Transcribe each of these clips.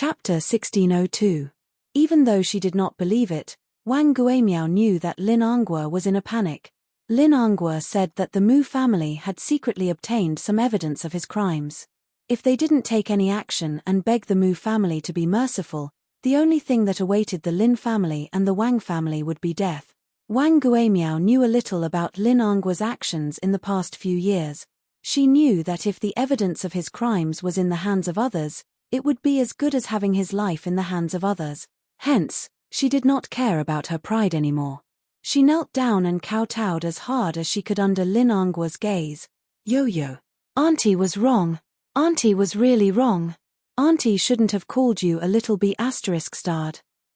Chapter 1602. Even though she did not believe it, Wang Guimiao knew that Lin Angua was in a panic. Lin Angua said that the Mu family had secretly obtained some evidence of his crimes. If they didn't take any action and beg the Mu family to be merciful, the only thing that awaited the Lin family and the Wang family would be death. Wang Guimiao knew a little about Lin Angua's actions in the past few years. She knew that if the evidence of his crimes was in the hands of others, it would be as good as having his life in the hands of others. Hence, she did not care about her pride anymore. She knelt down and kowtowed as hard as she could under Lin Angua's gaze. Yo-yo. Auntie was wrong. Auntie was really wrong. Auntie shouldn't have called you a little B*****.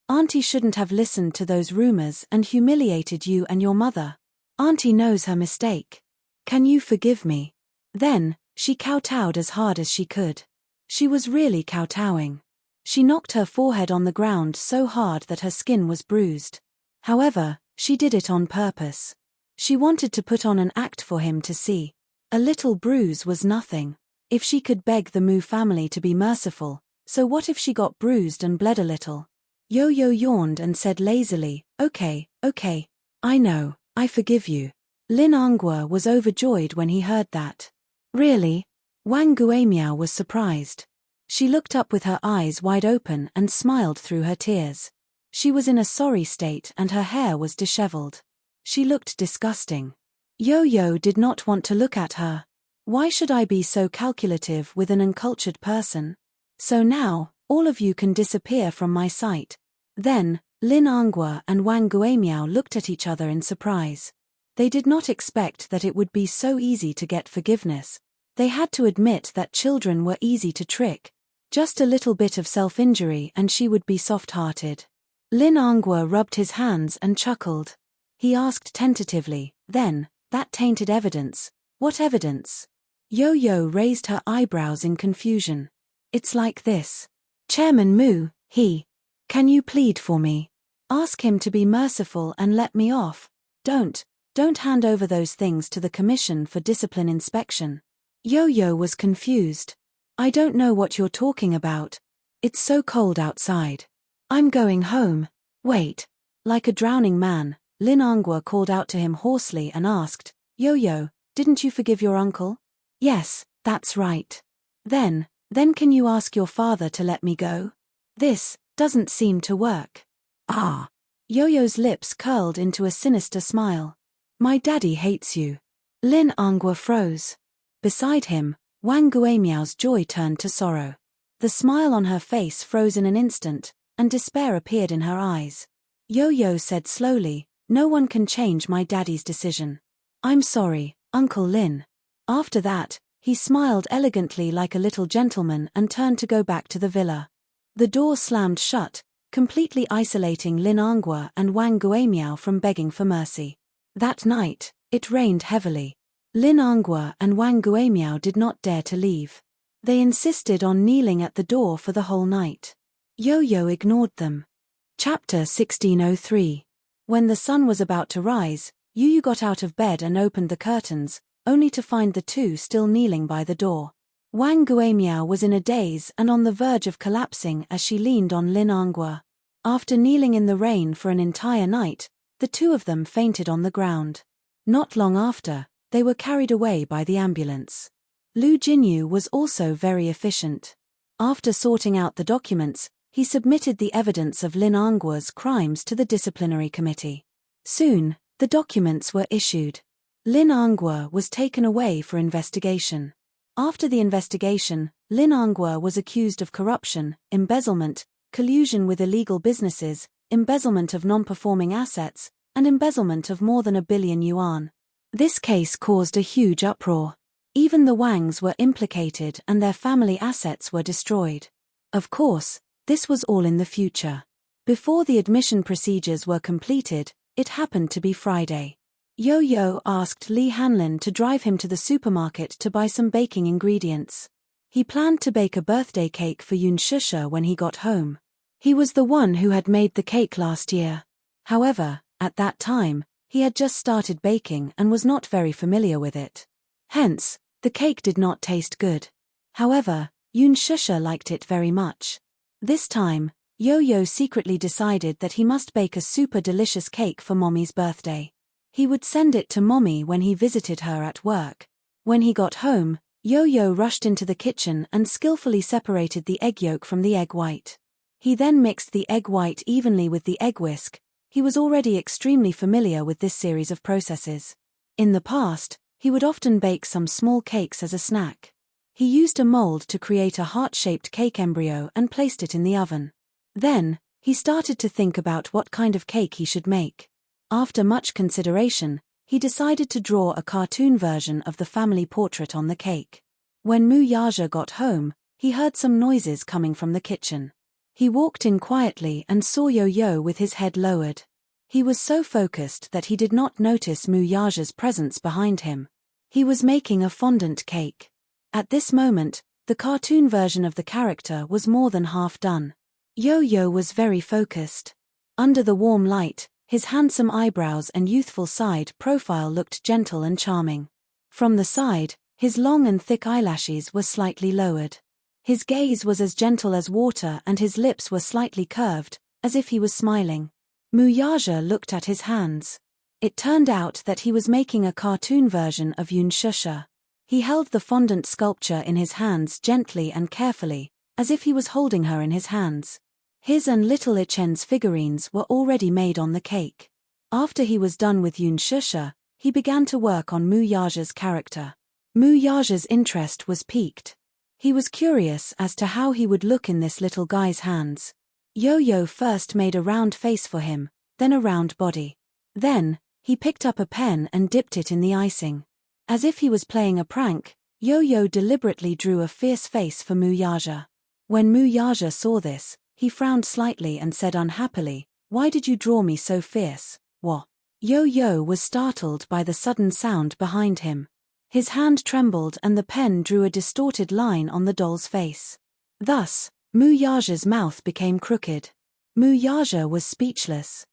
Auntie shouldn't have listened to those rumors and humiliated you and your mother. Auntie knows her mistake. Can you forgive me? Then, she kowtowed as hard as she could. She was really kowtowing. She knocked her forehead on the ground so hard that her skin was bruised. However, she did it on purpose. She wanted to put on an act for him to see. A little bruise was nothing. If she could beg the Mu family to be merciful, so what if she got bruised and bled a little? Yo-yo yawned and said lazily, okay, I know, I forgive you. Lin Angua was overjoyed when he heard that. Really? Wang Guimiao was surprised. She looked up with her eyes wide open and smiled through her tears. She was in a sorry state and her hair was disheveled. She looked disgusting. Yo-yo did not want to look at her. Why should I be so calculative with an uncultured person? So now, all of you can disappear from my sight. Then, Lin Angua and Wang Guimiao looked at each other in surprise. They did not expect that it would be so easy to get forgiveness. They had to admit that children were easy to trick. Just a little bit of self-injury and she would be soft-hearted. Lin Angua rubbed his hands and chuckled. He asked tentatively, then, that tainted evidence, what evidence? Yo-yo raised her eyebrows in confusion. It's like this. Chairman Mu, can you plead for me? Ask him to be merciful and let me off. Don't hand over those things to the Commission for Discipline Inspection. Yo-yo was confused. I don't know what you're talking about. It's so cold outside. I'm going home. Wait. Like a drowning man, Lin Angua called out to him hoarsely and asked, Yo-yo, didn't you forgive your uncle? Yes, that's right. Then can you ask your father to let me go? This doesn't seem to work. Ah. Yo-yo's lips curled into a sinister smile. My daddy hates you. Lin Angua froze. Beside him, Wang Guimiao's joy turned to sorrow. The smile on her face froze in an instant, and despair appeared in her eyes. Yo-yo said slowly, no one can change my daddy's decision. I'm sorry, Uncle Lin. After that, he smiled elegantly like a little gentleman and turned to go back to the villa. The door slammed shut, completely isolating Lin Angua and Wang Guimiao from begging for mercy. That night, it rained heavily. Lin Angua and Wang Guimiao did not dare to leave. They insisted on kneeling at the door for the whole night. Yo-yo ignored them. Chapter 1603. When the sun was about to rise, Yu got out of bed and opened the curtains, only to find the two still kneeling by the door. Wang Guimiao was in a daze and on the verge of collapsing as she leaned on Lin Angua. After kneeling in the rain for an entire night, the two of them fainted on the ground. Not long after, they were carried away by the ambulance. Lu Jinyu was also very efficient. After sorting out the documents, he submitted the evidence of Lin Angua's crimes to the disciplinary committee. Soon, the documents were issued. Lin Angua was taken away for investigation. After the investigation, Lin Angua was accused of corruption, embezzlement, collusion with illegal businesses, embezzlement of non-performing assets, and embezzlement of more than 1 billion yuan. This case caused a huge uproar. Even the Wangs were implicated and their family assets were destroyed. Of course, this was all in the future. Before the admission procedures were completed, it happened to be Friday. Yo-yo asked Li Hanlin to drive him to the supermarket to buy some baking ingredients. He planned to bake a birthday cake for Yun Shusha when he got home. He was the one who had made the cake last year. However, at that time, he had just started baking and was not very familiar with it. Hence, the cake did not taste good. However, Yun Shusha liked it very much. This time, Yo-Yo secretly decided that he must bake a super delicious cake for Mommy's birthday. He would send it to Mommy when he visited her at work. When he got home, Yo-Yo rushed into the kitchen and skillfully separated the egg yolk from the egg white. He then mixed the egg white evenly with the egg whisk. He was already extremely familiar with this series of processes. In the past, he would often bake some small cakes as a snack. He used a mold to create a heart-shaped cake embryo and placed it in the oven. Then, he started to think about what kind of cake he should make. After much consideration, he decided to draw a cartoon version of the family portrait on the cake. When Muyaja got home, he heard some noises coming from the kitchen. He walked in quietly and saw Yo-Yo with his head lowered. He was so focused that he did not notice Muyaja's presence behind him. He was making a fondant cake. At this moment, the cartoon version of the character was more than half done. Yo-Yo was very focused. Under the warm light, his handsome eyebrows and youthful side profile looked gentle and charming. From the side, his long and thick eyelashes were slightly lowered. His gaze was as gentle as water and his lips were slightly curved, as if he was smiling. Muyaja looked at his hands. It turned out that he was making a cartoon version of Yunshusha. He held the fondant sculpture in his hands gently and carefully, as if he was holding her in his hands. His and little Ichen's figurines were already made on the cake. After he was done with Yunshusha, he began to work on Muyaja's character. Muyaja's interest was piqued. He was curious as to how he would look in this little guy's hands. Yo-Yo first made a round face for him, then a round body. Then, he picked up a pen and dipped it in the icing. As if he was playing a prank, Yo-Yo deliberately drew a fierce face for Muyaja. When Muyaja saw this, he frowned slightly and said unhappily, "Why did you draw me so fierce, what?" Yo-Yo was startled by the sudden sound behind him. His hand trembled and the pen drew a distorted line on the doll's face. Thus, Muyaja's mouth became crooked. Muyaja was speechless.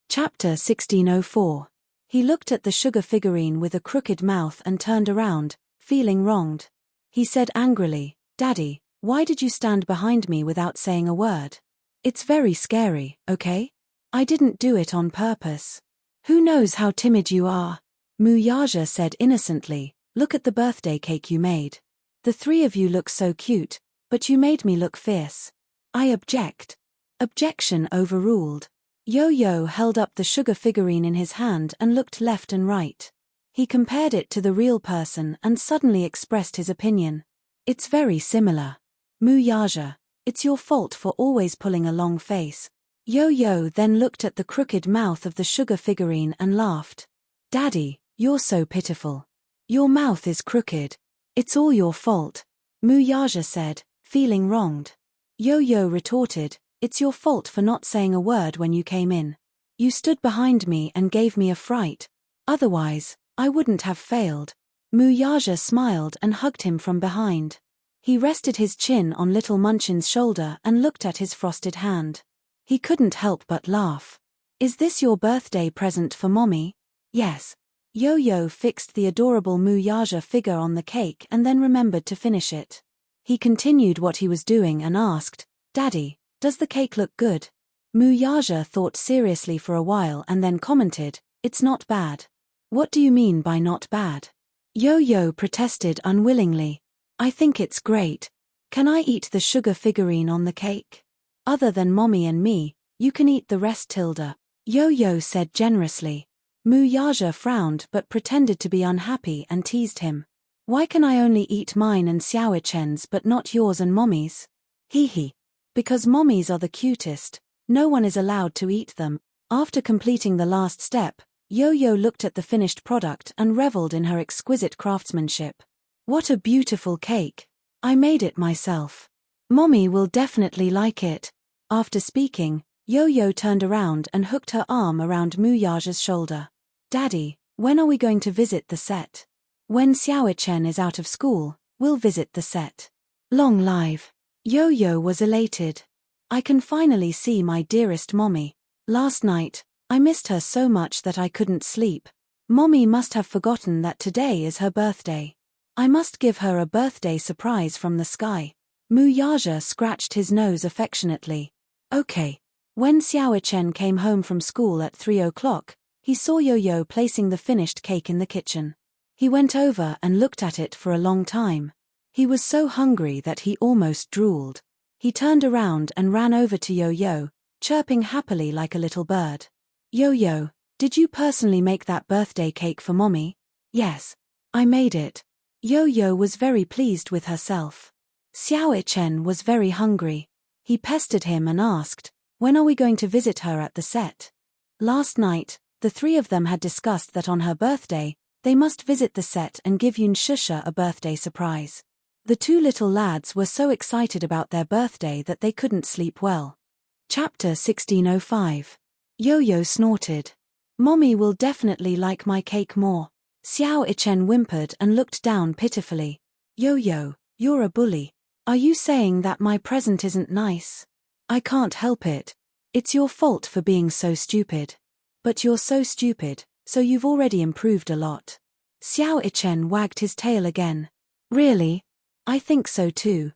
Chapter 1604. He looked at the sugar figurine with a crooked mouth and turned around, feeling wronged. He said angrily, "Daddy, why did you stand behind me without saying a word? It's very scary, okay? I didn't do it on purpose. Who knows how timid you are?" Muyaja said innocently, "Look at the birthday cake you made. The three of you look so cute, but you made me look fierce. I object." Objection overruled. Yo-Yo held up the sugar figurine in his hand and looked left and right. He compared it to the real person and suddenly expressed his opinion. "It's very similar. Muyaja, it's your fault for always pulling a long face." Yo-Yo then looked at the crooked mouth of the sugar figurine and laughed. "Daddy, you're so pitiful. Your mouth is crooked. It's all your fault," Muyaja said, feeling wronged. Yo-Yo retorted, "It's your fault for not saying a word when you came in. You stood behind me and gave me a fright. Otherwise, I wouldn't have failed." Muyaja smiled and hugged him from behind. He rested his chin on Little Munchin's shoulder and looked at his frosted hand. He couldn't help but laugh. "Is this your birthday present for Mommy?" "Yes." Yo-Yo fixed the adorable Muyaja figure on the cake and then remembered to finish it. He continued what he was doing and asked, "Daddy, does the cake look good?" Muyaja thought seriously for a while and then commented, "It's not bad." "What do you mean by not bad?" Yo-Yo protested unwillingly. "I think it's great. Can I eat the sugar figurine on the cake? Other than Mommy and me, you can eat the rest, Tilda," Yo-Yo said generously. Muyaja frowned but pretended to be unhappy and teased him. "Why can I only eat mine and Xiao Chen's but not yours and Mommy's?" "Hee hee. Because Mommy's are the cutest, no one is allowed to eat them." After completing the last step, Yo-Yo looked at the finished product and reveled in her exquisite craftsmanship. "What a beautiful cake. I made it myself. Mommy will definitely like it." After speaking, Yo-Yo turned around and hooked her arm around Muyaja's shoulder. "Daddy, when are we going to visit the set?" "When Xiao Chen is out of school, we'll visit the set. Long live." Yo-Yo was elated. "I can finally see my dearest Mommy. Last night, I missed her so much that I couldn't sleep. Mommy must have forgotten that today is her birthday. I must give her a birthday surprise from the sky." Mu Yaja scratched his nose affectionately. Okay. When Xiao Chen came home from school at 3 o'clock, he saw Yo-Yo placing the finished cake in the kitchen. He went over and looked at it for a long time. He was so hungry that he almost drooled. He turned around and ran over to Yo-Yo, chirping happily like a little bird. Yo-Yo, did you personally make that birthday cake for Mommy? Yes. I made it. Yo-Yo was very pleased with herself. Xiao Chen was very hungry. He pestered him and asked, when are we going to visit her at the set? Last night, the three of them had discussed that on her birthday, they must visit the set and give Yun Shusha a birthday surprise. The two little lads were so excited about their birthday that they couldn't sleep well. Chapter 1605. Yo-Yo snorted. Mommy will definitely like my cake more. Xiao Ichen whimpered and looked down pitifully. Yo-Yo, you're a bully. Are you saying that my present isn't nice? I can't help it. It's your fault for being so stupid. But you're so stupid, so you've already improved a lot. Xiao Ichen wagged his tail again. Really? I think so too.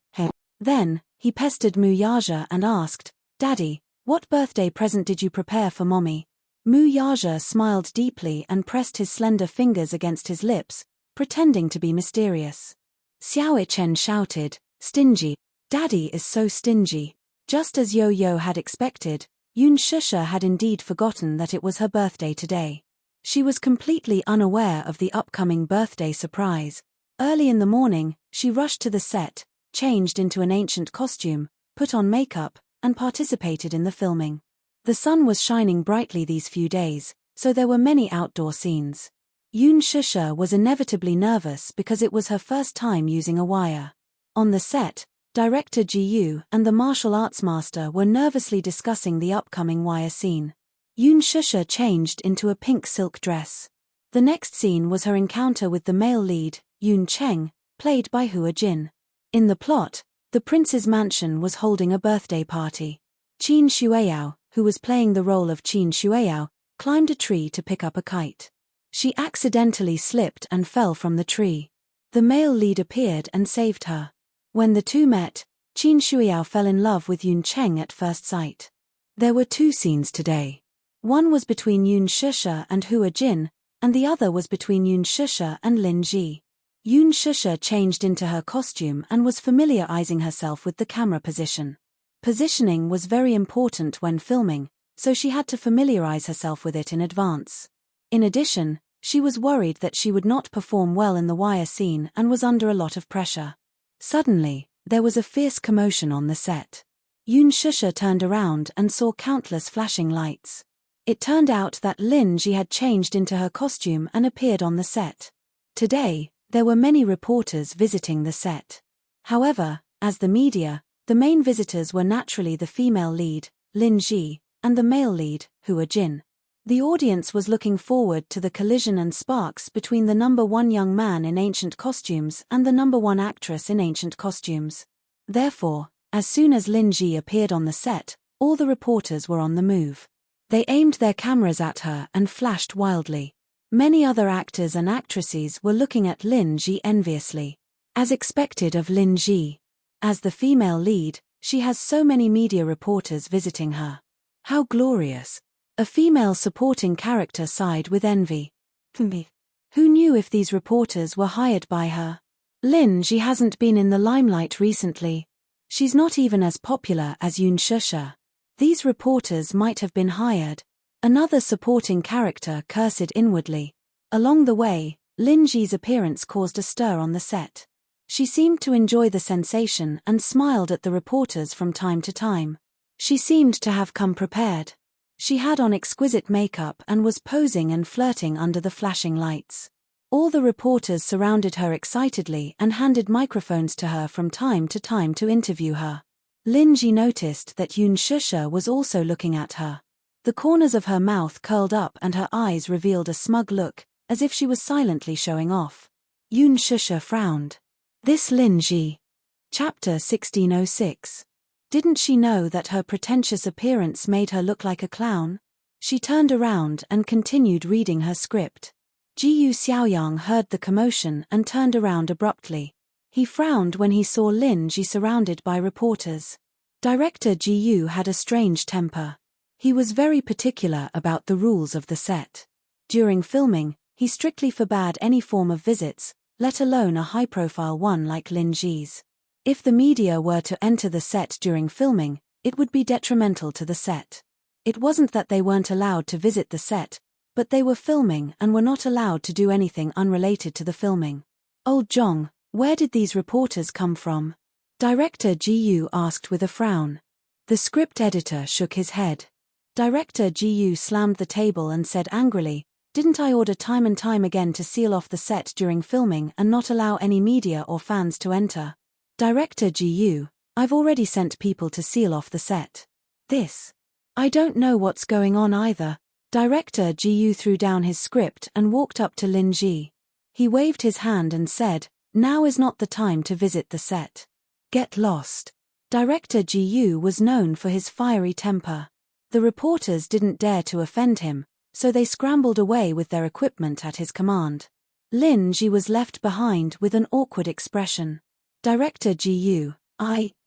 Then, he pestered Mu Yaja and asked, Daddy, what birthday present did you prepare for Mommy? Mu Yaja smiled deeply and pressed his slender fingers against his lips, pretending to be mysterious. Xiao Ichen shouted, Stingy. Daddy is so stingy. Just as Yo-Yo had expected, Yun Shusha had indeed forgotten that it was her birthday today. She was completely unaware of the upcoming birthday surprise. Early in the morning, she rushed to the set, changed into an ancient costume, put on makeup, and participated in the filming. The sun was shining brightly these few days, so there were many outdoor scenes. Yun Shusha was inevitably nervous because it was her first time using a wire. On the set, director Ji Yu and the martial arts master were nervously discussing the upcoming wire scene. Yun Shusha changed into a pink silk dress. The next scene was her encounter with the male lead, Yun Cheng, played by Hua Jin. In the plot, the prince's mansion was holding a birthday party. Qin Shueyao, who was playing the role of Qin Shueyao, climbed a tree to pick up a kite. She accidentally slipped and fell from the tree. The male lead appeared and saved her. When the two met, Qin Shueyao fell in love with Yun Cheng at first sight. There were two scenes today. One was between Yun Shusha and Hua Jin, and the other was between Yun Shusha and Lin Ji. Yun Shusha changed into her costume and was familiarizing herself with the camera position. Positioning was very important when filming, so she had to familiarize herself with it in advance. In addition, she was worried that she would not perform well in the wire scene and was under a lot of pressure. Suddenly, there was a fierce commotion on the set. Yun Shusha turned around and saw countless flashing lights. It turned out that Lin Ji had changed into her costume and appeared on the set. Today, there were many reporters visiting the set. However, as the media, the main visitors were naturally the female lead, Lin Ji, and the male lead, Hua Jin. The audience was looking forward to the collision and sparks between the number one young man in ancient costumes and the number one actress in ancient costumes. Therefore, as soon as Lin Ji appeared on the set, all the reporters were on the move. They aimed their cameras at her and flashed wildly. Many other actors and actresses were looking at Lin Ji enviously. As expected of Lin Ji. As the female lead, she has so many media reporters visiting her. How glorious. A female supporting character sighed with envy. Who knew if these reporters were hired by her? Lin Ji hasn't been in the limelight recently. She's not even as popular as Yun Shusha. These reporters might have been hired. Another supporting character cursed inwardly. Along the way, Lin Ji's appearance caused a stir on the set. She seemed to enjoy the sensation and smiled at the reporters from time to time. She seemed to have come prepared. She had on exquisite makeup and was posing and flirting under the flashing lights. All the reporters surrounded her excitedly and handed microphones to her from time to interview her. Lin Ji noticed that Yun Shusha was also looking at her. The corners of her mouth curled up and her eyes revealed a smug look, as if she was silently showing off. Yun Shusha frowned. This Lin Ji. Chapter 1606. Didn't she know that her pretentious appearance made her look like a clown? She turned around and continued reading her script. Ji Yu Xiaoyang heard the commotion and turned around abruptly. He frowned when he saw Lin Ji surrounded by reporters. Director Ji Yu had a strange temper. He was very particular about the rules of the set. During filming, he strictly forbade any form of visits, let alone a high-profile one like Lin Ji's. If the media were to enter the set during filming, it would be detrimental to the set. It wasn't that they weren't allowed to visit the set, but they were filming and were not allowed to do anything unrelated to the filming. Old Jong, where did these reporters come from? Director Ji Yu asked with a frown. The script editor shook his head. Director Ji Yu slammed the table and said angrily, "Didn't I order time and time again to seal off the set during filming and not allow any media or fans to enter? Director Ji Yu, I've already sent people to seal off the set. I don't know what's going on either." Director Ji Yu threw down his script and walked up to Lin Ji. He waved his hand and said, "Now is not the time to visit the set. Get lost." Director Ji Yu was known for his fiery temper. The reporters didn't dare to offend him, so they scrambled away with their equipment at his command. Lin Ji was left behind with an awkward expression. Director Ji Yu,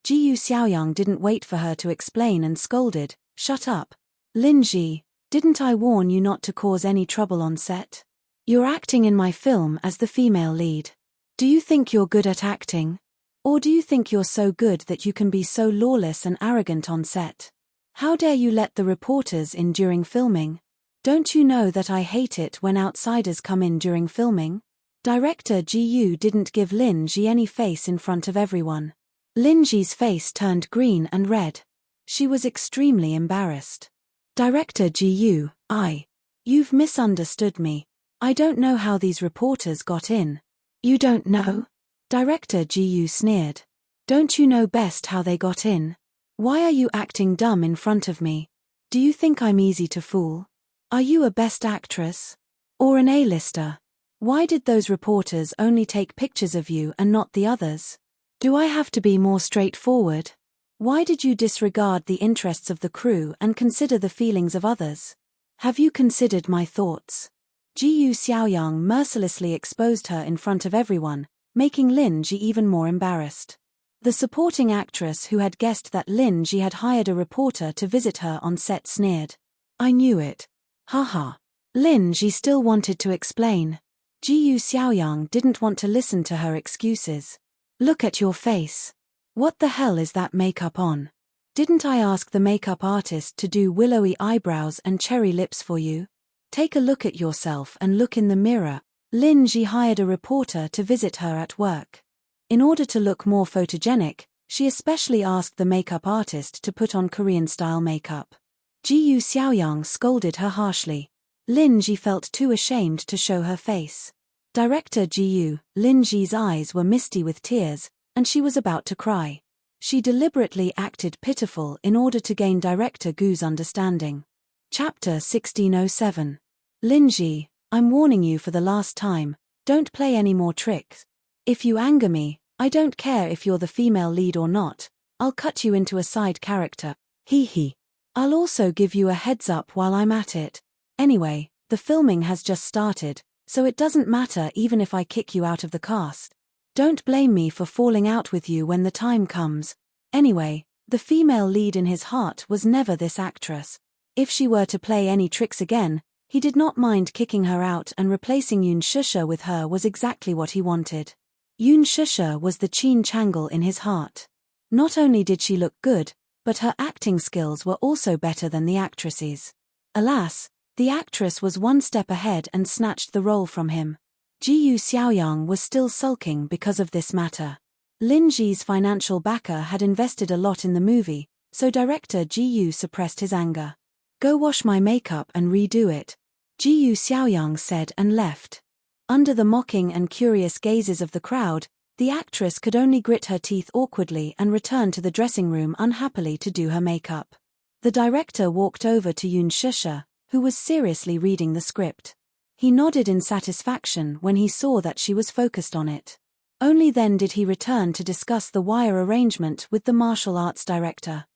Ji Yu Xiaoyang didn't wait for her to explain and scolded, "Shut up. Lin Ji, didn't I warn you not to cause any trouble on set? You're acting in my film as the female lead. Do you think you're good at acting? Or do you think you're so good that you can be so lawless and arrogant on set? How dare you let the reporters in during filming? Don't you know that I hate it when outsiders come in during filming?" Director Ji Yu didn't give Lin Ji any face in front of everyone. Lin Ji's face turned green and red. She was extremely embarrassed. Director Ji Yu, you've misunderstood me. I don't know how these reporters got in. You don't know? Director Ji Yu sneered. Don't you know best how they got in? Why are you acting dumb in front of me? Do you think I'm easy to fool? Are you a best actress? Or an A-lister? Why did those reporters only take pictures of you and not the others? Do I have to be more straightforward? Why did you disregard the interests of the crew and consider the feelings of others? Have you considered my thoughts? Ji Yu Xiaoyang mercilessly exposed her in front of everyone, making Lin Ji even more embarrassed. The supporting actress who had guessed that Lin Ji had hired a reporter to visit her on set sneered. I knew it. Haha. Lin Ji still wanted to explain. Ji Yu Xiaoyang didn't want to listen to her excuses. Look at your face. What the hell is that makeup on? Didn't I ask the makeup artist to do willowy eyebrows and cherry lips for you? Take a look at yourself and look in the mirror. Lin Ji hired a reporter to visit her at work. In order to look more photogenic, she especially asked the makeup artist to put on Korean-style makeup. Ji Yu Xiaoyang scolded her harshly. Lin Ji felt too ashamed to show her face. Director Ji Yu, Lin Ji's eyes were misty with tears, and she was about to cry. She deliberately acted pitiful in order to gain Director Gu's understanding. Chapter 1607. Lin Ji, I'm warning you for the last time, don't play any more tricks. If you anger me, I don't care if you're the female lead or not, I'll cut you into a side character. Hee hee. I'll also give you a heads up while I'm at it. Anyway, the filming has just started, so it doesn't matter even if I kick you out of the cast. Don't blame me for falling out with you when the time comes. Anyway, the female lead in his heart was never this actress. If she were to play any tricks again, he did not mind kicking her out, and replacing Yoon Shusha with her was exactly what he wanted. Yoon Shusha was the Chin Changle in his heart. Not only did she look good, but her acting skills were also better than the actress's. Alas, the actress was one step ahead and snatched the role from him. Ji Yu Xiaoyang was still sulking because of this matter. Lin Ji's financial backer had invested a lot in the movie, so director Ji Yu suppressed his anger. Go wash my makeup and redo it, Ji Yu Xiaoyang said and left. Under the mocking and curious gazes of the crowd, the actress could only grit her teeth awkwardly and return to the dressing room unhappily to do her makeup. The director walked over to Yoon Shusha, who was seriously reading the script. He nodded in satisfaction when he saw that she was focused on it. Only then did he return to discuss the wire arrangement with the martial arts director.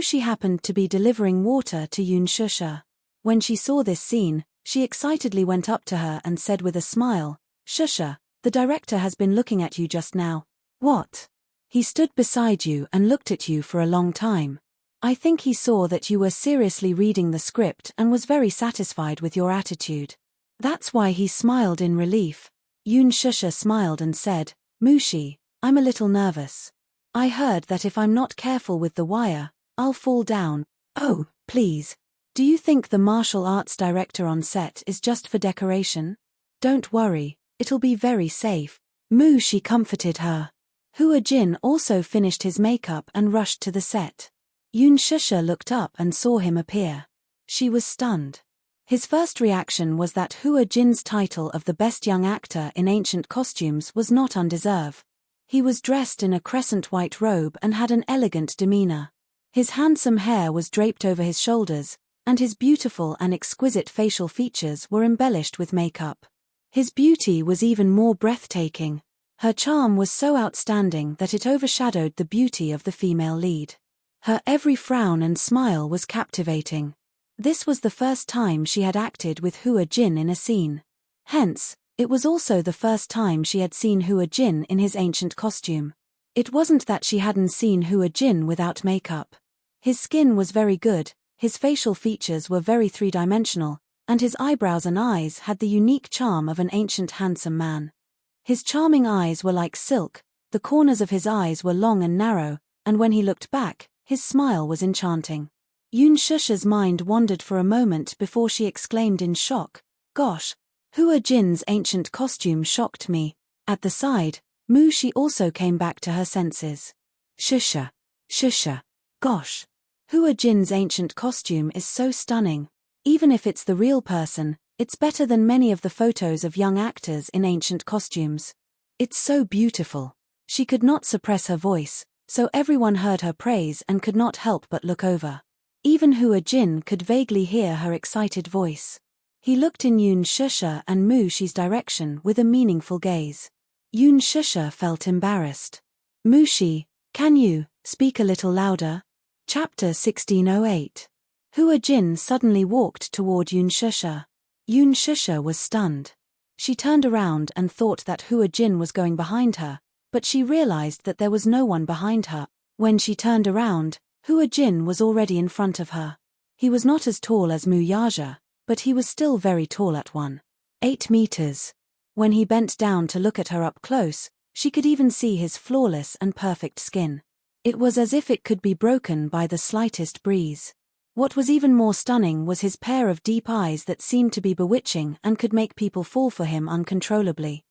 She happened to be delivering water to Yoon Shusha. When she saw this scene, she excitedly went up to her and said with a smile, Shusha, the director has been looking at you just now. What? He stood beside you and looked at you for a long time. I think he saw that you were seriously reading the script and was very satisfied with your attitude. That's why he smiled in relief. Yoon Shusha smiled and said, Mushi, I'm a little nervous. I heard that if I'm not careful with the wire, I'll fall down. Oh, please. Do you think the martial arts director on set is just for decoration? Don't worry, it'll be very safe. Mushi comforted her. Hua Jin also finished his makeup and rushed to the set. Yoon Shusha looked up and saw him appear. She was stunned. His first reaction was that Hua Jin's title of the best young actor in ancient costumes was not undeserved. He was dressed in a crescent white robe and had an elegant demeanor. His handsome hair was draped over his shoulders, and his beautiful and exquisite facial features were embellished with makeup. His beauty was even more breathtaking. Her charm was so outstanding that it overshadowed the beauty of the female lead. Her every frown and smile was captivating. This was the first time she had acted with Hua Jin in a scene. Hence, it was also the first time she had seen Hua Jin in his ancient costume. It wasn't that she hadn't seen Hua Jin without makeup. His skin was very good, his facial features were very three-dimensional, and his eyebrows and eyes had the unique charm of an ancient handsome man. His charming eyes were like silk, the corners of his eyes were long and narrow, and when he looked back, his smile was enchanting. Yoon Shusha's mind wandered for a moment before she exclaimed in shock, Gosh, Hua Jin's ancient costume shocked me. At the side, Mushi also came back to her senses. Shusha. Gosh. Hua Jin's ancient costume is so stunning. Even if it's the real person, it's better than many of the photos of young actors in ancient costumes. It's so beautiful. She could not suppress her voice, so everyone heard her praise and could not help but look over. Even Hua Jin could vaguely hear her excited voice. He looked in Yoon Shusha and Mushi's direction with a meaningful gaze. Yoon Shusha felt embarrassed. Mushi, can you speak a little louder? Chapter 1608. Hua Jin suddenly walked toward Yoon Shusha. Yoon Shusha was stunned. She turned around and thought that Hua Jin was going behind her, but she realized that there was no one behind her. When she turned around, Hua Jin was already in front of her. He was not as tall as Mu Yaja, but he was still very tall at 1.8 meters. When he bent down to look at her up close, she could even see his flawless and perfect skin. It was as if it could be broken by the slightest breeze. What was even more stunning was his pair of deep eyes that seemed to be bewitching and could make people fall for him uncontrollably.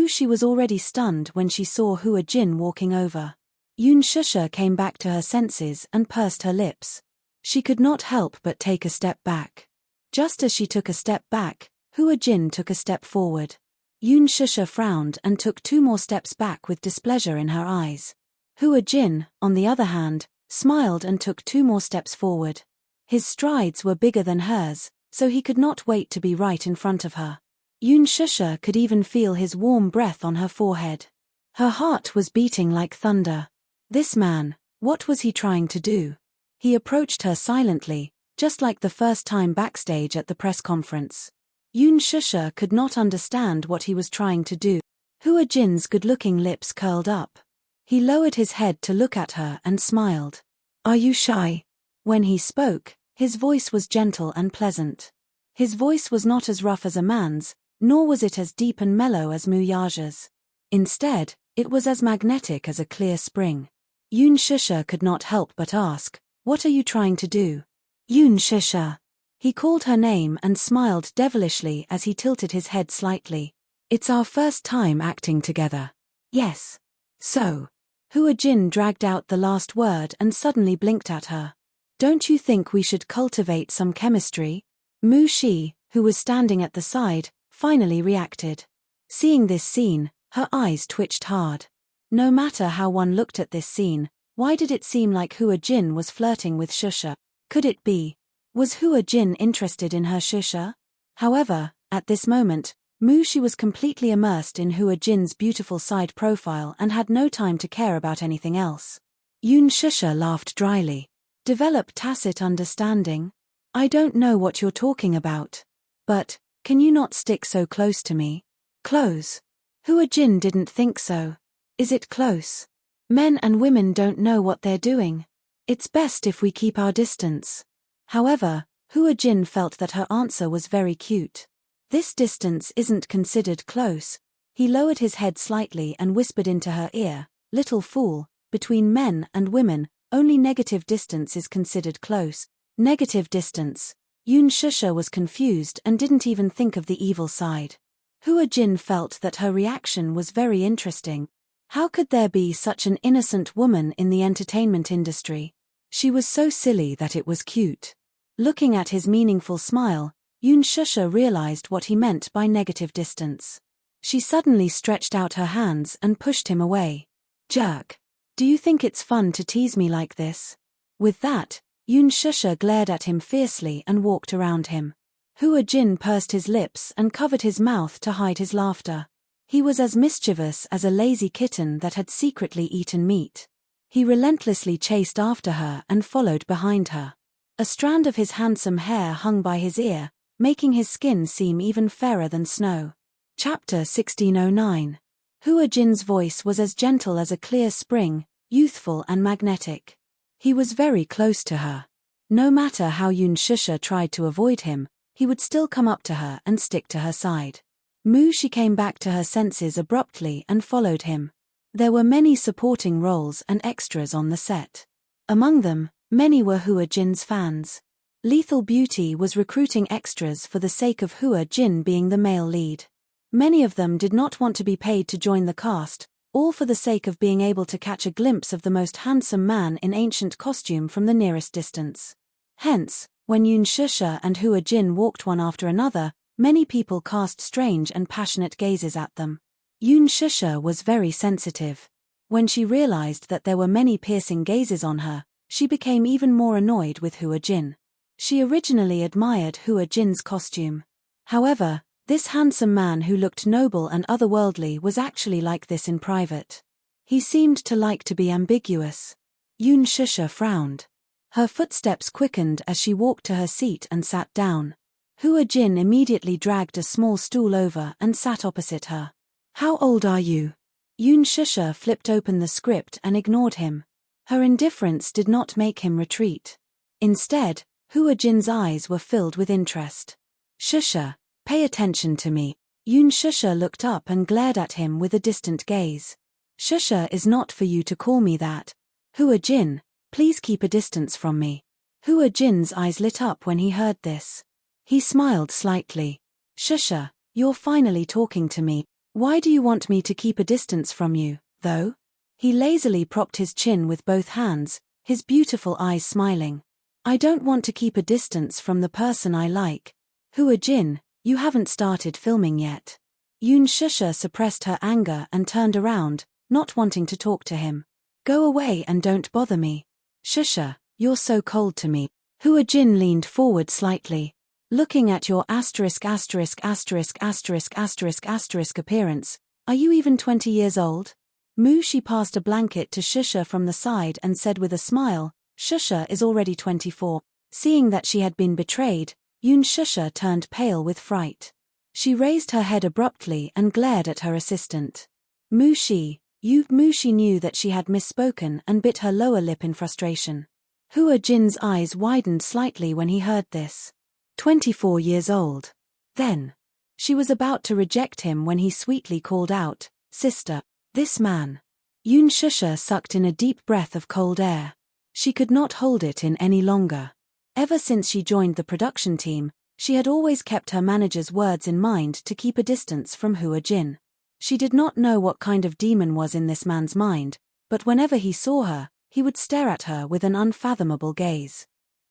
She was already stunned when she saw Hua Jin walking over. Yoon Shusha came back to her senses and pursed her lips. She could not help but take a step back. Just as she took a step back, Hua Jin took a step forward. Yoon Shusha frowned and took 2 more steps back with displeasure in her eyes. Hua Jin, on the other hand, smiled and took 2 more steps forward. His strides were bigger than hers, so he could not wait to be right in front of her. Yoon Shusha could even feel his warm breath on her forehead. Her heart was beating like thunder. This man, what was he trying to do? He approached her silently, just like the first time backstage at the press conference. Yoon Shusha could not understand what he was trying to do. Hua Jin's good-looking lips curled up. He lowered his head to look at her and smiled. Are you shy? When he spoke, his voice was gentle and pleasant. His voice was not as rough as a man's, nor was it as deep and mellow as Mu Yaja's. Instead, it was as magnetic as a clear spring. Yoon Shusha could not help but ask, what are you trying to do? Yoon Shusha. He called her name and smiled devilishly as he tilted his head slightly. It's our first time acting together. Yes. So. Hua Jin dragged out the last word and suddenly blinked at her. Don't you think we should cultivate some chemistry? Mu Shi, who was standing at the side, finally reacted. Seeing this scene, her eyes twitched hard. No matter how one looked at this scene, why did it seem like Hua Jin was flirting with Shusha? Could it be? Was Hua Jin interested in her Shusha? However, at this moment, Mu Shi was completely immersed in Hua Jin's beautiful side profile and had no time to care about anything else. Yoon Shusha laughed dryly. Develop tacit understanding? I don't know what you're talking about. But, can you not stick so close to me? Close? Hua Jin didn't think so. Is it close? Men and women don't know what they're doing. It's best if we keep our distance. However, Hua Jin felt that her answer was very cute. This distance isn't considered close. He lowered his head slightly and whispered into her ear, "Little fool, between men and women, only negative distance is considered close." Negative distance. Yoon Shusha was confused and didn't even think of the evil side. Hua Jin felt that her reaction was very interesting. How could there be such an innocent woman in the entertainment industry? She was so silly that it was cute. Looking at his meaningful smile, Yoon Shusha realized what he meant by negative distance. She suddenly stretched out her hands and pushed him away. Jerk. Do you think it's fun to tease me like this? With that, Yoon Shusha glared at him fiercely and walked around him. Hua Jin pursed his lips and covered his mouth to hide his laughter. He was as mischievous as a lazy kitten that had secretly eaten meat. He relentlessly chased after her and followed behind her. A strand of his handsome hair hung by his ear, making his skin seem even fairer than snow. Chapter 1609. Hua Jin's voice was as gentle as a clear spring, youthful and magnetic. He was very close to her. No matter how Yoon Shusha tried to avoid him, he would still come up to her and stick to her side. She came back to her senses abruptly and followed him. There were many supporting roles and extras on the set. Among them, many were Hua Jin's fans. Lethal Beauty was recruiting extras for the sake of Hua Jin being the male lead. Many of them did not want to be paid to join the cast, all for the sake of being able to catch a glimpse of the most handsome man in ancient costume from the nearest distance. Hence, when Yoon Shusha and Hua Jin walked one after another, many people cast strange and passionate gazes at them. Yoon Shusha was very sensitive. When she realized that there were many piercing gazes on her, she became even more annoyed with Hua Jin. She originally admired Hua Jin's costume. However, this handsome man who looked noble and otherworldly was actually like this in private. He seemed to like to be ambiguous. Yoon Shusha frowned. Her footsteps quickened as she walked to her seat and sat down. Hua Jin immediately dragged a small stool over and sat opposite her. "How old are you?" Yoon Shusha flipped open the script and ignored him. Her indifference did not make him retreat. Instead, Hua Jin's eyes were filled with interest. "Shusha, pay attention to me." Yoon Shusha looked up and glared at him with a distant gaze. "Shusha is not for you to call me that. Hua Jin, please keep a distance from me." Hua Jin's eyes lit up when he heard this. He smiled slightly. "Shusha, you're finally talking to me. Why do you want me to keep a distance from you, though?" He lazily propped his chin with both hands, his beautiful eyes smiling. "I don't want to keep a distance from the person I like. Hua Jin, you haven't started filming yet." Yoon Shusha suppressed her anger and turned around, not wanting to talk to him. "Go away and don't bother me. Shusha, you're so cold to me." Hua Jin leaned forward slightly. "Looking at your appearance, are you even 20 years old?" She passed a blanket to Shusha from the side and said with a smile, "Shusha is already 24. Seeing that she had been betrayed, Yoon Shusha turned pale with fright. She raised her head abruptly and glared at her assistant. She knew that she had misspoken and bit her lower lip in frustration. Hua Jin's eyes widened slightly when he heard this. 24 years old. Then. She was about to reject him when he sweetly called out, "Sister." This man. Yoon Shusha sucked in a deep breath of cold air. She could not hold it in any longer. Ever since she joined the production team, she had always kept her manager's words in mind to keep a distance from Hua Jin. She did not know what kind of demon was in this man's mind, but whenever he saw her, he would stare at her with an unfathomable gaze.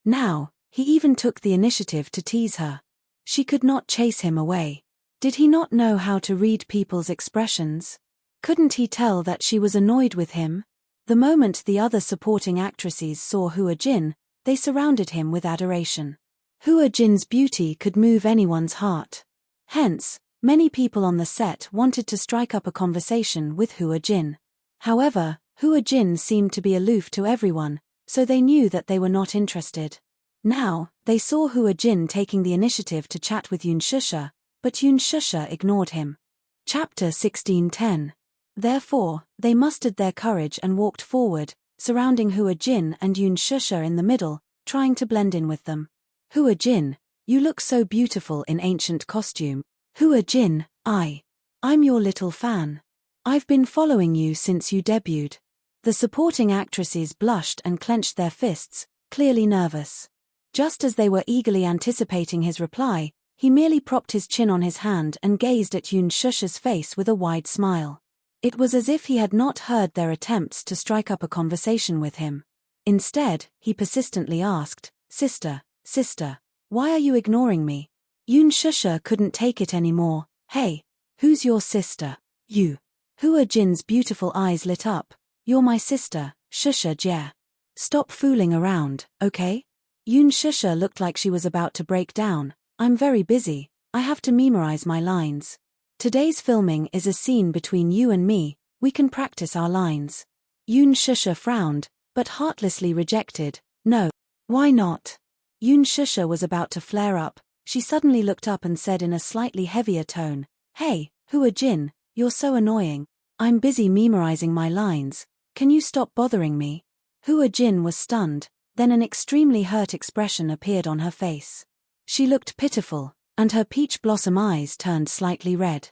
Now, he even took the initiative to tease her. She could not chase him away. Did he not know how to read people's expressions? Couldn't he tell that she was annoyed with him? The moment the other supporting actresses saw Hua Jin, they surrounded him with adoration. Hua Jin's beauty could move anyone's heart. Hence, many people on the set wanted to strike up a conversation with Hua Jin. However, Hua Jin seemed to be aloof to everyone, so they knew that they were not interested. Now, they saw Hua Jin taking the initiative to chat with Yoon Shusha, but Yoon Shusha ignored him. Chapter 1610. Therefore, they mustered their courage and walked forward, surrounding Hua Jin and Yun Shusha in the middle, trying to blend in with them. Hua Jin, you look so beautiful in ancient costume. Hua Jin, I'm your little fan. I've been following you since you debuted. The supporting actresses blushed and clenched their fists, clearly nervous. Just as they were eagerly anticipating his reply, he merely propped his chin on his hand and gazed at Yun Shusha's face with a wide smile. It was as if he had not heard their attempts to strike up a conversation with him. Instead, he persistently asked, Sister, why are you ignoring me? Yun Shusha couldn't take it anymore. Hey, who's your sister? You. Hua Jin's beautiful eyes lit up. You're my sister, Shusha Jie. Stop fooling around, okay? Yun Shusha looked like she was about to break down. I'm very busy, I have to memorize my lines. Today's filming is a scene between you and me, we can practice our lines. Yun Shusha frowned, but heartlessly rejected. No. Why not? Yun Shusha was about to flare up. She suddenly looked up and said in a slightly heavier tone, Hey, Hua Jin, you're so annoying. I'm busy memorizing my lines. Can you stop bothering me? Hua Jin was stunned, then an extremely hurt expression appeared on her face. She looked pitiful, and her peach blossom eyes turned slightly red.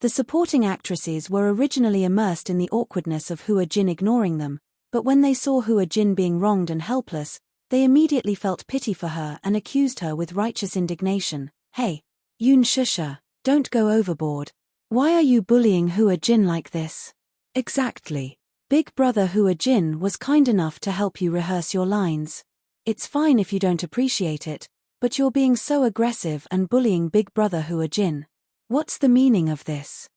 The supporting actresses were originally immersed in the awkwardness of Hua Jin ignoring them, but when they saw Hua Jin being wronged and helpless, they immediately felt pity for her and accused her with righteous indignation. Hey, Yun Shusha, don't go overboard. Why are you bullying Hua Jin like this? Exactly. Big brother Hua Jin was kind enough to help you rehearse your lines. It's fine if you don't appreciate it, but you're being so aggressive and bullying big brother Hua Jin. What's the meaning of this?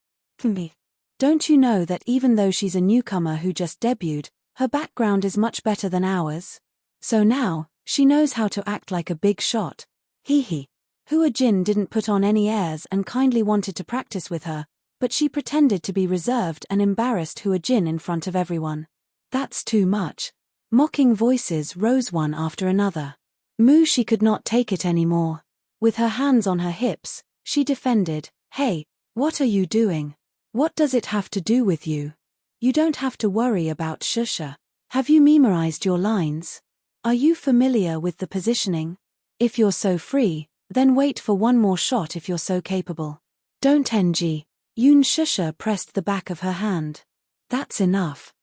Me. Don't you know that even though she's a newcomer who just debuted, her background is much better than ours? So now, she knows how to act like a big shot. Hee. Hua Jin didn't put on any airs and kindly wanted to practice with her, but she pretended to be reserved and embarrassed Hua Jin in front of everyone. That's too much. Mocking voices rose one after another. She could not take it anymore. With her hands on her hips, she defended, Hey, what are you doing? What does it have to do with you? You don't have to worry about Shusha. Have you memorized your lines? Are you familiar with the positioning? If you're so free, then wait for one more shot if you're so capable. Don't NG. Yun Shusha pressed the back of her hand. That's enough.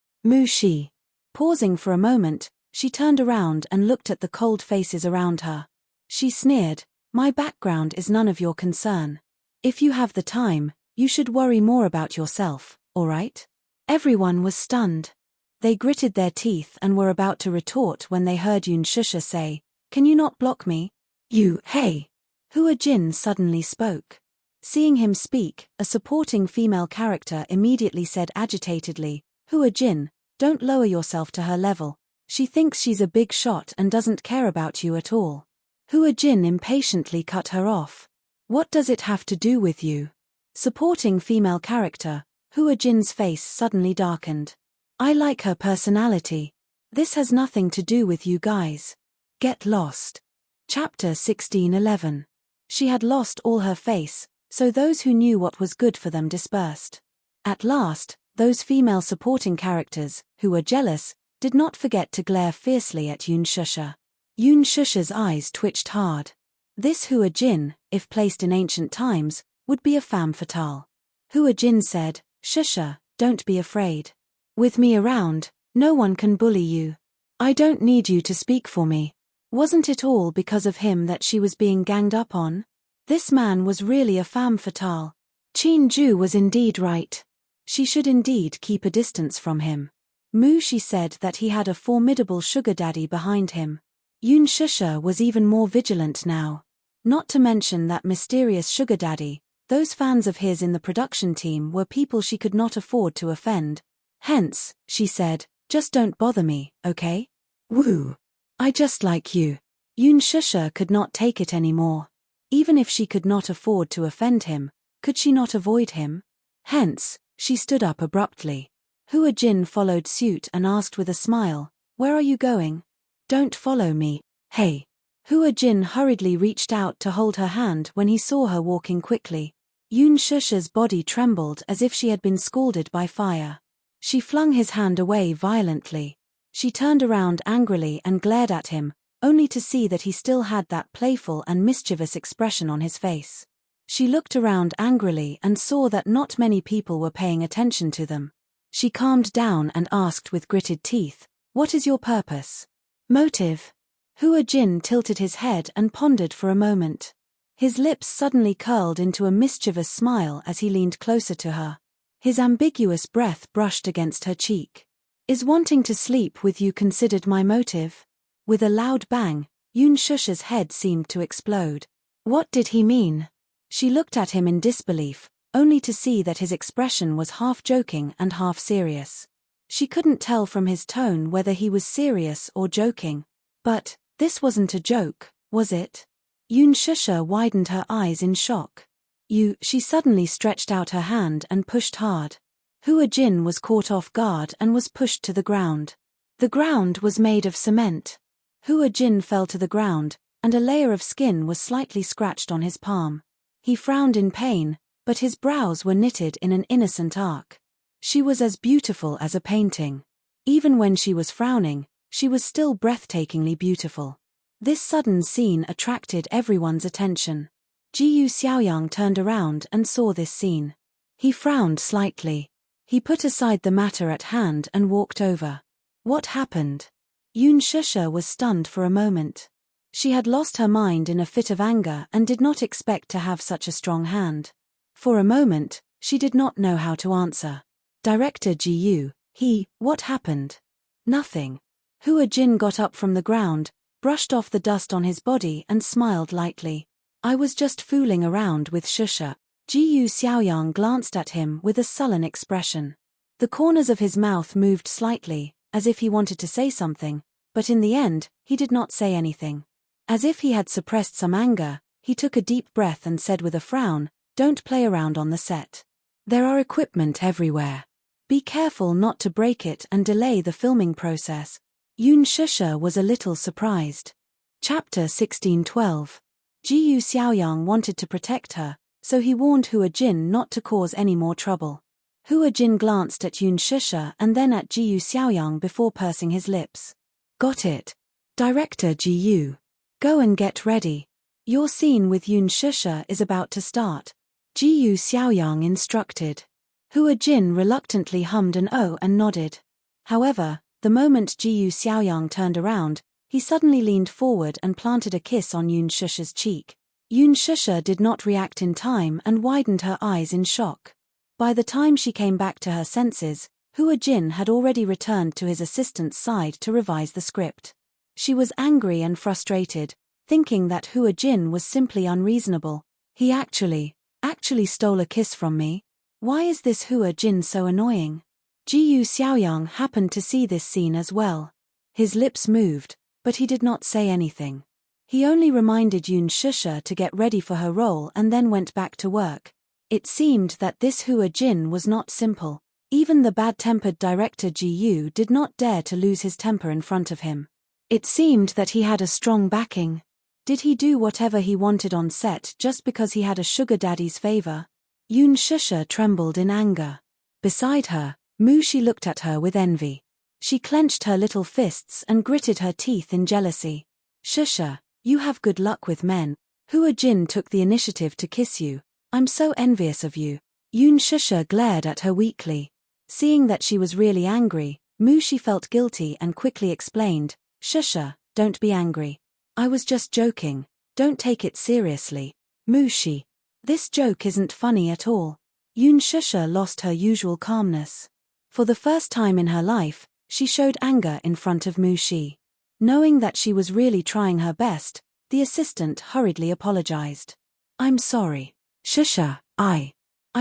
She. Pausing for a moment, she turned around and looked at the cold faces around her. She sneered, My background is none of your concern. If you have the time, you should worry more about yourself, alright? Everyone was stunned. They gritted their teeth and were about to retort when they heard Yun Shusha say, Can you not block me? Hey! Hua Jin suddenly spoke. Seeing him speak, a supporting female character immediately said agitatedly, Hua Jin, don't lower yourself to her level. She thinks she's a big shot and doesn't care about you at all. Hua Jin impatiently cut her off. What does it have to do with you? Supporting female character, Hua Jin's face suddenly darkened. I like her personality. This has nothing to do with you guys. Get lost. Chapter 16:11. She had lost all her face, so those who knew what was good for them dispersed. At last, those female supporting characters, who were jealous, did not forget to glare fiercely at Yun Shusha. Yun Shusha's eyes twitched hard. This Hua Jin, if placed in ancient times, would be a femme fatale. Hua Jin said, Shusha, don't be afraid. With me around, no one can bully you. I don't need you to speak for me. Wasn't it all because of him that she was being ganged up on? This man was really a femme fatale. Qin Ju was indeed right. She should indeed keep a distance from him. She said that he had a formidable sugar daddy behind him. Yun Shusha was even more vigilant now. Not to mention that mysterious sugar daddy, those fans of his in the production team were people she could not afford to offend. Hence, she said, just don't bother me, okay? Woo. I just like you. Yun Shusha could not take it anymore. Even if she could not afford to offend him, could she not avoid him? Hence, she stood up abruptly. Hua Jin followed suit and asked with a smile, Where are you going? Don't follow me, hey. Hua Jin hurriedly reached out to hold her hand when he saw her walking quickly. Yoon Shusha's body trembled as if she had been scalded by fire. She flung his hand away violently. She turned around angrily and glared at him, only to see that he still had that playful and mischievous expression on his face. She looked around angrily and saw that not many people were paying attention to them. She calmed down and asked with gritted teeth, "What is your purpose? Motive?" Hua Jin tilted his head and pondered for a moment. His lips suddenly curled into a mischievous smile as he leaned closer to her. His ambiguous breath brushed against her cheek. "Is wanting to sleep with you considered my motive?" With a loud bang, Yoon Shusha's head seemed to explode. What did he mean? She looked at him in disbelief, only to see that his expression was half joking and half serious. She couldn't tell from his tone whether he was serious or joking. But this wasn't a joke, was it? Yoon Shusha widened her eyes in shock. She suddenly stretched out her hand and pushed hard. Hua Jin was caught off guard and was pushed to the ground. The ground was made of cement. Hua Jin fell to the ground, and a layer of skin was slightly scratched on his palm. He frowned in pain, but his brows were knitted in an innocent arc. She was as beautiful as a painting. Even when she was frowning, she was still breathtakingly beautiful. This sudden scene attracted everyone's attention. Ji Xiaoyang turned around and saw this scene. He frowned slightly. He put aside the matter at hand and walked over. What happened? Yoon Shusha was stunned for a moment. She had lost her mind in a fit of anger and did not expect to have such a strong hand. For a moment, she did not know how to answer. Director Ji, what happened? Nothing. Hua Jin got up from the ground, brushed off the dust on his body and smiled lightly. I was just fooling around with Shusha. Ji Xiaoyang glanced at him with a sullen expression. The corners of his mouth moved slightly, as if he wanted to say something, but in the end, he did not say anything. As if he had suppressed some anger, he took a deep breath and said with a frown, "Don't play around on the set. There are equipment everywhere. Be careful not to break it and delay the filming process." Yoon Shusha was a little surprised. Chapter 16:12. Ji Xiaoyang wanted to protect her, so he warned Hua Jin not to cause any more trouble. Hua Jin glanced at Yoon Shusha and then at Ji Xiaoyang before pursing his lips. Got it. Director Ji, go and get ready. Your scene with Yoon Shusha is about to start. Ji Xiaoyang instructed. Hua Jin reluctantly hummed an "oh" and nodded. However, the moment Ji Xiaoyang turned around, he suddenly leaned forward and planted a kiss on Yoon Shusha's cheek. Yoon Shusha did not react in time and widened her eyes in shock. By the time she came back to her senses, Hua Jin had already returned to his assistant's side to revise the script. She was angry and frustrated, thinking that Hua Jin was simply unreasonable. He actually stole a kiss from me? Why is this Hua Jin so annoying? Ji Xiaoyang happened to see this scene as well. His lips moved, but he did not say anything. He only reminded Yoon Shusha to get ready for her role and then went back to work. It seemed that this Hua Jin was not simple. Even the bad-tempered director Ji Yu did not dare to lose his temper in front of him. It seemed that he had a strong backing. Did he do whatever he wanted on set just because he had a sugar daddy's favor? Yoon Shusha trembled in anger. Beside her, Mushi looked at her with envy. She clenched her little fists and gritted her teeth in jealousy. Shusha, you have good luck with men. Hua Jin took the initiative to kiss you. I'm so envious of you. Yoon Shusha glared at her weakly. Seeing that she was really angry, Mushi felt guilty and quickly explained, Shusha, don't be angry. I was just joking. Don't take it seriously. Mushi. This joke isn't funny at all. Yoon Shusha lost her usual calmness. For the first time in her life, she showed anger in front of Mushi. Knowing that she was really trying her best, the assistant hurriedly apologized. I'm sorry. Shusha, I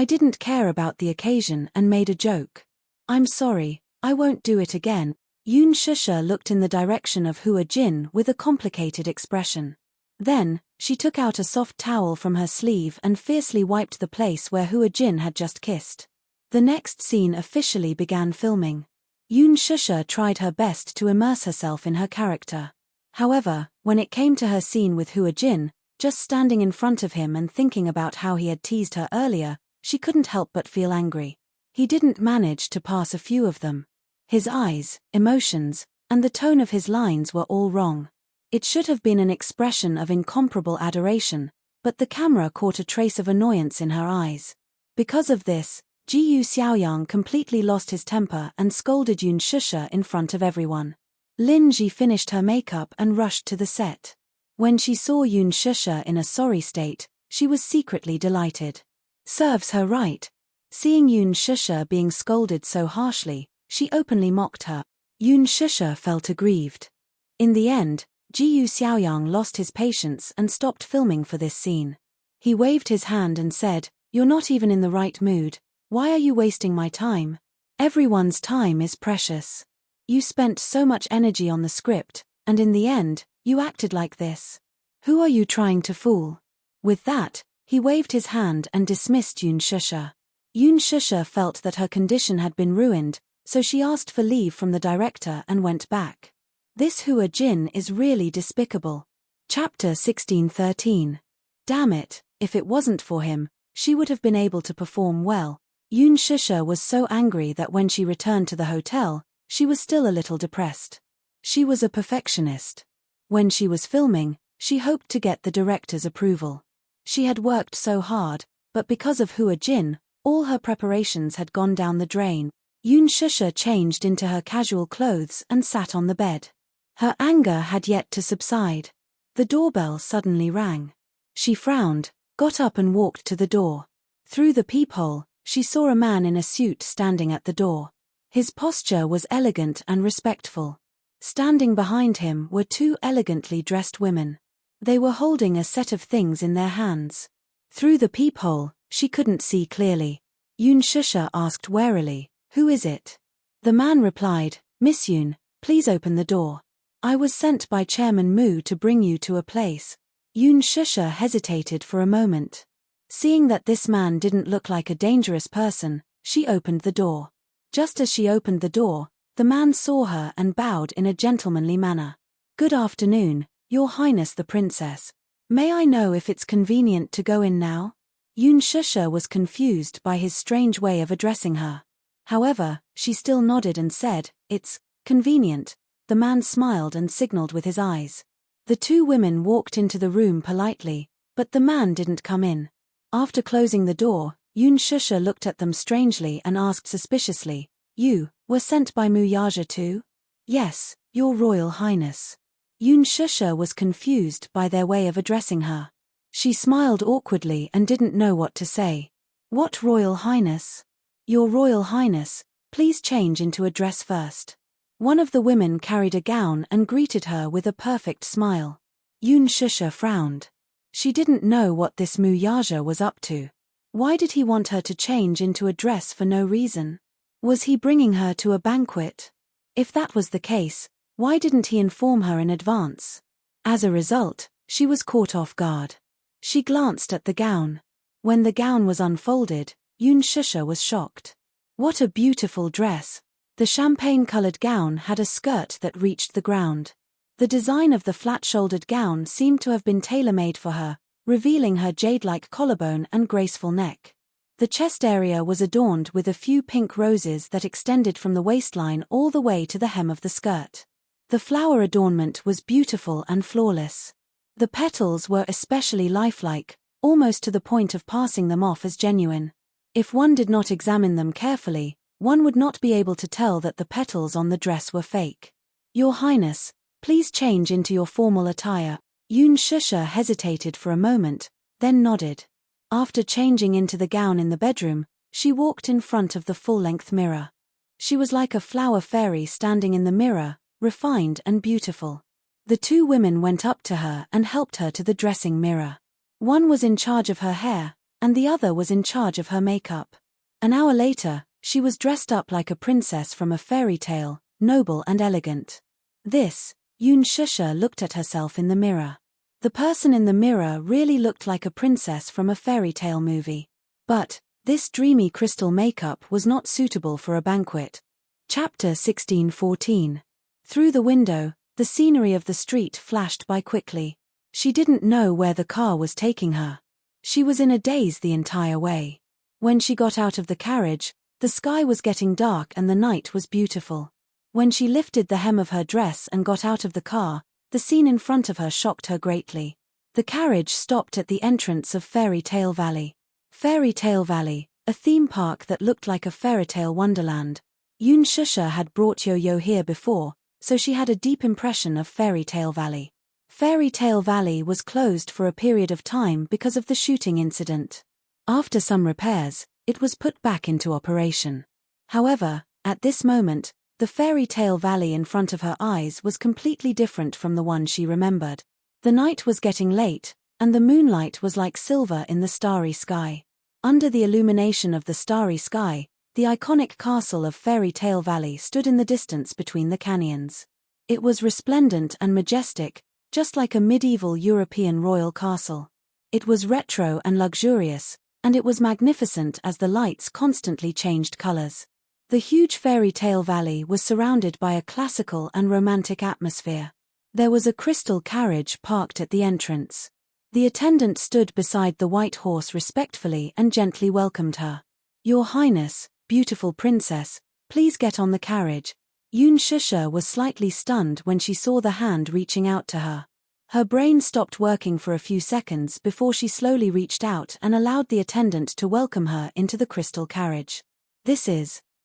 didn't care about the occasion and made a joke. I'm sorry, I won't do it again. Yoon Shusha looked in the direction of Hua Jin with a complicated expression. Then, she took out a soft towel from her sleeve and fiercely wiped the place where Hua Jin had just kissed. The next scene officially began filming. Yoon Shusha tried her best to immerse herself in her character. However, when it came to her scene with Hua Jin, Just standing in front of him and thinking about how he had teased her earlier, she couldn't help but feel angry. He didn't manage to pass a few of them. His eyes, emotions, and the tone of his lines were all wrong. It should have been an expression of incomparable adoration, but the camera caught a trace of annoyance in her eyes. Because of this, Ji Yu Xiaoyang completely lost his temper and scolded Yoon Shusha in front of everyone. Lin Ji finished her makeup and rushed to the set. When she saw Yoon Shusha in a sorry state, she was secretly delighted. Serves her right. Seeing Yoon Shusha being scolded so harshly, she openly mocked her. Yoon Shusha felt aggrieved. In the end, Ji Yu Xiaoyang lost his patience and stopped filming for this scene. He waved his hand and said, "You're not even in the right mood. Why are you wasting my time? Everyone's time is precious. You spent so much energy on the script, and in the end, you acted like this. Who are you trying to fool?" With that, he waved his hand and dismissed Yoon Shusha. Yoon Shusha felt that her condition had been ruined, so she asked for leave from the director and went back. This Hua Jin is really despicable. Chapter 1613. Damn it, if it wasn't for him, she would have been able to perform well. Yoon Shusha was so angry that when she returned to the hotel, she was still a little depressed. She was a perfectionist. When she was filming, she hoped to get the director's approval. She had worked so hard, but because of Hua Jin, all her preparations had gone down the drain. Yoon Shusha changed into her casual clothes and sat on the bed. Her anger had yet to subside. The doorbell suddenly rang. She frowned, got up and walked to the door. Through the peephole, she saw a man in a suit standing at the door. His posture was elegant and respectful. Standing behind him were two elegantly dressed women. They were holding a set of things in their hands. Through the peephole, she couldn't see clearly. Yoon Shusha asked warily, "Who is it?" The man replied, "Miss Yoon, please open the door. I was sent by Chairman Mu to bring you to a place." Yoon Shusha hesitated for a moment. Seeing that this man didn't look like a dangerous person, she opened the door. Just as she opened the door, the man saw her and bowed in a gentlemanly manner. "Good afternoon, Your Highness the Princess. May I know if it's convenient to go in now?" Yoon Shusha was confused by his strange way of addressing her. However, she still nodded and said, "It's convenient." The man smiled and signaled with his eyes. The two women walked into the room politely, but the man didn't come in. After closing the door, Yoon Shusha looked at them strangely and asked suspiciously, "You were sent by Mu Yaja too?" "Yes, Your Royal Highness." Yoon Shusha was confused by their way of addressing her. She smiled awkwardly and didn't know what to say. "What Royal Highness?" "Your Royal Highness, please change into a dress first." One of the women carried a gown and greeted her with a perfect smile. Yoon Shusha frowned. She didn't know what this Mu Yaja was up to. Why did he want her to change into a dress for no reason? Was he bringing her to a banquet? If that was the case, why didn't he inform her in advance? As a result, she was caught off guard. She glanced at the gown. When the gown was unfolded, Yoon Shusha was shocked. What a beautiful dress! The champagne-colored gown had a skirt that reached the ground. The design of the flat-shouldered gown seemed to have been tailor-made for her, revealing her jade-like collarbone and graceful neck. The chest area was adorned with a few pink roses that extended from the waistline all the way to the hem of the skirt. The flower adornment was beautiful and flawless. The petals were especially lifelike, almost to the point of passing them off as genuine. If one did not examine them carefully, one would not be able to tell that the petals on the dress were fake. "Your Highness, please change into your formal attire." Yoon Shusha hesitated for a moment, then nodded. After changing into the gown in the bedroom, she walked in front of the full-length mirror. She was like a flower fairy standing in the mirror, refined and beautiful. The two women went up to her and helped her to the dressing mirror. One was in charge of her hair, and the other was in charge of her makeup. An hour later, she was dressed up like a princess from a fairy tale, noble and elegant. Yoon Shusha looked at herself in the mirror. The person in the mirror really looked like a princess from a fairy tale movie. But this dreamy crystal makeup was not suitable for a banquet. Chapter 1614. Through the window, the scenery of the street flashed by quickly. She didn't know where the car was taking her. She was in a daze the entire way. When she got out of the carriage, the sky was getting dark and the night was beautiful. When she lifted the hem of her dress and got out of the car, the scene in front of her shocked her greatly. The carriage stopped at the entrance of Fairy Tale Valley. Fairy Tale Valley, a theme park that looked like a fairytale wonderland. Yoon Shusha had brought Yo-Yo here before, so she had a deep impression of Fairy Tale Valley. Fairy Tale Valley was closed for a period of time because of the shooting incident. After some repairs, it was put back into operation. However, at this moment, the Fairy Tale Valley in front of her eyes was completely different from the one she remembered. The night was getting late, and the moonlight was like silver in the starry sky. Under the illumination of the starry sky, the iconic castle of Fairy Tale Valley stood in the distance between the canyons. It was resplendent and majestic, just like a medieval European royal castle. It was retro and luxurious, and it was magnificent as the lights constantly changed colors. The huge Fairy Tale Valley was surrounded by a classical and romantic atmosphere. There was a crystal carriage parked at the entrance. The attendant stood beside the white horse respectfully and gently welcomed her. "Your Highness, beautiful princess, please get on the carriage." Yoon Shusha was slightly stunned when she saw the hand reaching out to her. Her brain stopped working for a few seconds before she slowly reached out and allowed the attendant to welcome her into the crystal carriage.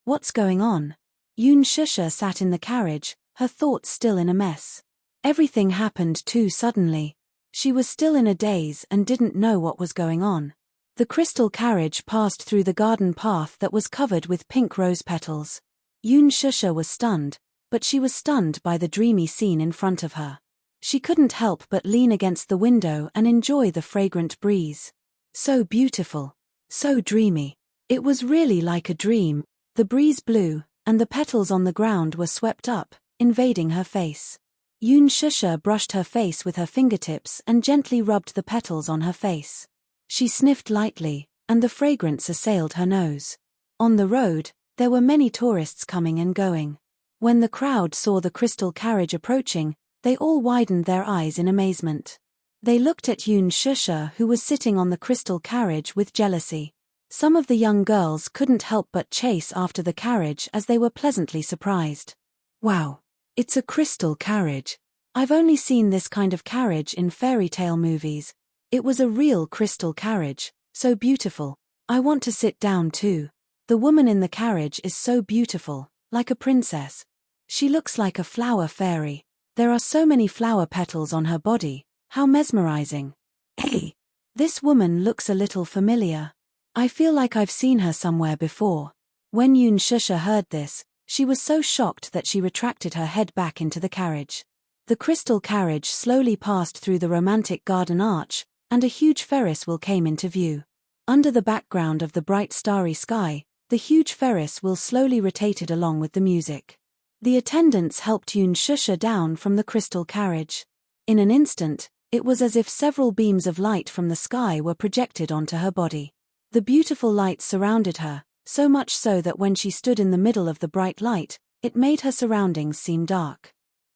What's going on? Yoon Shusha sat in the carriage, her thoughts still in a mess. Everything happened too suddenly. She was still in a daze and didn't know what was going on. The crystal carriage passed through the garden path that was covered with pink rose petals. Yoon Shusha was stunned, but she was stunned by the dreamy scene in front of her. She couldn't help but lean against the window and enjoy the fragrant breeze. So beautiful. So dreamy. It was really like a dream. The breeze blew, and the petals on the ground were swept up, invading her face. Yoon Shusha brushed her face with her fingertips and gently rubbed the petals on her face. She sniffed lightly, and the fragrance assailed her nose. On the road, there were many tourists coming and going. When the crowd saw the crystal carriage approaching, they all widened their eyes in amazement. They looked at Yoon Shusha, who was sitting on the crystal carriage, with jealousy. Some of the young girls couldn't help but chase after the carriage as they were pleasantly surprised. "Wow! It's a crystal carriage. I've only seen this kind of carriage in fairy tale movies. It was a real crystal carriage, so beautiful. I want to sit down too. The woman in the carriage is so beautiful, like a princess. She looks like a flower fairy. There are so many flower petals on her body, how mesmerizing. Hey! This woman looks a little familiar. I feel like I've seen her somewhere before." When Yoon Shusha heard this, she was so shocked that she retracted her head back into the carriage. The crystal carriage slowly passed through the romantic garden arch, and a huge Ferris wheel came into view. Under the background of the bright starry sky, the huge Ferris wheel slowly rotated along with the music. The attendants helped Yoon Shusha down from the crystal carriage. In an instant, it was as if several beams of light from the sky were projected onto her body. The beautiful light surrounded her, so much so that when she stood in the middle of the bright light, it made her surroundings seem dark.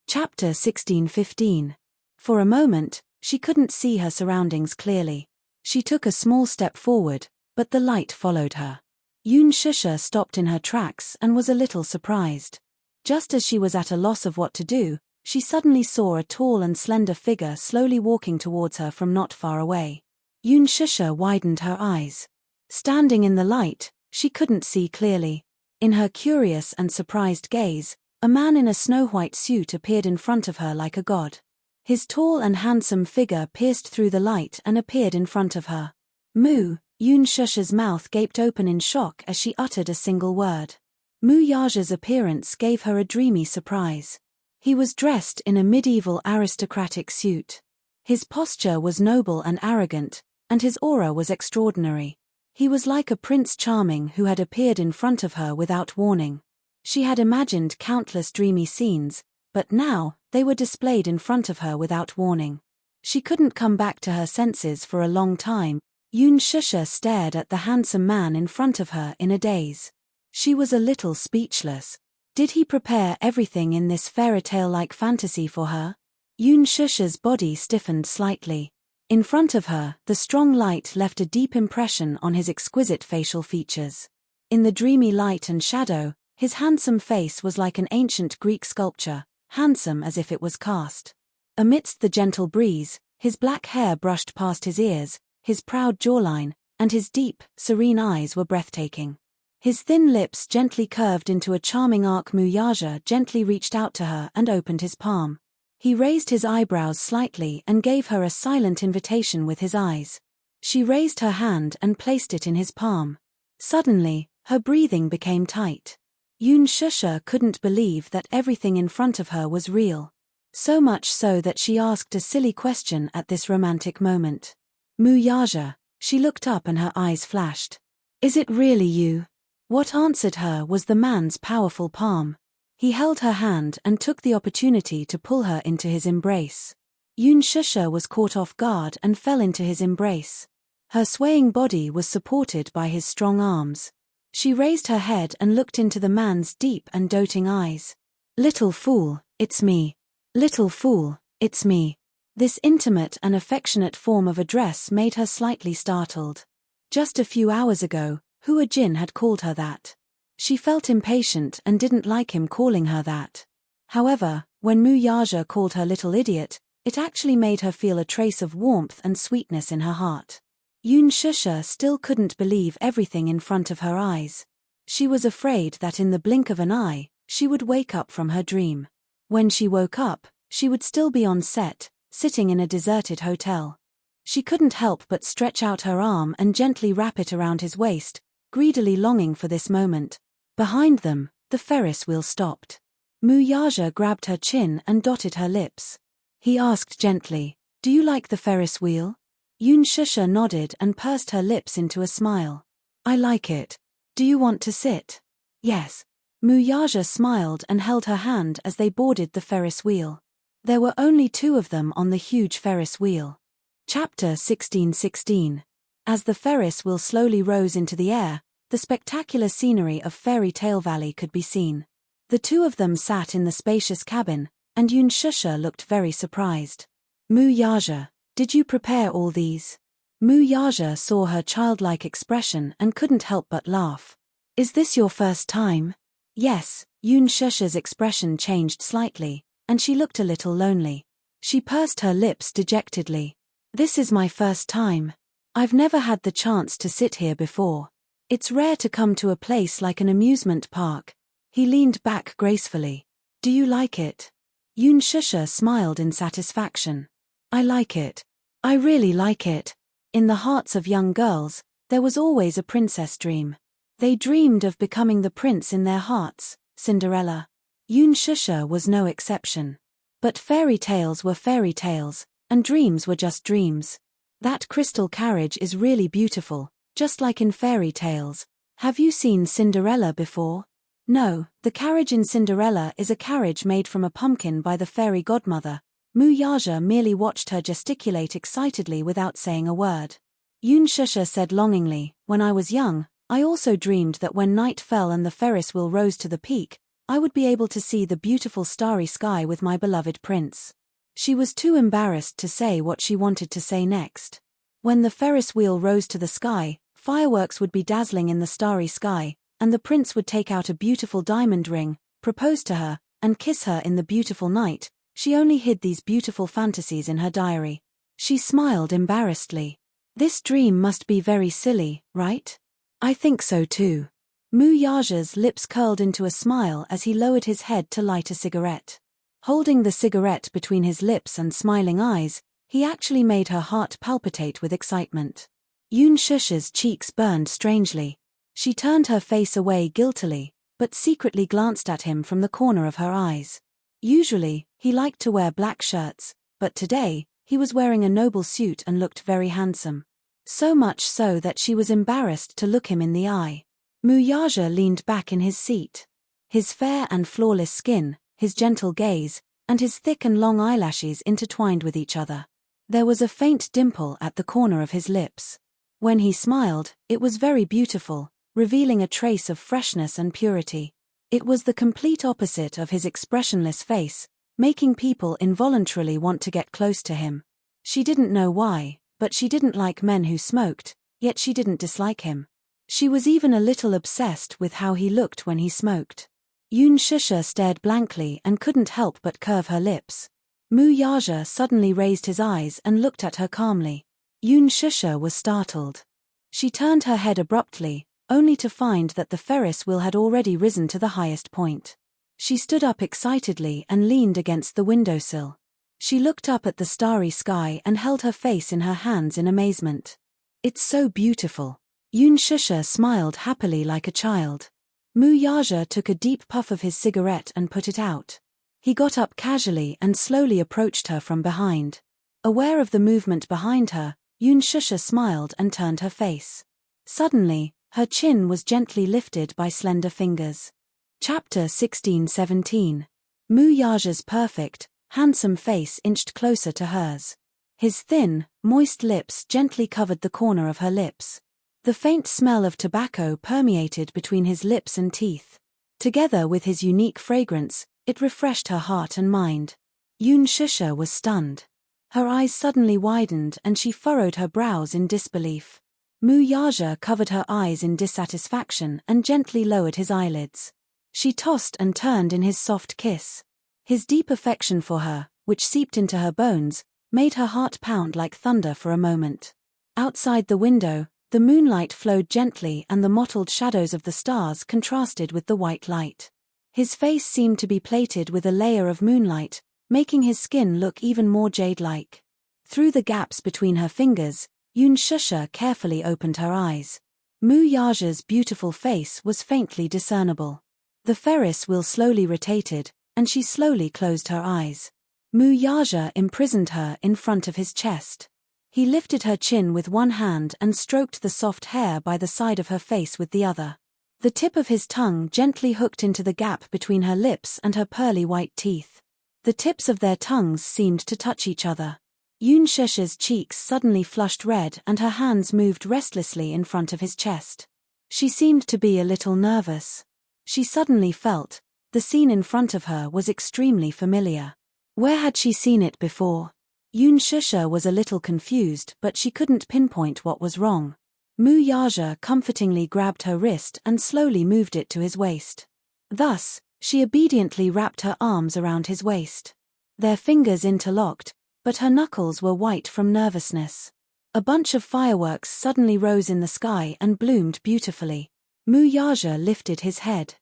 Chapter 16:15. For a moment, she couldn't see her surroundings clearly. She took a small step forward, but the light followed her. Yoon Shusha stopped in her tracks and was a little surprised. Just as she was at a loss of what to do, she suddenly saw a tall and slender figure slowly walking towards her from not far away. Yoon Shusha widened her eyes. Standing in the light, she couldn't see clearly. In her curious and surprised gaze, a man in a snow-white suit appeared in front of her like a god. His tall and handsome figure pierced through the light and appeared in front of her. "Moo!" Yoon Shusha's mouth gaped open in shock as she uttered a single word. Moo Yaja's appearance gave her a dreamy surprise. He was dressed in a medieval aristocratic suit. His posture was noble and arrogant, and his aura was extraordinary. He was like a Prince Charming who had appeared in front of her without warning. She had imagined countless dreamy scenes, but now, they were displayed in front of her without warning. She couldn't come back to her senses for a long time. Yoon Shusha stared at the handsome man in front of her in a daze. She was a little speechless. Did he prepare everything in this fairy tale-like fantasy for her? Yoon Shusha's body stiffened slightly. In front of her, the strong light left a deep impression on his exquisite facial features. In the dreamy light and shadow, his handsome face was like an ancient Greek sculpture, handsome as if it was cast. Amidst the gentle breeze, his black hair brushed past his ears, his proud jawline, and his deep, serene eyes were breathtaking. His thin lips gently curved into a charming arc. Muyaja gently reached out to her and opened his palm. He raised his eyebrows slightly and gave her a silent invitation with his eyes. She raised her hand and placed it in his palm. Suddenly, her breathing became tight. Yoon Shusha couldn't believe that everything in front of her was real. So much so that she asked a silly question at this romantic moment. Muyaja, she looked up and her eyes flashed. Is it really you? What answered her was the man's powerful palm. He held her hand and took the opportunity to pull her into his embrace. Yoon Shusha was caught off guard and fell into his embrace. Her swaying body was supported by his strong arms. She raised her head and looked into the man's deep and doting eyes. Little fool, it's me. Little fool, it's me. This intimate and affectionate form of address made her slightly startled. Just a few hours ago, Hua Jin had called her that. She felt impatient and didn't like him calling her that. However, when Muyaja called her little idiot, it actually made her feel a trace of warmth and sweetness in her heart. Yoon Shusha still couldn't believe everything in front of her eyes. She was afraid that in the blink of an eye, she would wake up from her dream. When she woke up, she would still be on set, sitting in a deserted hotel. She couldn't help but stretch out her arm and gently wrap it around his waist, greedily longing for this moment. Behind them, the Ferris wheel stopped. Muyaja grabbed her chin and dotted her lips. He asked gently, "Do you like the Ferris wheel?" Yoon Shusha nodded and pursed her lips into a smile. "I like it. Do you want to sit?" "Yes." Muyaja smiled and held her hand as they boarded the Ferris wheel. There were only two of them on the huge Ferris wheel. Chapter 16:16. As the Ferris wheel slowly rose into the air, the spectacular scenery of Fairy Tale Valley could be seen. The two of them sat in the spacious cabin, and Yoon Shusha looked very surprised. "Muyaja, did you prepare all these?" Muyaja saw her childlike expression and couldn't help but laugh. "Is this your first time?" "Yes." Yoon Shusha's expression changed slightly, and she looked a little lonely. She pursed her lips dejectedly. "This is my first time. I've never had the chance to sit here before. It's rare to come to a place like an amusement park." He leaned back gracefully. "Do you like it?" Yoon Shusha smiled in satisfaction. "I like it. I really like it." In the hearts of young girls, there was always a princess dream. They dreamed of becoming the prince in their hearts, Cinderella. Yoon Shusha was no exception. But fairy tales were fairy tales, and dreams were just dreams. That crystal carriage is really beautiful, just like in fairy tales. Have you seen Cinderella before? No, the carriage in Cinderella is a carriage made from a pumpkin by the fairy godmother. Muyaja merely watched her gesticulate excitedly without saying a word. Yoon Shusha said longingly, "When I was young, I also dreamed that when night fell and the Ferris wheel rose to the peak, I would be able to see the beautiful starry sky with my beloved prince." She was too embarrassed to say what she wanted to say next. When the Ferris wheel rose to the sky, fireworks would be dazzling in the starry sky, and the prince would take out a beautiful diamond ring, propose to her, and kiss her in the beautiful night. She only hid these beautiful fantasies in her diary. She smiled embarrassedly. "This dream must be very silly, right?" "I think so too." Muyaja's lips curled into a smile as he lowered his head to light a cigarette. Holding the cigarette between his lips and smiling eyes, he actually made her heart palpitate with excitement. Yoon Shusha's cheeks burned strangely. She turned her face away guiltily, but secretly glanced at him from the corner of her eyes. Usually, he liked to wear black shirts, but today, he was wearing a noble suit and looked very handsome. So much so that she was embarrassed to look him in the eye. Muyaja leaned back in his seat. His fair and flawless skin, his gentle gaze, and his thick and long eyelashes intertwined with each other. There was a faint dimple at the corner of his lips. When he smiled, it was very beautiful, revealing a trace of freshness and purity. It was the complete opposite of his expressionless face, making people involuntarily want to get close to him. She didn't know why, but she didn't like men who smoked, yet she didn't dislike him. She was even a little obsessed with how he looked when he smoked. Yoon Shusha stared blankly and couldn't help but curve her lips. Mu Yaja suddenly raised his eyes and looked at her calmly. Yoon Shusha was startled. She turned her head abruptly, only to find that the Ferris wheel had already risen to the highest point. She stood up excitedly and leaned against the windowsill. She looked up at the starry sky and held her face in her hands in amazement. "It's so beautiful." Yoon Shusha smiled happily like a child. Mu Yaja took a deep puff of his cigarette and put it out. He got up casually and slowly approached her from behind. Aware of the movement behind her, Yoon Shusha smiled and turned her face. Suddenly, her chin was gently lifted by slender fingers. Chapter 16-17. Mu Yaja's perfect, handsome face inched closer to hers. His thin, moist lips gently covered the corner of her lips. The faint smell of tobacco permeated between his lips and teeth. Together with his unique fragrance, it refreshed her heart and mind. Yoon Shusha was stunned. Her eyes suddenly widened and she furrowed her brows in disbelief. Mu Yaja covered her eyes in dissatisfaction and gently lowered his eyelids. She tossed and turned in his soft kiss. His deep affection for her, which seeped into her bones, made her heart pound like thunder for a moment. Outside the window, the moonlight flowed gently and the mottled shadows of the stars contrasted with the white light. His face seemed to be plated with a layer of moonlight, making his skin look even more jade-like. Through the gaps between her fingers, Yoon Shusha carefully opened her eyes. Mu Yaja's beautiful face was faintly discernible. The Ferris wheel slowly rotated, and she slowly closed her eyes. Mu Yaja imprisoned her in front of his chest. He lifted her chin with one hand and stroked the soft hair by the side of her face with the other. The tip of his tongue gently hooked into the gap between her lips and her pearly white teeth. The tips of their tongues seemed to touch each other. Yoon Shusha's cheeks suddenly flushed red and her hands moved restlessly in front of his chest. She seemed to be a little nervous. She suddenly felt the scene in front of her was extremely familiar. Where had she seen it before? Yoon Shusha was a little confused, but she couldn't pinpoint what was wrong. Mu Yaja comfortingly grabbed her wrist and slowly moved it to his waist. Thus, she obediently wrapped her arms around his waist. Their fingers interlocked, but her knuckles were white from nervousness. A bunch of fireworks suddenly rose in the sky and bloomed beautifully. Mu Yaja lifted his head.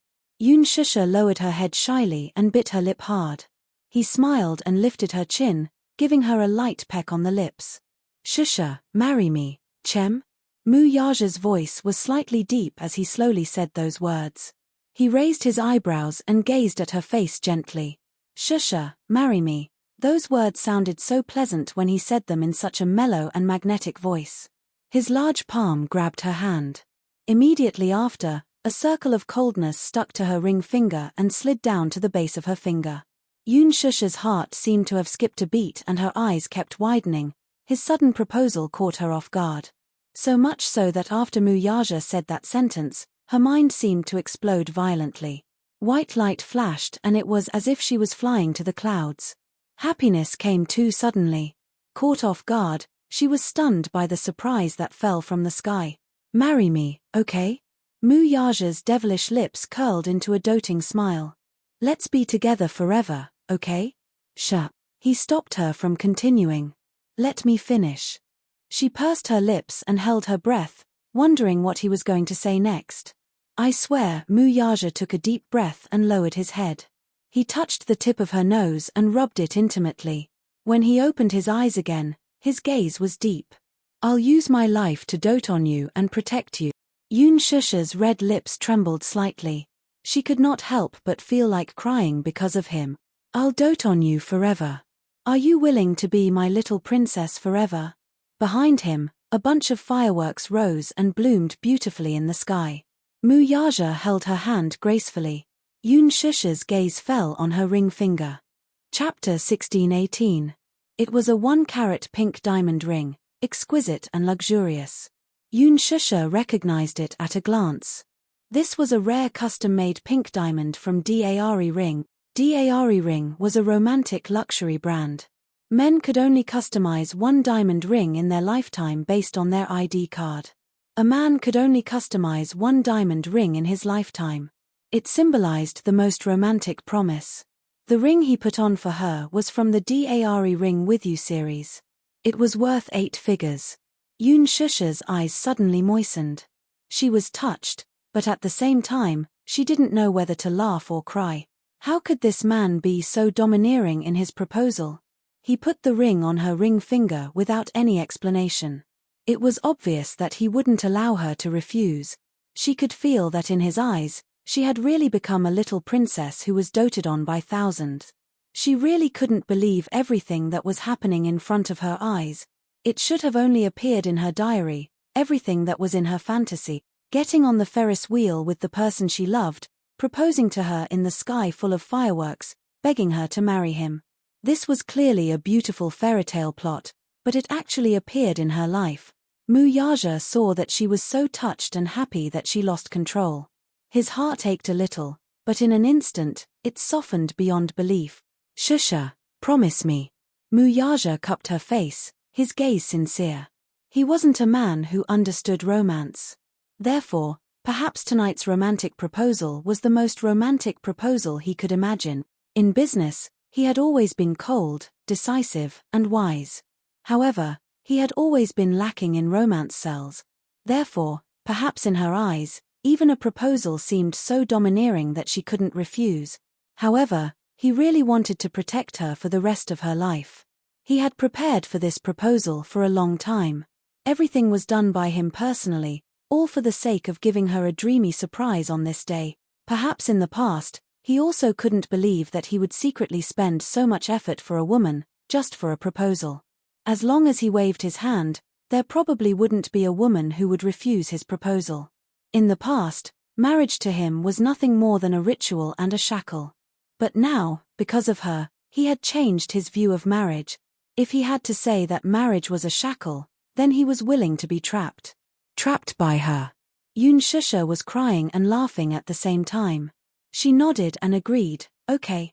Yoon Shusha lowered her head shyly and bit her lip hard. He smiled and lifted her chin, giving her a light peck on the lips. "Shusha, marry me, Chem?" Mu Yaja's voice was slightly deep as he slowly said those words. He raised his eyebrows and gazed at her face gently. "Shusha, marry me." Those words sounded so pleasant when he said them in such a mellow and magnetic voice. His large palm grabbed her hand. Immediately after, a circle of coldness stuck to her ring finger and slid down to the base of her finger. Yoon Shusha's heart seemed to have skipped a beat and her eyes kept widening. His sudden proposal caught her off guard. So much so that after Mu Yaja said that sentence, her mind seemed to explode violently. White light flashed and it was as if she was flying to the clouds. Happiness came too suddenly. Caught off guard, she was stunned by the surprise that fell from the sky. "Marry me, okay?" Mu Yaja's devilish lips curled into a doting smile. "Let's be together forever, okay?" "Shh." He stopped her from continuing. "Let me finish." She pursed her lips and held her breath, wondering what he was going to say next. "I swear." Mu Yaja took a deep breath and lowered his head. He touched the tip of her nose and rubbed it intimately. When he opened his eyes again, his gaze was deep. "I'll use my life to dote on you and protect you." Yoon Shusha's red lips trembled slightly. She could not help but feel like crying because of him. "I'll dote on you forever. Are you willing to be my little princess forever?" Behind him, a bunch of fireworks rose and bloomed beautifully in the sky. Mu Yaja held her hand gracefully. Yoon Shusha's gaze fell on her ring finger. Chapter 16-18. It was a 1-carat pink diamond ring, exquisite and luxurious. Yoon Shusha recognized it at a glance. This was a rare custom-made pink diamond from Dare Ring, Dare Ring was a romantic luxury brand. Men could only customize one diamond ring in their lifetime based on their ID card. A man could only customize one diamond ring in his lifetime. It symbolized the most romantic promise. The ring he put on for her was from the Dare Ring With You series. It was worth 8 figures. Yoon Shusha's eyes suddenly moistened. She was touched, but at the same time, she didn't know whether to laugh or cry. How could this man be so domineering in his proposal? He put the ring on her ring finger without any explanation. It was obvious that he wouldn't allow her to refuse. She could feel that in his eyes, she had really become a little princess who was doted on by thousands. She really couldn't believe everything that was happening in front of her eyes. It should have only appeared in her diary, everything that was in her fantasy, getting on the Ferris wheel with the person she loved, proposing to her in the sky full of fireworks, begging her to marry him. This was clearly a beautiful fairytale plot, but it actually appeared in her life. Muyaja saw that she was so touched and happy that she lost control. His heart ached a little, but in an instant, it softened beyond belief. Shusha, promise me. Muyaja cupped her face, his gaze sincere. He wasn't a man who understood romance. Therefore, perhaps tonight's romantic proposal was the most romantic proposal he could imagine. In business, he had always been cold, decisive, and wise. However, he had always been lacking in romance cells. Therefore, perhaps in her eyes, even a proposal seemed so domineering that she couldn't refuse. However, he really wanted to protect her for the rest of her life. He had prepared for this proposal for a long time. Everything was done by him personally, all for the sake of giving her a dreamy surprise on this day. Perhaps in the past, he also couldn't believe that he would secretly spend so much effort for a woman, just for a proposal. As long as he waved his hand, there probably wouldn't be a woman who would refuse his proposal. In the past, marriage to him was nothing more than a ritual and a shackle. But now, because of her, he had changed his view of marriage. If he had to say that marriage was a shackle, then he was willing to be trapped. Trapped by her. Yoon Shusha was crying and laughing at the same time. She nodded and agreed, okay.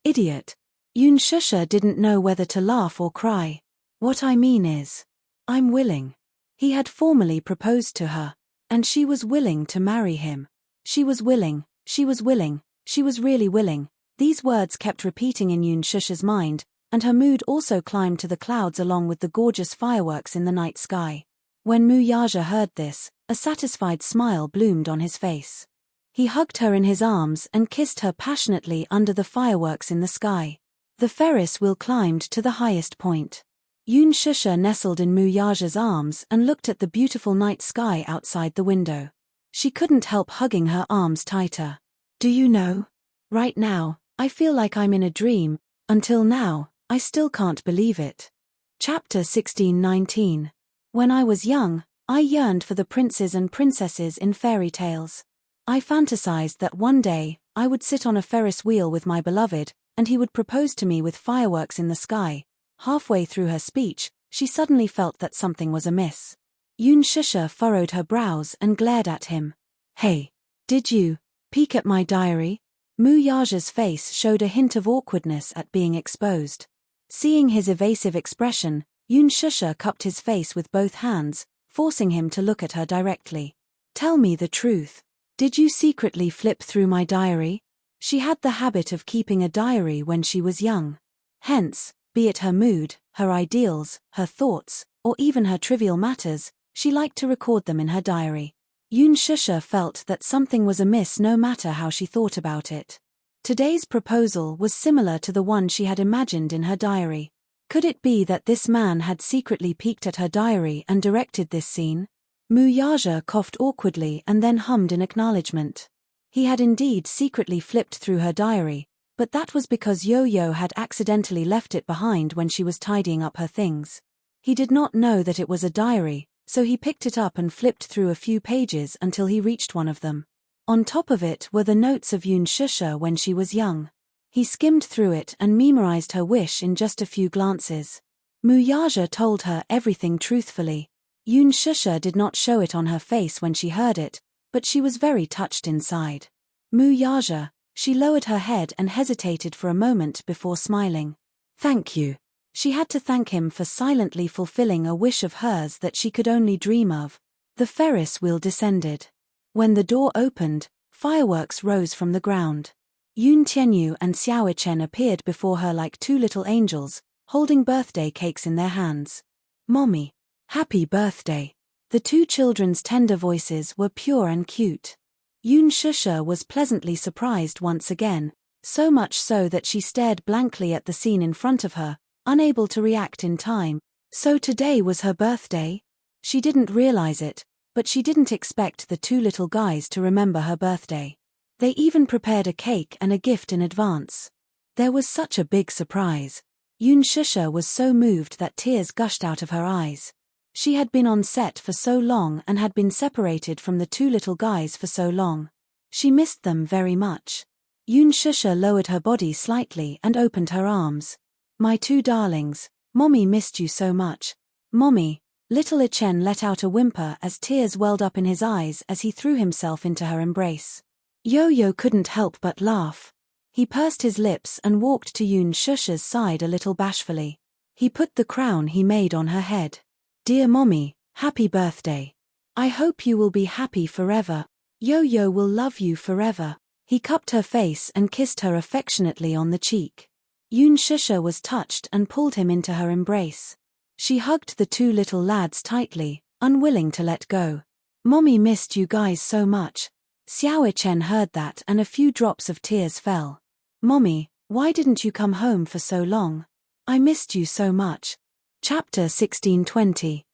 Idiot. Yoon Shusha didn't know whether to laugh or cry. What I mean is, I'm willing. He had formally proposed to her, and she was willing to marry him. She was willing, she was really willing. These words kept repeating in Yoon Shusha's mind, and her mood also climbed to the clouds along with the gorgeous fireworks in the night sky. When Muyaja heard this, a satisfied smile bloomed on his face. He hugged her in his arms and kissed her passionately under the fireworks in the sky. The Ferris wheel climbed to the highest point. Yoon Shusha nestled in Muyaja's arms and looked at the beautiful night sky outside the window. She couldn't help hugging her arms tighter. Do you know? Right now, I feel like I'm in a dream. Until now, I still can't believe it. Chapter 16-19. When I was young, I yearned for the princes and princesses in fairy tales. I fantasized that one day, I would sit on a Ferris wheel with my beloved, and he would propose to me with fireworks in the sky. Halfway through her speech, she suddenly felt that something was amiss. Yoon Shusha furrowed her brows and glared at him. Hey, did you peek at my diary? Muyaja's face showed a hint of awkwardness at being exposed. Seeing his evasive expression, Yoon Shusha cupped his face with both hands, forcing him to look at her directly. Tell me the truth. Did you secretly flip through my diary? She had the habit of keeping a diary when she was young. Hence, be it her mood, her ideals, her thoughts, or even her trivial matters, she liked to record them in her diary. Yoon Shusha felt that something was amiss no matter how she thought about it. Today's proposal was similar to the one she had imagined in her diary. Could it be that this man had secretly peeked at her diary and directed this scene? Muyaja coughed awkwardly and then hummed in acknowledgement. He had indeed secretly flipped through her diary, but that was because Yo-Yo had accidentally left it behind when she was tidying up her things. He did not know that it was a diary, so he picked it up and flipped through a few pages until he reached one of them. On top of it were the notes of Yoon Shusha when she was young. He skimmed through it and memorized her wish in just a few glances. Muyaja told her everything truthfully. Yoon Shusha did not show it on her face when she heard it, but she was very touched inside. Muyaja, She lowered her head and hesitated for a moment before smiling. Thank you. She had to thank him for silently fulfilling a wish of hers that she could only dream of. The Ferris wheel descended. When the door opened, fireworks rose from the ground. Yoon Tianyu and Xiao Chen appeared before her like two little angels, holding birthday cakes in their hands. Mommy. Happy birthday. The two children's tender voices were pure and cute. Yoon Shusha was pleasantly surprised once again, so much so that she stared blankly at the scene in front of her, unable to react in time. So today was her birthday? She didn't realize it, but she didn't expect the two little guys to remember her birthday. They even prepared a cake and a gift in advance. There was such a big surprise. Yoon Shusha was so moved that tears gushed out of her eyes. She had been on set for so long and had been separated from the two little guys for so long. She missed them very much. Yoon Shusha lowered her body slightly and opened her arms. My two darlings, Mommy missed you so much. Mommy. Little Ichen let out a whimper as tears welled up in his eyes as he threw himself into her embrace. Yo-Yo couldn't help but laugh. He pursed his lips and walked to Yoon Shusha's side a little bashfully. He put the crown he made on her head. Dear Mommy, happy birthday. I hope you will be happy forever. Yo-Yo will love you forever. He cupped her face and kissed her affectionately on the cheek. Yoon Shusha was touched and pulled him into her embrace. She hugged the two little lads tightly, unwilling to let go. Mommy missed you guys so much. Xiao Chen heard that and a few drops of tears fell. Mommy, why didn't you come home for so long? I missed you so much. Chapter 1620.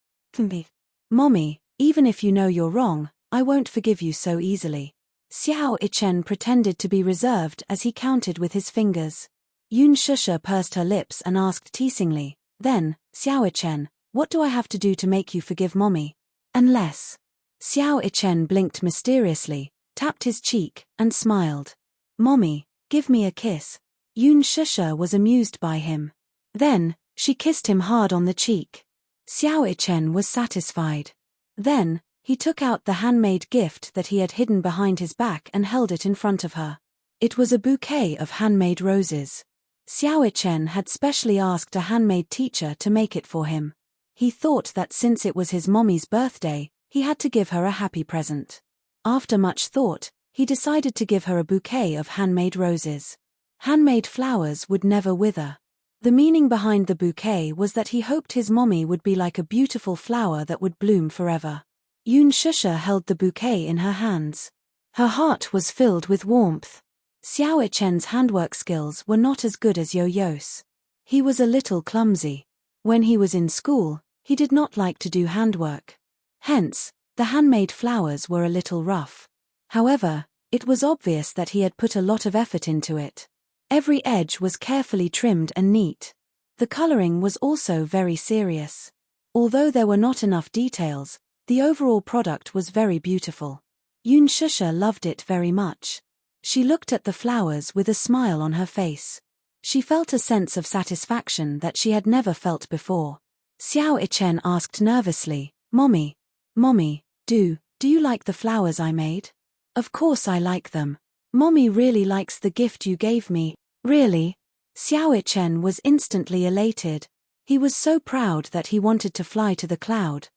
Mommy, even if you know you're wrong, I won't forgive you so easily. Xiao Ichen pretended to be reserved as he counted with his fingers. Yoon Shusha pursed her lips and asked teasingly, then, Xiao Ichen, what do I have to do to make you forgive Mommy? Unless. Xiao Ichen blinked mysteriously, tapped his cheek, and smiled. Mommy, give me a kiss. Yoon Shusha was amused by him. Then, she kissed him hard on the cheek. Xiao Ichen was satisfied. Then, he took out the handmade gift that he had hidden behind his back and held it in front of her. It was a bouquet of handmade roses. Xiao Ichen had specially asked a handmade teacher to make it for him. He thought that since it was his mommy's birthday, he had to give her a happy present. After much thought, he decided to give her a bouquet of handmade roses. Handmade flowers would never wither. The meaning behind the bouquet was that he hoped his mommy would be like a beautiful flower that would bloom forever. Yoon Shusha held the bouquet in her hands. Her heart was filled with warmth. Xiao Ichen's handwork skills were not as good as Yo-Yo's. He was a little clumsy. When he was in school, he did not like to do handwork. Hence, the handmade flowers were a little rough. However, it was obvious that he had put a lot of effort into it. Every edge was carefully trimmed and neat. The coloring was also very serious. Although there were not enough details, the overall product was very beautiful. Yoon Shusha loved it very much. She looked at the flowers with a smile on her face. She felt a sense of satisfaction that she had never felt before. Xiao Ichen asked nervously, Mommy, do you like the flowers I made? Of course I like them. Mommy really likes the gift you gave me. Really? Xiao Ichen was instantly elated. He was so proud that he wanted to fly to the cloud.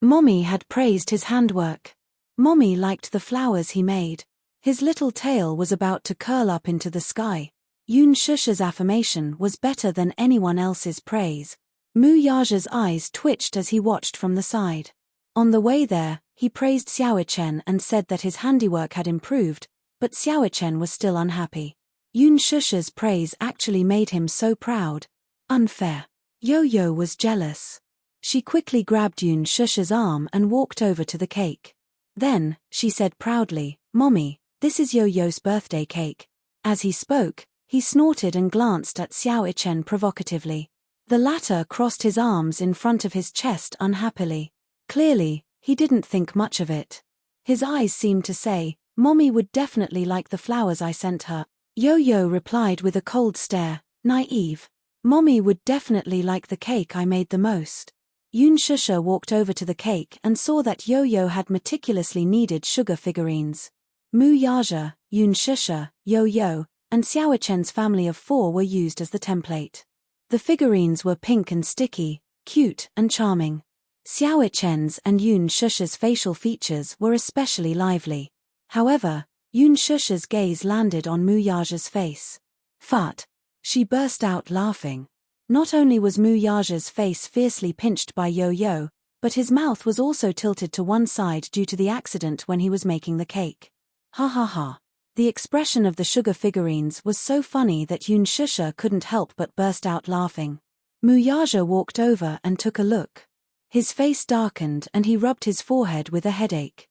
Mommy had praised his handwork. Mommy liked the flowers he made. His little tail was about to curl up into the sky. Yoon Shusha's affirmation was better than anyone else's praise. Mu Yaja's eyes twitched as he watched from the side. On the way there, he praised Xiao Ichen and said that his handiwork had improved, but Xiao Ichen was still unhappy. Yoon Shusha's praise actually made him so proud. Unfair. Yo-Yo was jealous. She quickly grabbed Yoon Shusha's arm and walked over to the cake. Then, she said proudly, Mommy, this is Yo-Yo's birthday cake. As he spoke, he snorted and glanced at Xiao Ichen provocatively. The latter crossed his arms in front of his chest unhappily. Clearly, he didn't think much of it. His eyes seemed to say, Mommy would definitely like the flowers I sent her. Yo-Yo replied with a cold stare, naive. Mommy would definitely like the cake I made the most. Yoon Shusha walked over to the cake and saw that Yo-Yo had meticulously kneaded sugar figurines. Mu Yaja, Yun Shusha, Yo-Yo, and Xiao Chen's family of 4 were used as the template. The figurines were pink and sticky, cute and charming. Xiao Chen's and Yun Shusha's facial features were especially lively. However, Yun Shusha's gaze landed on Mu Yaja's face. Fart! She burst out laughing. Not only was Mu Yaja's face fiercely pinched by Yo-Yo, but his mouth was also tilted to one side due to the accident when he was making the cake. Ha ha ha. The expression of the sugar figurines was so funny that Yun Shusha couldn't help but burst out laughing. Mu Yaja walked over and took a look. His face darkened and he rubbed his forehead with a headache.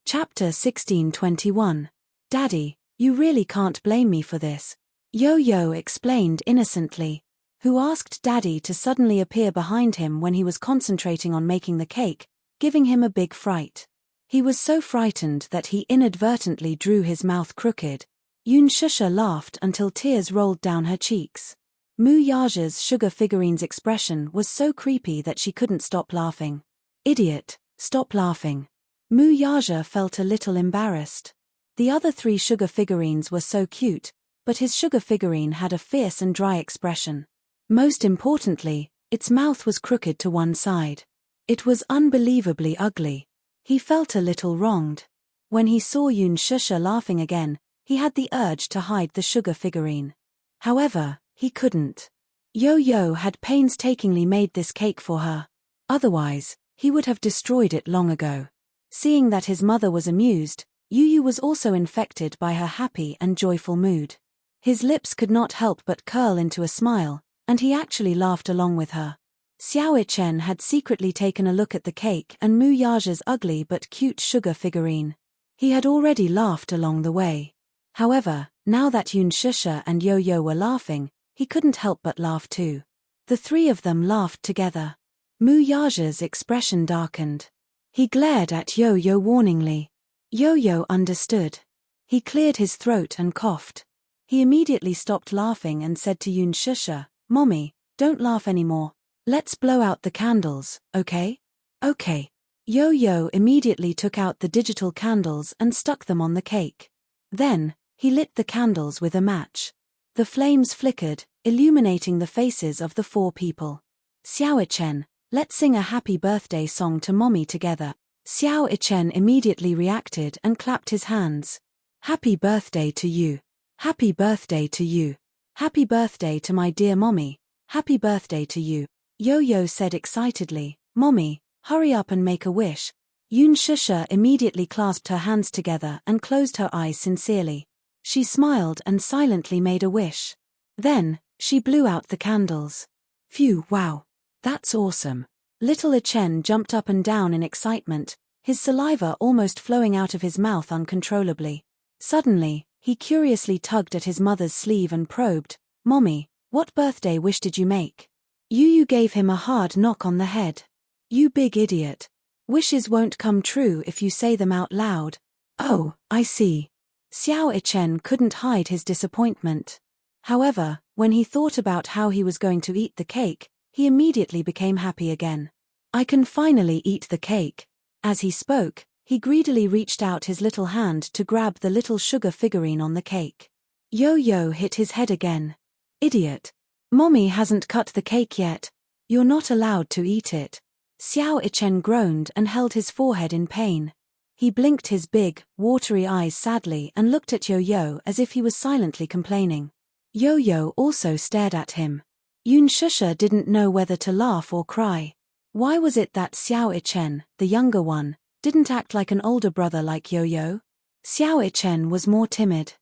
Chapter 16:21. Daddy, you really can't blame me for this. Yo-Yo explained innocently. Who asked Daddy to suddenly appear behind him when he was concentrating on making the cake, giving him a big fright. He was so frightened that he inadvertently drew his mouth crooked. Yun Shusha laughed until tears rolled down her cheeks. Mu Yaja's sugar figurine's expression was so creepy that she couldn't stop laughing. Idiot, stop laughing. Mu Yaja felt a little embarrassed. The other 3 sugar figurines were so cute, but his sugar figurine had a fierce and dry expression. Most importantly, its mouth was crooked to one side. It was unbelievably ugly. He felt a little wronged. When he saw Yun Shusha laughing again, he had the urge to hide the sugar figurine. However, he couldn't. Yo-Yo had painstakingly made this cake for her. Otherwise, he would have destroyed it long ago. Seeing that his mother was amused, Yu was also infected by her happy and joyful mood. His lips could not help but curl into a smile, and he actually laughed along with her. Xiao Chen had secretly taken a look at the cake and Mu Yaja's ugly but cute sugar figurine. He had already laughed along the way. However, now that Yun Shusha and Yo-Yo were laughing, he couldn't help but laugh too. The 3 of them laughed together. Mu Yaja's expression darkened. He glared at Yo-Yo warningly. Yo-Yo understood. He cleared his throat and coughed. He immediately stopped laughing and said to Yun Shusha, "Mommy, don't laugh anymore. Let's blow out the candles, okay?" "Okay." Yo-Yo immediately took out the digital candles and stuck them on the cake. Then, he lit the candles with a match. The flames flickered, illuminating the faces of the 4 people. "Xiao Chen, let's sing a happy birthday song to Mommy together." Xiao Chen immediately reacted and clapped his hands. "Happy birthday to you. Happy birthday to you. Happy birthday to my dear Mommy. Happy birthday to you." Yo-Yo said excitedly, "Mommy, hurry up and make a wish." Yun Shusha immediately clasped her hands together and closed her eyes sincerely. She smiled and silently made a wish. Then, she blew out the candles. "Phew, wow. That's awesome." Little Chen jumped up and down in excitement, his saliva almost flowing out of his mouth uncontrollably. Suddenly, he curiously tugged at his mother's sleeve and probed, "Mommy, what birthday wish did you make?" Yu gave him a hard knock on the head. "You big idiot. Wishes won't come true if you say them out loud." "Oh, I see." Xiao Chen couldn't hide his disappointment. However, when he thought about how he was going to eat the cake, he immediately became happy again. "I can finally eat the cake." As he spoke, he greedily reached out his little hand to grab the little sugar figurine on the cake. Yo-Yo hit his head again. "Idiot. Mommy hasn't cut the cake yet. You're not allowed to eat it." Xiao Chen groaned and held his forehead in pain. He blinked his big, watery eyes sadly and looked at Yo-Yo as if he was silently complaining. Yo-Yo also stared at him. Yun Shusha didn't know whether to laugh or cry. Why was it that Xiao Chen, the younger one, didn't act like an older brother like Yo-Yo? Xiao Chen was more timid.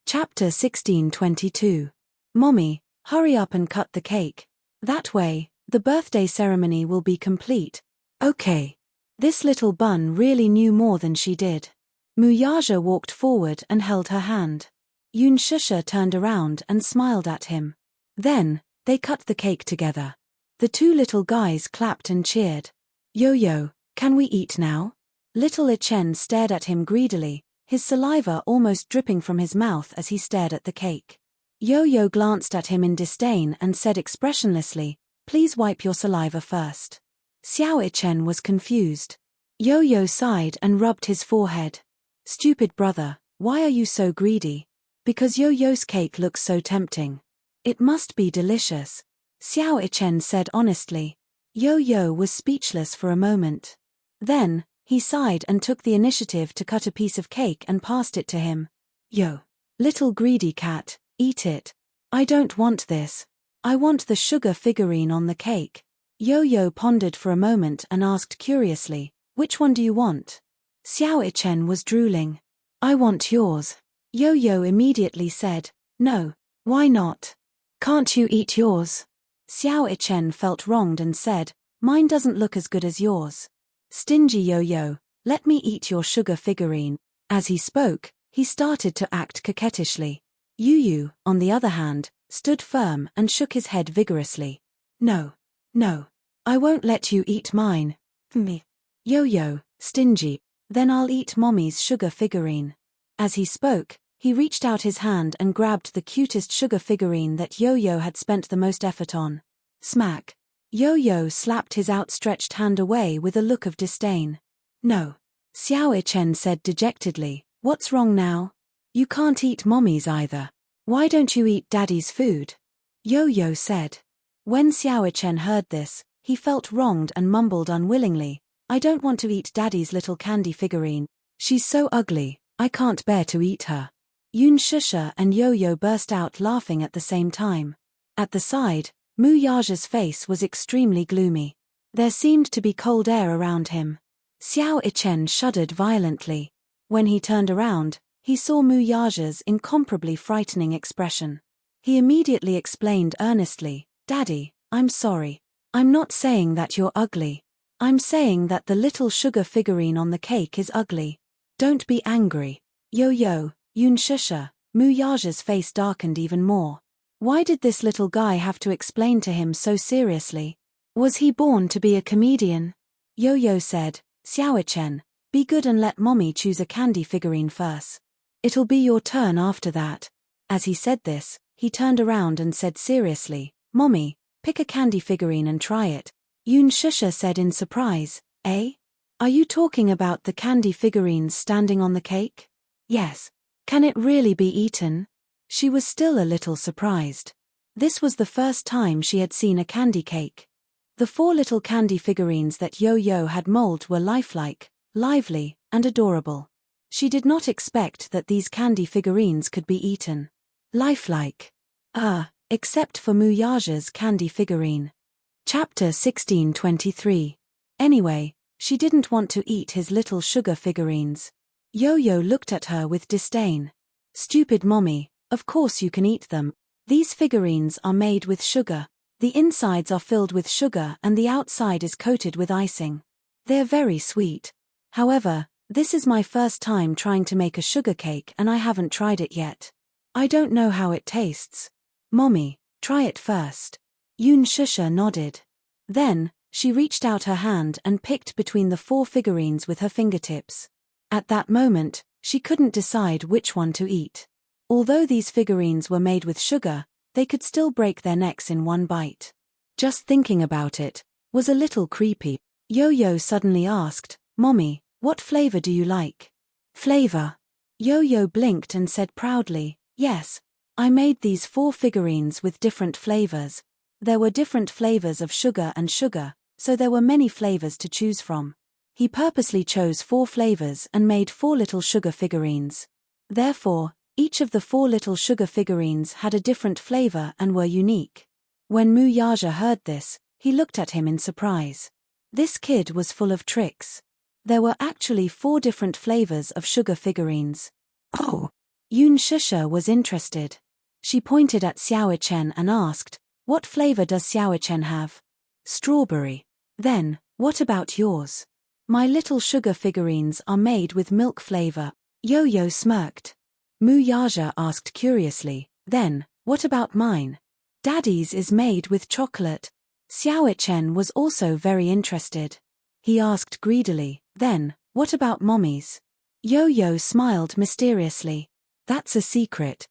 Chapter 16:22. "Mommy, hurry up and cut the cake. That way, the birthday ceremony will be complete." "Okay." This little bun really knew more than she did. Mu Yaja walked forward and held her hand. Yun Shusha turned around and smiled at him. Then, they cut the cake together. The 2 little guys clapped and cheered. "Yo-Yo, can we eat now?" Little Chen stared at him greedily, his saliva almost dripping from his mouth as he stared at the cake. Yo-Yo glanced at him in disdain and said expressionlessly, "Please wipe your saliva first." Xiao Chen was confused. Yo-Yo sighed and rubbed his forehead. "Stupid brother, Why are you so greedy? Because Yo-Yo's cake looks so tempting. It must be delicious, Xiao Ichen said honestly. Yo-Yo was speechless for a moment. Then, he sighed and took the initiative to cut a piece of cake and passed it to him. Yo, little greedy cat, eat it. I don't want this. I want the sugar figurine on the cake. Yo-Yo pondered for a moment and asked curiously, which one do you want? Xiao Ichen was drooling. I want yours. Yo-Yo immediately said, no, why not? Can't you eat yours? Xiao Ichen felt wronged and said, mine doesn't look as good as yours. Stingy Yo-Yo, let me eat your sugar figurine. As he spoke, he started to act coquettishly. Yu, on the other hand, stood firm and shook his head vigorously. No, I won't let you eat mine. Me. Yo-Yo, stingy, then I'll eat Mommy's sugar figurine. As he spoke, he reached out his hand and grabbed the cutest sugar figurine that Yo-Yo had spent the most effort on. Smack. Yo-Yo slapped his outstretched hand away with a look of disdain. No. Xiao Ichen said dejectedly, what's wrong now? You can't eat Mommy's either. Why don't you eat Daddy's food? Yo-Yo said. When Xiao Ichen heard this, he felt wronged and mumbled unwillingly, I don't want to eat Daddy's little candy figurine. She's so ugly, I can't bear to eat her. Yun Shusha and Yo-Yo burst out laughing at the same time. At the side, Mu Yaja's face was extremely gloomy. There seemed to be cold air around him. Xiao Ichen shuddered violently. When he turned around, he saw Mu Yaja's incomparably frightening expression. He immediately explained earnestly, Daddy, I'm sorry. I'm not saying that you're ugly. I'm saying that the little sugar figurine on the cake is ugly. Don't be angry. Yo-Yo, Yun Shusha, Mu Yaja's face darkened even more. Why did this little guy have to explain to him so seriously? Was he born to be a comedian? Yo-Yo said, Xiao Ichen, be good and let Mommy choose a candy figurine first. It'll be your turn after that. As he said this, he turned around and said seriously, Mommy, pick a candy figurine and try it. Yun Shusha said in surprise, eh? Are you talking about the candy figurines standing on the cake? Yes. Can it really be eaten? She was still a little surprised. This was the first time she had seen a candy cake. The 4 little candy figurines that Yo-Yo had molded were lifelike, lively, and adorable. She did not expect that these candy figurines could be eaten. Lifelike. Except for Mu Yaja's candy figurine. Chapter 1623. Anyway, she didn't want to eat his little sugar figurines. Yo-Yo looked at her with disdain. Stupid Mommy, of course you can eat them. These figurines are made with sugar. The insides are filled with sugar and the outside is coated with icing. They're very sweet. However, this is my first time trying to make a sugar cake and I haven't tried it yet. I don't know how it tastes. Mommy, try it first. Yun Shusha nodded. Then, she reached out her hand and picked between the 4 figurines with her fingertips. At that moment, she couldn't decide which one to eat. Although these figurines were made with sugar, they could still break their necks in one bite. Just thinking about it was a little creepy. Yo-Yo suddenly asked, Mommy, what flavor do you like? Flavor? Yo-Yo blinked and said proudly, yes. I made these 4 figurines with different flavors. There were different flavors of sugar, so there were many flavors to choose from. He purposely chose 4 flavors and made 4 little sugar figurines. Therefore, each of the 4 little sugar figurines had a different flavor and were unique. When Mu Yaja heard this, he looked at him in surprise. This kid was full of tricks. There were actually 4 different flavors of sugar figurines. Oh! Yun Shusha was interested. She pointed at Xiao Ichen and asked, what flavor does Xiao Ichen have? Strawberry. Then, what about yours? My little sugar figurines are made with milk flavor. Yo-Yo smirked. Mu Yaja asked curiously, then, what about mine? Daddy's is made with chocolate. Xiao Ichen was also very interested. He asked greedily, then, what about Mommy's? Yo-Yo smiled mysteriously. That's a secret.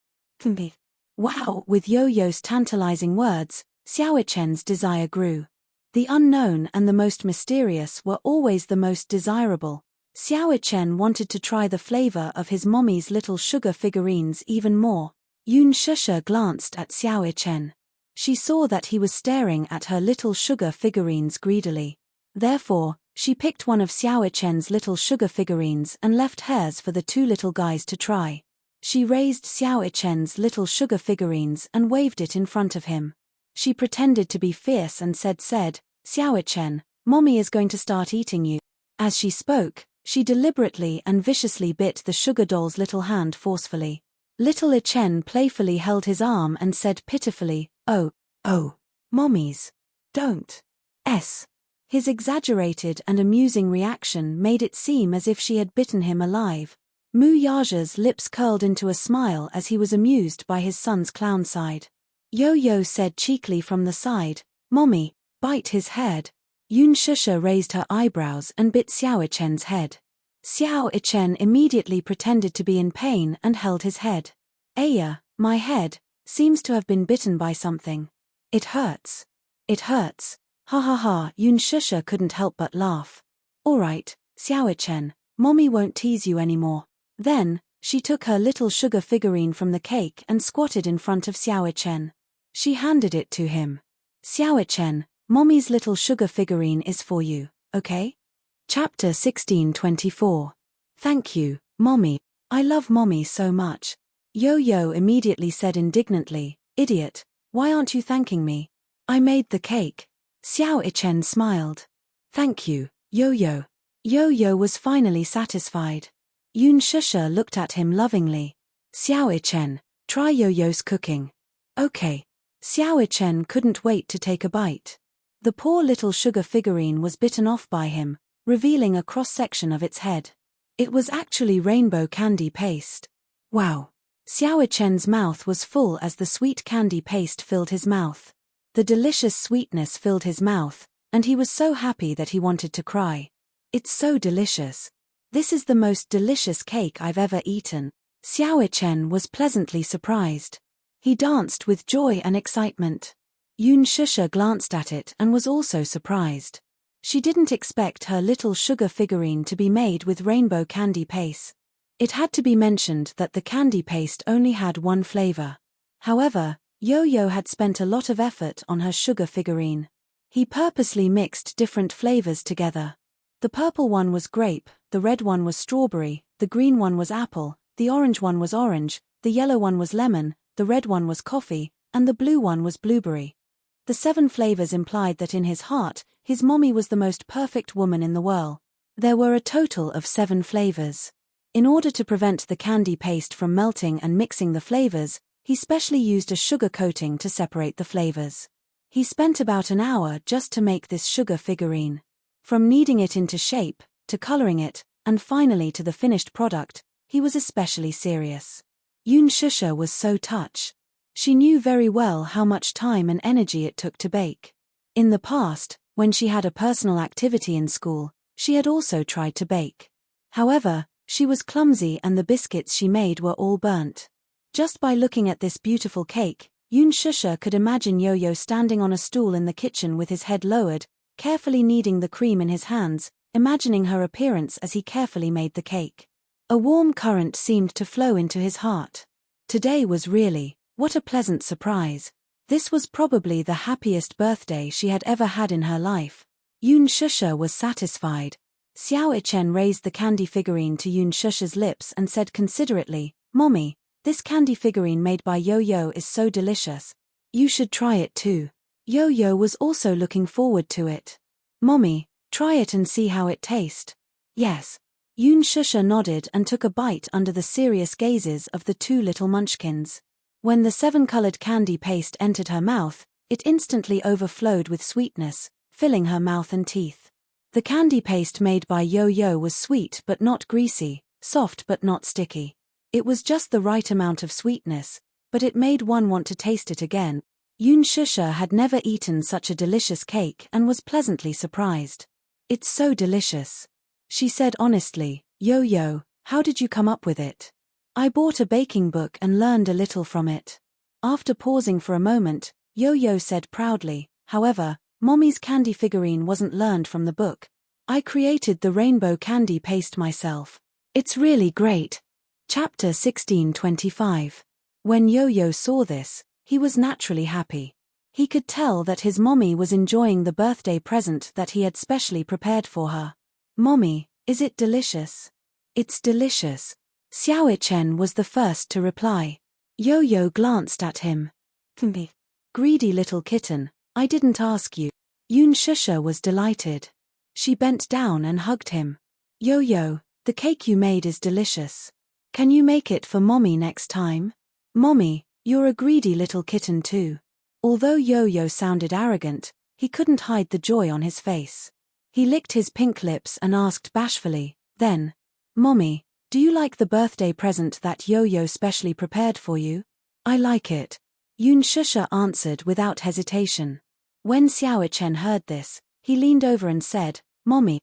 Wow! With Yo-Yo's tantalizing words, Xiao Ichen's desire grew. The unknown and the most mysterious were always the most desirable. Xiao Chen wanted to try the flavor of his mommy's little sugar figurines even more. Yun Shusha glanced at Xiao Chen. She saw that he was staring at her little sugar figurines greedily. Therefore, she picked one of Xiao Chen's little sugar figurines and left hers for the two little guys to try. She raised Xiao Chen's little sugar figurines and waved it in front of him. She pretended to be fierce and said, Xiao Chen, Mommy is going to start eating you. As she spoke, she deliberately and viciously bit the sugar doll's little hand forcefully. Little Chen playfully held his arm and said pitifully, Oh, Mommies. Don't. His exaggerated and amusing reaction made it seem as if she had bitten him alive. Mu Yaja's lips curled into a smile as he was amused by his son's clown side. Yo-Yo said cheekily from the side, Mommy, bite his head. Yun Shusha raised her eyebrows and bit Xiao Chen's head. Xiao Chen immediately pretended to be in pain and held his head. Aya, my head, seems to have been bitten by something. It hurts. It hurts. Ha ha ha, Yun Shusha couldn't help but laugh. Alright, Xiao Chen, Mommy won't tease you anymore. Then, she took her little sugar figurine from the cake and squatted in front of Xiao Chen. She handed it to him. Xiao Chen, Mommy's little sugar figurine is for you, okay? Chapter 16:24. Thank you, Mommy. I love Mommy so much. Yo-Yo immediately said indignantly, Idiot, why aren't you thanking me? I made the cake. Xiao Chen smiled. Thank you, Yo-Yo. Yo-Yo was finally satisfied. Yun Shusha looked at him lovingly. Xiao Chen, try Yo-Yo's cooking. Okay. Xiao Chen couldn't wait to take a bite. The poor little sugar figurine was bitten off by him, revealing a cross-section of its head. It was actually rainbow candy paste. Wow! Xiao Chen's mouth was full as the sweet candy paste filled his mouth. The delicious sweetness filled his mouth, and he was so happy that he wanted to cry. It's so delicious. This is the most delicious cake I've ever eaten. Xiao Chen was pleasantly surprised. He danced with joy and excitement. Yun Shusha glanced at it and was also surprised. She didn't expect her little sugar figurine to be made with rainbow candy paste. It had to be mentioned that the candy paste only had one flavor. However, Yo-Yo had spent a lot of effort on her sugar figurine. He purposely mixed different flavors together. The purple one was grape, the red one was strawberry, the green one was apple, the orange one was orange, the yellow one was lemon, the red one was coffee, and the blue one was blueberry. The 7 flavors implied that in his heart, his mommy was the most perfect woman in the world. There were a total of 7 flavors. In order to prevent the candy paste from melting and mixing the flavors, he specially used a sugar coating to separate the flavors. He spent about an hour just to make this sugar figurine. From kneading it into shape, to coloring it, and finally to the finished product, he was especially serious. Yun Shusha was so touched. She knew very well how much time and energy it took to bake. In the past, when she had a personal activity in school, she had also tried to bake. However, she was clumsy and the biscuits she made were all burnt. Just by looking at this beautiful cake, Yun Shusha could imagine Yo-Yo standing on a stool in the kitchen with his head lowered, carefully kneading the cream in his hands, imagining her appearance as he carefully made the cake. A warm current seemed to flow into his heart. Today was really, what a pleasant surprise. This was probably the happiest birthday she had ever had in her life. Yun Shusha was satisfied. Xiao Chen raised the candy figurine to Yun Shusha's lips and said considerately, Mommy, this candy figurine made by Yo-Yo is so delicious. You should try it too. Yo-Yo was also looking forward to it. Mommy, try it and see how it tastes. Yes. Yun Shusha nodded and took a bite under the serious gazes of the 2 little munchkins. When the 7-colored candy paste entered her mouth, it instantly overflowed with sweetness, filling her mouth and teeth. The candy paste made by Yo-Yo was sweet but not greasy, soft but not sticky. It was just the right amount of sweetness, but it made one want to taste it again. Yun Shusha had never eaten such a delicious cake and was pleasantly surprised. It's so delicious. She said honestly, Yo-Yo, how did you come up with it? I bought a baking book and learned a little from it. After pausing for a moment, Yo-Yo said proudly, however, Mommy's candy figurine wasn't learned from the book. I created the rainbow candy paste myself. It's really great. Chapter 16:25. When Yo-Yo saw this, he was naturally happy. He could tell that his mommy was enjoying the birthday present that he had specially prepared for her. Mommy, is it delicious? It's delicious. Xiaochen was the first to reply. Yo-Yo glanced at him. Greedy little kitten, I didn't ask you. Yun Shusha was delighted. She bent down and hugged him. Yo-Yo, the cake you made is delicious. Can you make it for Mommy next time? Mommy, you're a greedy little kitten too. Although Yo-Yo sounded arrogant, he couldn't hide the joy on his face. He licked his pink lips and asked bashfully, then, Mommy, do you like the birthday present that Yo-Yo specially prepared for you? I like it. Yun Shusha answered without hesitation. When Xiaochen heard this, he leaned over and said, Mommy,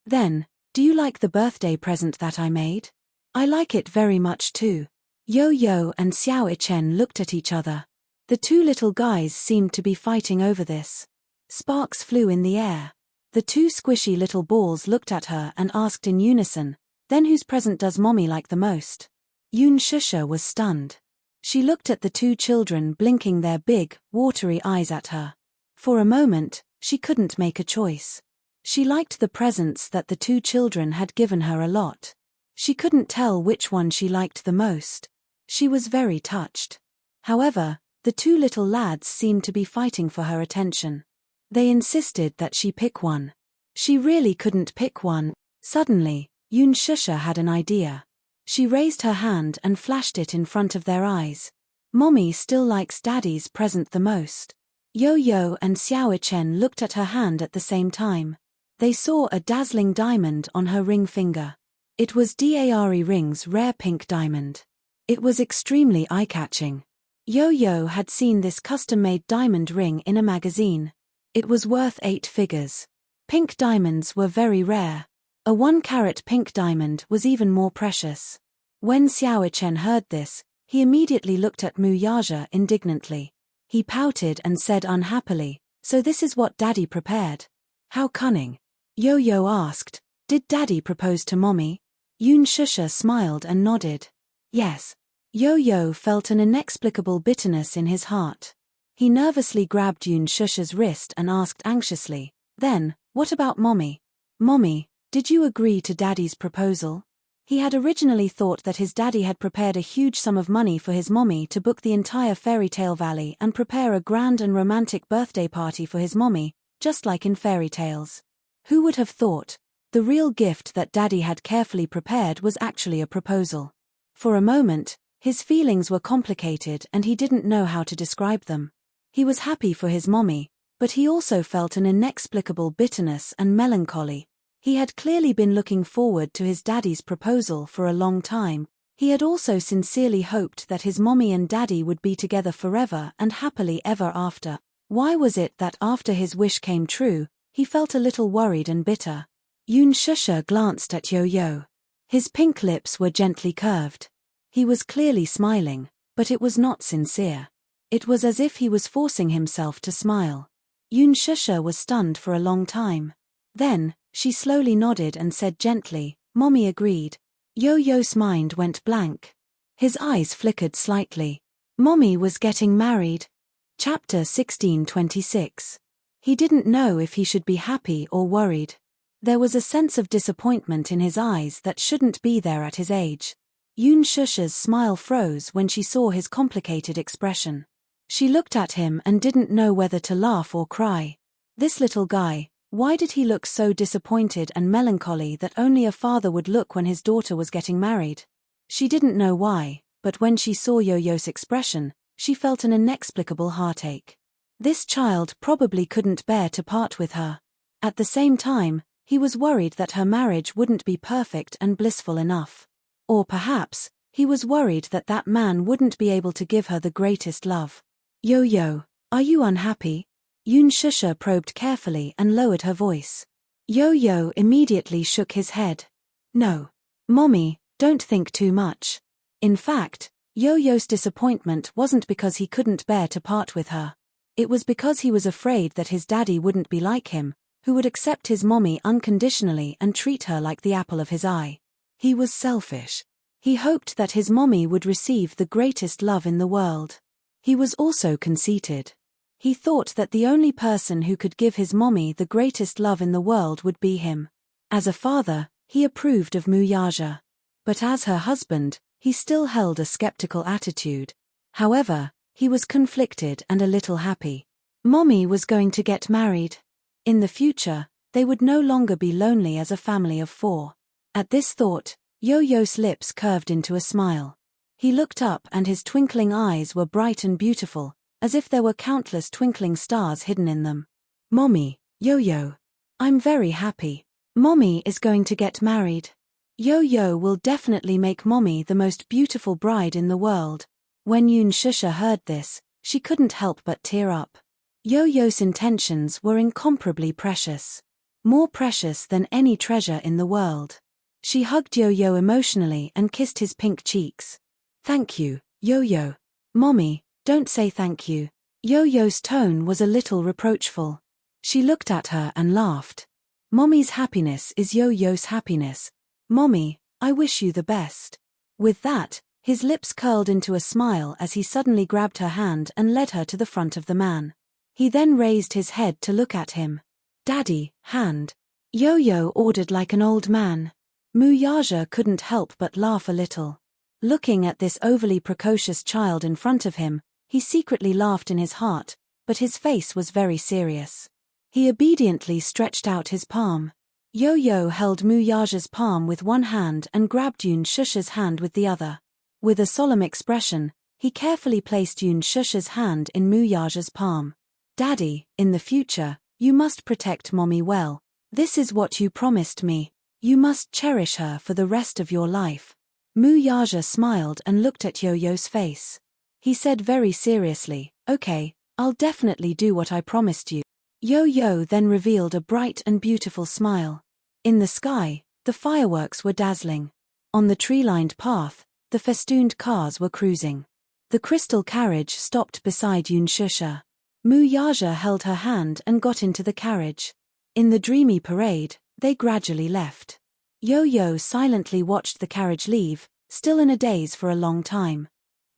then, do you like the birthday present that I made? I like it very much too. Yo-Yo and Xiaochen looked at each other. The two little guys seemed to be fighting over this. Sparks flew in the air. The two squishy little balls looked at her and asked in unison, then whose present does Mommy like the most? Yun Shusha was stunned. She looked at the two children blinking their big, watery eyes at her. For a moment, she couldn't make a choice. She liked the presents that the two children had given her a lot. She couldn't tell which one she liked the most. She was very touched. However, the two little lads seemed to be fighting for her attention. They insisted that she pick one. She really couldn't pick one. Suddenly, Yun Shusha had an idea. She raised her hand and flashed it in front of their eyes. Mommy still likes Daddy's present the most. Yo-Yo and Xiaochen looked at her hand at the same time. They saw a dazzling diamond on her ring finger. It was Dare Ring's rare pink diamond. It was extremely eye-catching. Yo-Yo had seen this custom-made diamond ring in a magazine. It was worth 8 figures. Pink diamonds were very rare. A 1-carat pink diamond was even more precious. When Xiaochen heard this, he immediately looked at Mu Yaja indignantly. He pouted and said unhappily, so this is what Daddy prepared. How cunning. Yo-Yo asked, did Daddy propose to Mommy? Yun Shusha smiled and nodded. Yes. Yo-Yo felt an inexplicable bitterness in his heart. He nervously grabbed Yun Shusha's wrist and asked anxiously, then, what about Mommy? Mommy, did you agree to Daddy's proposal? He had originally thought that his daddy had prepared a huge sum of money for his mommy to book the entire fairy tale valley and prepare a grand and romantic birthday party for his mommy, just like in fairy tales. Who would have thought? The real gift that Daddy had carefully prepared was actually a proposal. For a moment, his feelings were complicated and he didn't know how to describe them. He was happy for his mommy, but he also felt an inexplicable bitterness and melancholy. He had clearly been looking forward to his daddy's proposal for a long time. He had also sincerely hoped that his mommy and daddy would be together forever and happily ever after. Why was it that after his wish came true, he felt a little worried and bitter? Yun Shusha glanced at Yo-Yo. His pink lips were gently curved. He was clearly smiling, but it was not sincere. It was as if he was forcing himself to smile. Yun Shusha was stunned for a long time. Then, she slowly nodded and said gently, Mommy agreed. Yo-Yo's mind went blank. His eyes flickered slightly. Mommy was getting married. Chapter 16:26. He didn't know if he should be happy or worried. There was a sense of disappointment in his eyes that shouldn't be there at his age. Yun Shusha's smile froze when she saw his complicated expression. She looked at him and didn't know whether to laugh or cry. This little guy, why did he look so disappointed and melancholy that only a father would look when his daughter was getting married? She didn't know why, but when she saw Yo-Yo's expression, she felt an inexplicable heartache. This child probably couldn't bear to part with her. At the same time, he was worried that her marriage wouldn't be perfect and blissful enough. Or perhaps, he was worried that that man wouldn't be able to give her the greatest love. Yo-Yo, are you unhappy? Yun Shusha probed carefully and lowered her voice. Yo-Yo immediately shook his head. No. Mommy, don't think too much. In fact, Yo-Yo's disappointment wasn't because he couldn't bear to part with her. It was because he was afraid that his daddy wouldn't be like him, who would accept his mommy unconditionally and treat her like the apple of his eye. He was selfish. He hoped that his mommy would receive the greatest love in the world. He was also conceited. He thought that the only person who could give his mommy the greatest love in the world would be him. As a father, he approved of Muyaja. But as her husband, he still held a skeptical attitude. However, he was conflicted and a little happy. Mommy was going to get married. In the future, they would no longer be lonely as a family of 4. At this thought, Yo-Yo's lips curved into a smile. He looked up and his twinkling eyes were bright and beautiful, as if there were countless twinkling stars hidden in them. Mommy, Yo-Yo. I'm very happy. Mommy is going to get married. Yo-Yo will definitely make Mommy the most beautiful bride in the world. When Shusha heard this, she couldn't help but tear up. Yo-Yo's intentions were incomparably precious. More precious than any treasure in the world. She hugged Yo-Yo emotionally and kissed his pink cheeks. Thank you, Yo-Yo. Mommy, don't say thank you. Yo-Yo's tone was a little reproachful. She looked at her and laughed. Mommy's happiness is Yo-Yo's happiness. Mommy, I wish you the best. With that, his lips curled into a smile as he suddenly grabbed her hand and led her to the front of the man. He then raised his head to look at him. Daddy, hand. Yo-Yo ordered like an old man. Muyaja couldn't help but laugh a little. Looking at this overly precocious child in front of him, he secretly laughed in his heart, but his face was very serious. He obediently stretched out his palm. Yo-Yo held Muyaja's palm with one hand and grabbed Shusha's hand with the other. With a solemn expression, he carefully placed Shusha's hand in Muyaja's palm. Daddy, in the future, you must protect Mommy well. This is what you promised me. You must cherish her for the rest of your life. Muyaja smiled and looked at Yo-Yo's face. He said very seriously, okay, I'll definitely do what I promised you. Yo-Yo then revealed a bright and beautiful smile. In the sky, the fireworks were dazzling. On the tree-lined path, the festooned cars were cruising. The crystal carriage stopped beside Shusha. Muyaja held her hand and got into the carriage. In the dreamy parade, they gradually left. Yo-Yo silently watched the carriage leave, still in a daze for a long time.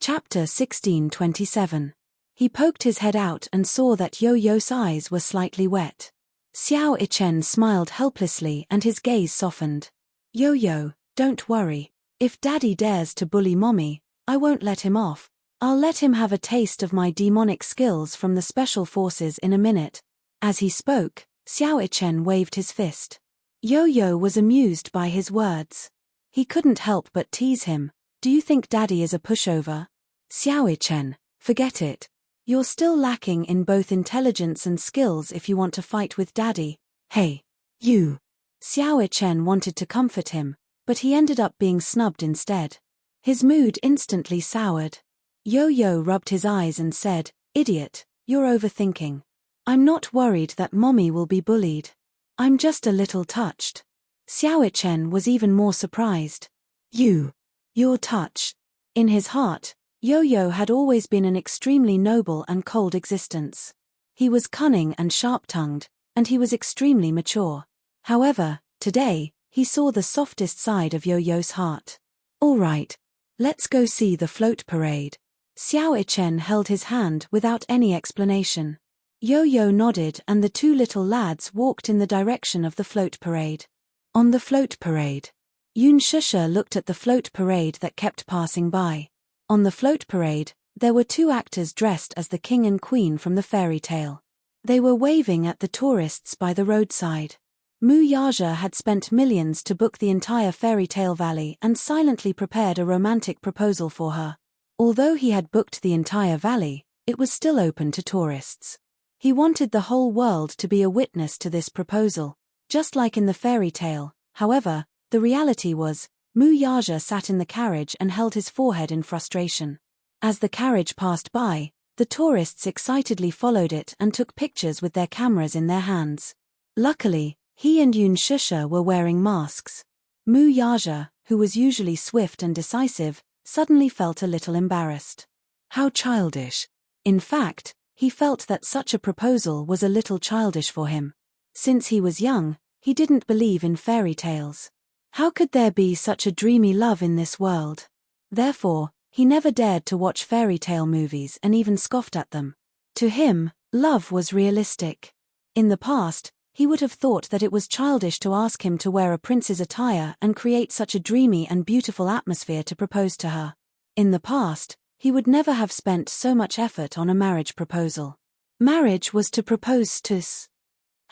Chapter 16:27. He poked his head out and saw that Yo-Yo's eyes were slightly wet. Xiao Ichen smiled helplessly and his gaze softened. Yo-Yo, don't worry. If Daddy dares to bully Mommy, I won't let him off. I'll let him have a taste of my demonic skills from the special forces in a minute. As he spoke, Xiao Ichen waved his fist. Yo-Yo was amused by his words. He couldn't help but tease him. Do you think Daddy is a pushover? Xiao Ichen, forget it. You're still lacking in both intelligence and skills if you want to fight with Daddy. Hey, you. Xiao Ichen wanted to comfort him, but he ended up being snubbed instead. His mood instantly soured. Yo-Yo rubbed his eyes and said, Idiot, you're overthinking. I'm not worried that Mommy will be bullied. I'm just a little touched. Xiao Ichen was even more surprised. You're touched. In his heart, Yo-Yo had always been an extremely noble and cold existence. He was cunning and sharp-tongued, and he was extremely mature. However, today, he saw the softest side of Yo-Yo's heart. All right, let's go see the float parade. Xiao Ichen held his hand without any explanation. Yo-Yo nodded and the two little lads walked in the direction of the float parade. On the float parade. Shusha looked at the float parade that kept passing by. On the float parade, there were two actors dressed as the king and queen from the fairy tale. They were waving at the tourists by the roadside. Muyaja had spent millions to book the entire fairy tale valley and silently prepared a romantic proposal for her. Although he had booked the entire valley, it was still open to tourists. He wanted the whole world to be a witness to this proposal. Just like in the fairy tale, however, the reality was, Muyaja sat in the carriage and held his forehead in frustration. As the carriage passed by, the tourists excitedly followed it and took pictures with their cameras in their hands. Luckily, he and Shusha were wearing masks. Muyaja, who was usually swift and decisive, suddenly felt a little embarrassed. How childish. In fact, he felt that such a proposal was a little childish for him. Since he was young, he didn't believe in fairy tales. How could there be such a dreamy love in this world? Therefore, he never dared to watch fairy tale movies and even scoffed at them. To him, love was realistic. In the past, he would have thought that it was childish to ask him to wear a prince's attire and create such a dreamy and beautiful atmosphere to propose to her. In the past, he would never have spent so much effort on a marriage proposal. Marriage was to propose to.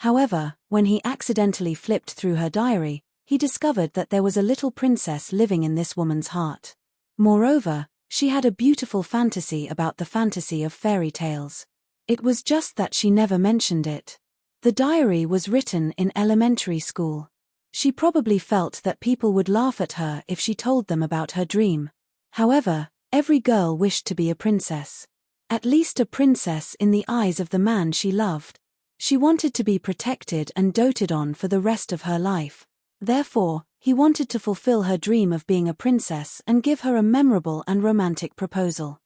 However, when he accidentally flipped through her diary, he discovered that there was a little princess living in this woman's heart. Moreover, she had a beautiful fantasy about the fantasy of fairy tales. It was just that she never mentioned it. The diary was written in elementary school. She probably felt that people would laugh at her if she told them about her dream. However, every girl wished to be a princess. At least a princess in the eyes of the man she loved. She wanted to be protected and doted on for the rest of her life. Therefore, he wanted to fulfill her dream of being a princess and give her a memorable and romantic proposal.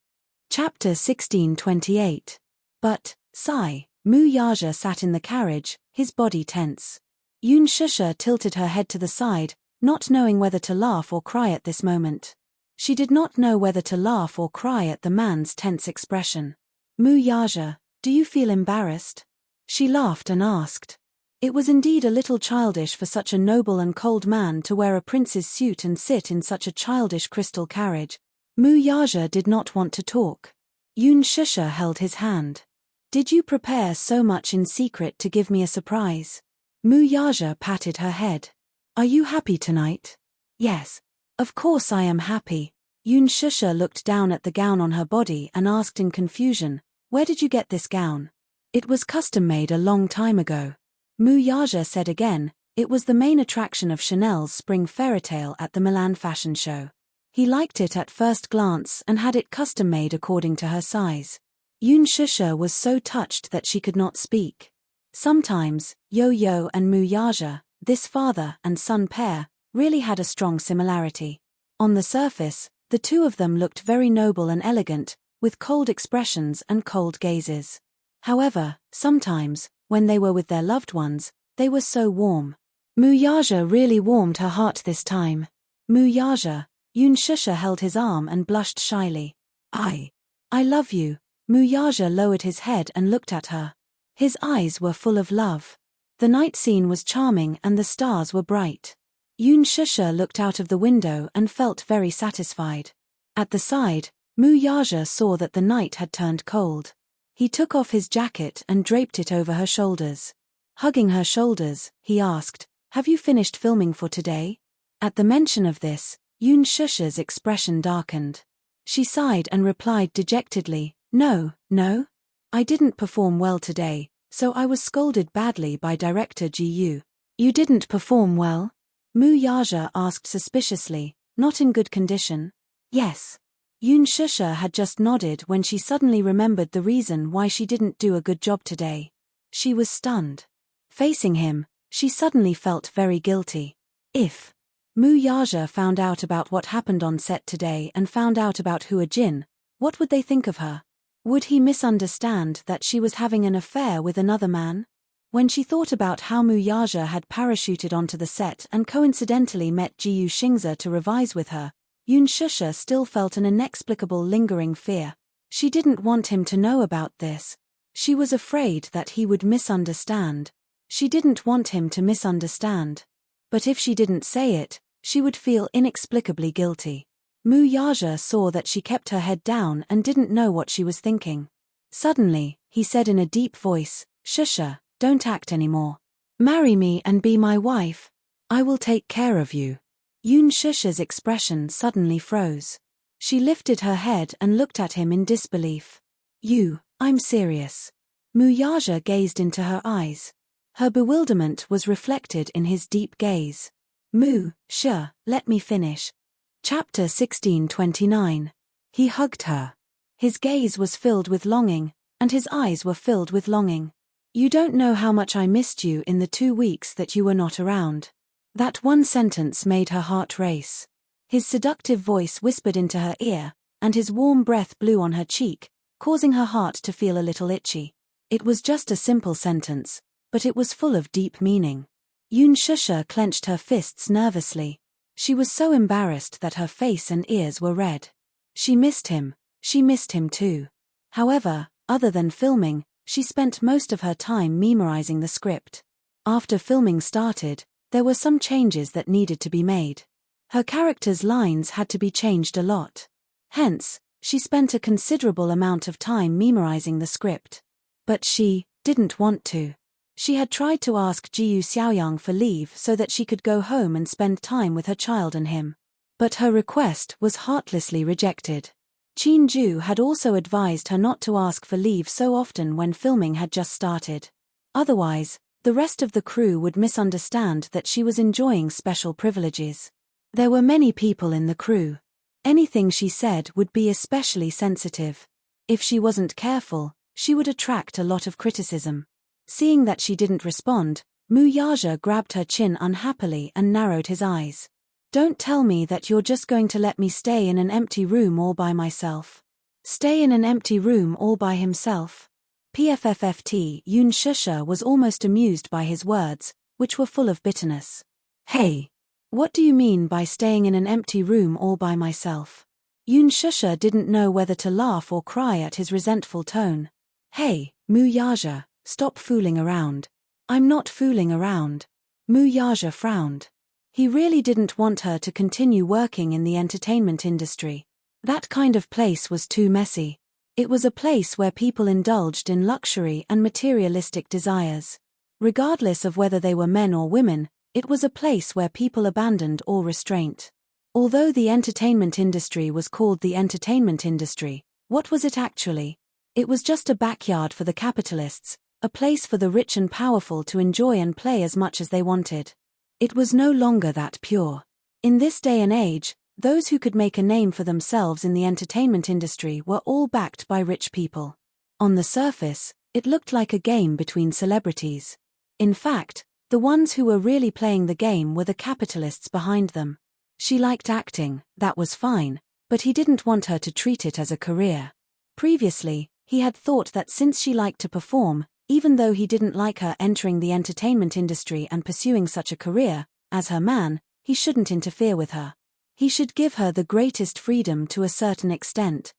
Chapter 1628. But, sigh, Mu Yaja sat in the carriage, his body tense. Yun Shusha tilted her head to the side, not knowing whether to laugh or cry at this moment. She did not know whether to laugh or cry at the man's tense expression. Mu Yaja, do you feel embarrassed? She laughed and asked. It was indeed a little childish for such a noble and cold man to wear a prince's suit and sit in such a childish crystal carriage. Mu Yaja did not want to talk. Yun Shusha held his hand. Did you prepare so much in secret to give me a surprise? Mu Yaja patted her head. Are you happy tonight? Yes. Of course I am happy. Yun Shusha looked down at the gown on her body and asked in confusion, where did you get this gown? It was custom-made a long time ago. Mu Yaja said again, it was the main attraction of Chanel's spring fairytale at the Milan fashion show. He liked it at first glance and had it custom-made according to her size. Yun Shusha was so touched that she could not speak. Sometimes, Yo-Yo and Mu Yaja, this father and son pair, really had a strong similarity. On the surface, the two of them looked very noble and elegant, with cold expressions and cold gazes. However, sometimes, when they were with their loved ones, they were so warm. Mu Yaja really warmed her heart this time. Mu Yaja, Yun Shusha held his arm and blushed shyly. I love you. Mu Yaja lowered his head and looked at her. His eyes were full of love. The night scene was charming and the stars were bright. Yun Shusha looked out of the window and felt very satisfied. At the side, Mu Yaja saw that the night had turned cold. He took off his jacket and draped it over her shoulders. Hugging her shoulders, he asked, have you finished filming for today? At the mention of this, Yun Shusha's expression darkened. She sighed and replied dejectedly, No. I didn't perform well today, so I was scolded badly by director Gu. You didn't perform well? Mu Yaja asked suspiciously, not in good condition. Yes. Yun Shusha had just nodded when she suddenly remembered the reason why she didn't do a good job today. She was stunned. Facing him, she suddenly felt very guilty. If Mu Yaja found out about what happened on set today and found out about Hua Jin, what would they think of her? Would he misunderstand that she was having an affair with another man? When she thought about how Mu Yaja had parachuted onto the set and coincidentally met Jiyu Xingze to revise with her, Yun Shusha still felt an inexplicable lingering fear. She didn't want him to know about this. She was afraid that he would misunderstand. She didn't want him to misunderstand. But if she didn't say it, she would feel inexplicably guilty. Mu Yaja saw that she kept her head down and didn't know what she was thinking. Suddenly, he said in a deep voice, Shusha, don't act anymore. Marry me and be my wife. I will take care of you. Yun Shusha's expression suddenly froze. She lifted her head and looked at him in disbelief. I'm serious. Mu Yaja gazed into her eyes. Her bewilderment was reflected in his deep gaze. Let me finish. Chapter 1629. He hugged her. His gaze was filled with longing, and his eyes were filled with longing. You don't know how much I missed you in the 2 weeks that you were not around. That one sentence made her heart race. His seductive voice whispered into her ear, and his warm breath blew on her cheek, causing her heart to feel a little itchy. It was just a simple sentence, but it was full of deep meaning. Yoon Shusha clenched her fists nervously. She was so embarrassed that her face and ears were red. She missed him too. However, other than filming, she spent most of her time memorizing the script. After filming started, there were some changes that needed to be made. Her character's lines had to be changed a lot. Hence, she spent a considerable amount of time memorizing the script. But she didn't want to. She had tried to ask Jiyu Xiaoyang for leave so that she could go home and spend time with her child and him. But her request was heartlessly rejected. Qin Ju had also advised her not to ask for leave so often when filming had just started. Otherwise, the rest of the crew would misunderstand that she was enjoying special privileges. There were many people in the crew. Anything she said would be especially sensitive. If she wasn't careful, she would attract a lot of criticism. Seeing that she didn't respond, Mu Yaja grabbed her chin unhappily and narrowed his eyes. Don't tell me that you're just going to let me stay in an empty room all by myself. Stay in an empty room all by himself? PFFFT Yoon Shusha was almost amused by his words, which were full of bitterness. Hey! What do you mean by staying in an empty room all by myself? Yoon Shusha didn't know whether to laugh or cry at his resentful tone. Hey, Mu Yaja, stop fooling around. I'm not fooling around. Mu Yaja frowned. He really didn't want her to continue working in the entertainment industry. That kind of place was too messy. It was a place where people indulged in luxury and materialistic desires. Regardless of whether they were men or women, it was a place where people abandoned all restraint. Although the entertainment industry was called the entertainment industry, what was it actually? It was just a backyard for the capitalists, a place for the rich and powerful to enjoy and play as much as they wanted. It was no longer that pure. In this day and age, those who could make a name for themselves in the entertainment industry were all backed by rich people. On the surface, it looked like a game between celebrities. In fact, the ones who were really playing the game were the capitalists behind them. She liked acting, that was fine, but he didn't want her to treat it as a career. Previously, he had thought that since she liked to perform, even though he didn't like her entering the entertainment industry and pursuing such a career, as her man, he shouldn't interfere with her. He should give her the greatest freedom to a certain extent.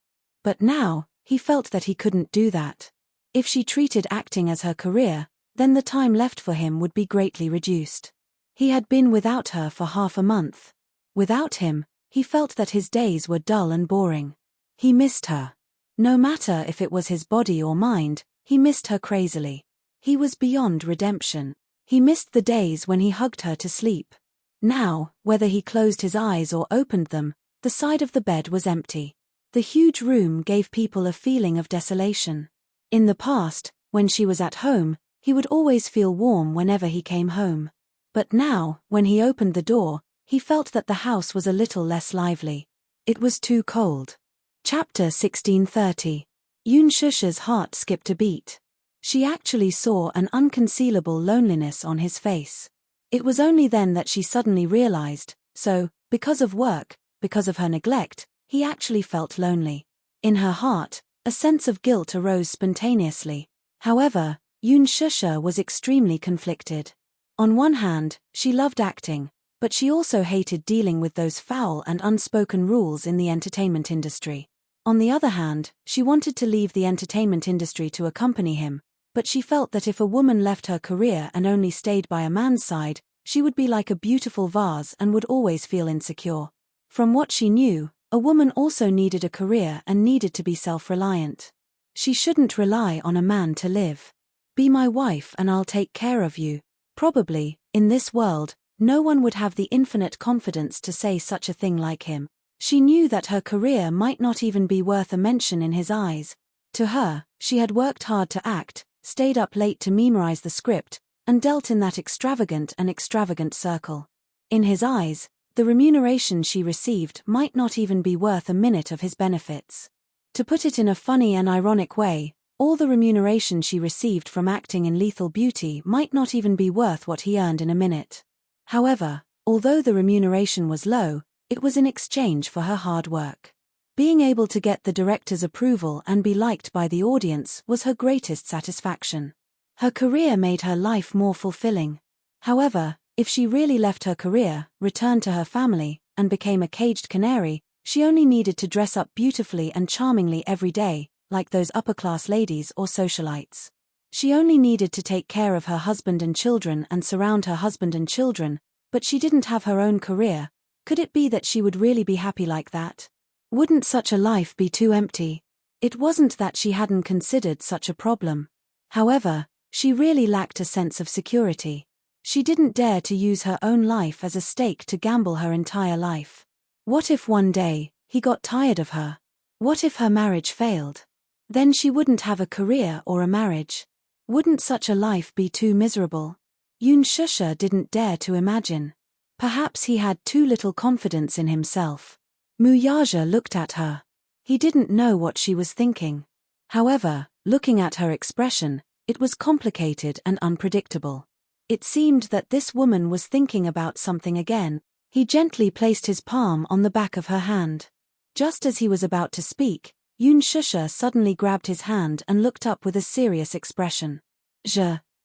But now, he felt that he couldn't do that. If she treated acting as her career, then the time left for him would be greatly reduced. He had been without her for half a month. Without him, he felt that his days were dull and boring. He missed her. No matter if it was his body or mind, he missed her crazily. He was beyond redemption. He missed the days when he hugged her to sleep. Now, whether he closed his eyes or opened them, the side of the bed was empty. The huge room gave people a feeling of desolation. In the past, when she was at home, he would always feel warm whenever he came home. But now, when he opened the door, he felt that the house was a little less lively. It was too cold. Chapter 1630. Yoon Shusha's heart skipped a beat. She actually saw an unconcealable loneliness on his face. It was only then that she suddenly realized, so, because of work, because of her neglect, he actually felt lonely. In her heart, a sense of guilt arose spontaneously. However, Yoon Shusha was extremely conflicted. On one hand, she loved acting, but she also hated dealing with those foul and unspoken rules in the entertainment industry. On the other hand, she wanted to leave the entertainment industry to accompany him, but she felt that if a woman left her career and only stayed by a man's side, she would be like a beautiful vase and would always feel insecure. From what she knew, a woman also needed a career and needed to be self-reliant. She shouldn't rely on a man to live. Be my wife and I'll take care of you. Probably, in this world, no one would have the infinite confidence to say such a thing like him. She knew that her career might not even be worth a mention in his eyes. To her, she had worked hard to act, stayed up late to memorize the script, and dealt in that extravagant circle. In his eyes, the remuneration she received might not even be worth a minute of his benefits. To put it in a funny and ironic way, all the remuneration she received from acting in Lethal Beauty might not even be worth what he earned in a minute. However, although the remuneration was low, it was in exchange for her hard work. Being able to get the director's approval and be liked by the audience was her greatest satisfaction. Her career made her life more fulfilling. However, if she really left her career, returned to her family, and became a caged canary, she only needed to dress up beautifully and charmingly every day, like those upper-class ladies or socialites. She only needed to take care of her husband and children and surround her husband and children, but she didn't have her own career. Could it be that she would really be happy like that? Wouldn't such a life be too empty? It wasn't that she hadn't considered such a problem. However, she really lacked a sense of security. She didn't dare to use her own life as a stake to gamble her entire life. What if one day, he got tired of her? What if her marriage failed? Then she wouldn't have a career or a marriage. Wouldn't such a life be too miserable? Yoon Shusha didn't dare to imagine. Perhaps he had too little confidence in himself. Muyaja looked at her. He didn't know what she was thinking. However, looking at her expression, it was complicated and unpredictable. It seemed that this woman was thinking about something again. He gently placed his palm on the back of her hand. Just as he was about to speak, Yoon Shusha suddenly grabbed his hand and looked up with a serious expression.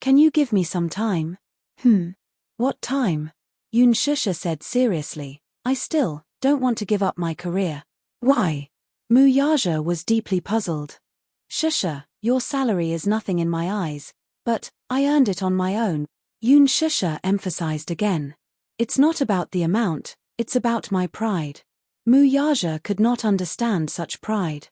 Can you give me some time? What time? Yoon Shusha said seriously. I still don't want to give up my career. Why? Muyaja was deeply puzzled. Shusha, your salary is nothing in my eyes, but I earned it on my own. Yoon Shusha emphasized again. It's not about the amount, it's about my pride. Muyaja could not understand such pride.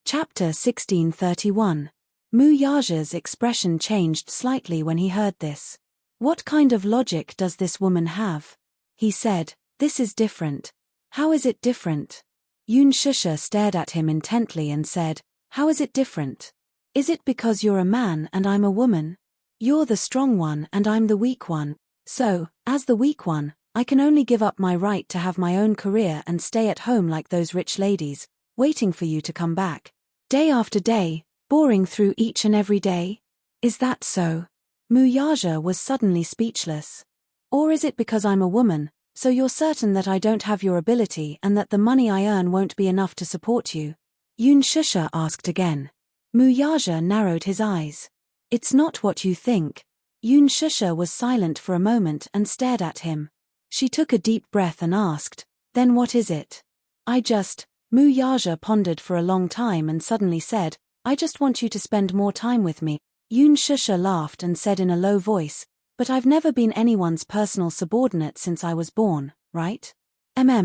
Chapter 1631. Muyaja's expression changed slightly when he heard this. What kind of logic does this woman have? He said, this is different. How is it different? Yoon Shusha stared at him intently and said, how is it different? Is it because you're a man and I'm a woman? You're the strong one and I'm the weak one. So, as the weak one, I can only give up my right to have my own career and stay at home like those rich ladies, waiting for you to come back. Day after day, boring through each and every day? Is that so? Muyaja was suddenly speechless. Or is it because I'm a woman, so you're certain that I don't have your ability and that the money I earn won't be enough to support you? Yoon Shusha asked again. Muyaja narrowed his eyes. It's not what you think. Yoon Shusha was silent for a moment and stared at him. She took a deep breath and asked, then what is it? Muyaja pondered for a long time and suddenly said, I just want you to spend more time with me. Yoon Shusha laughed and said in a low voice, but I've never been anyone's personal subordinate since I was born, right?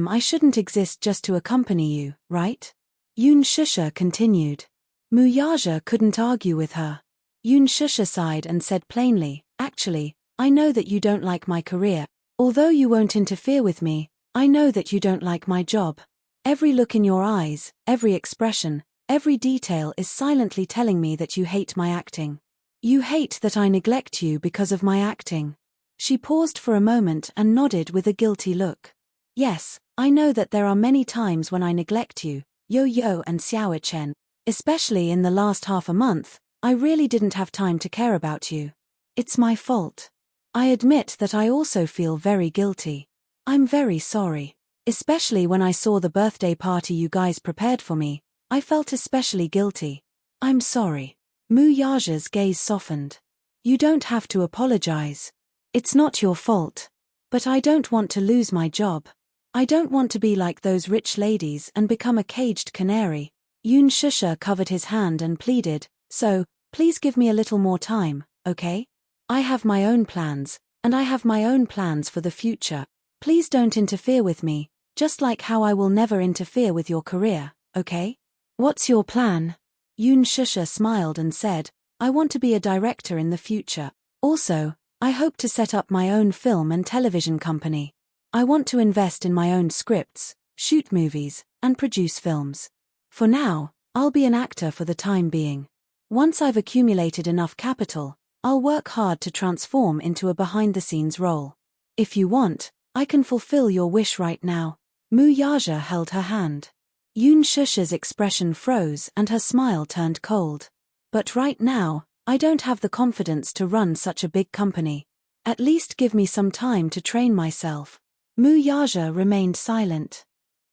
I shouldn't exist just to accompany you, right? Yoon Shusha continued. Muyaja couldn't argue with her. Yoon Shusha sighed and said plainly, actually, I know that you don't like my career. Although you won't interfere with me, I know that you don't like my job. Every look in your eyes, every expression, every detail is silently telling me that you hate my acting. You hate that I neglect you because of my acting. She paused for a moment and nodded with a guilty look. Yes, I know that there are many times when I neglect you, Yo-Yo and Xiao Chen. Especially in the last half a month, I really didn't have time to care about you. It's my fault. I admit that I also feel very guilty. I'm very sorry. Especially when I saw the birthday party you guys prepared for me, I felt especially guilty. I'm sorry. Muyaja's gaze softened. You don't have to apologize. It's not your fault. But I don't want to lose my job. I don't want to be like those rich ladies and become a caged canary. Yoon Shusha covered his hand and pleaded, so, please give me a little more time, okay? I have my own plans, and I have my own plans for the future. Please don't interfere with me, just like how I will never interfere with your career, okay? What's your plan? Yoon Shusha smiled and said, I want to be a director in the future. Also, I hope to set up my own film and television company. I want to invest in my own scripts, shoot movies, and produce films. For now, I'll be an actor for the time being. Once I've accumulated enough capital, I'll work hard to transform into a behind-the-scenes role. If you want, I can fulfill your wish right now. Muyaja held her hand. Yoon Shusha's expression froze and her smile turned cold. But right now, I don't have the confidence to run such a big company. At least give me some time to train myself. Muyaja remained silent.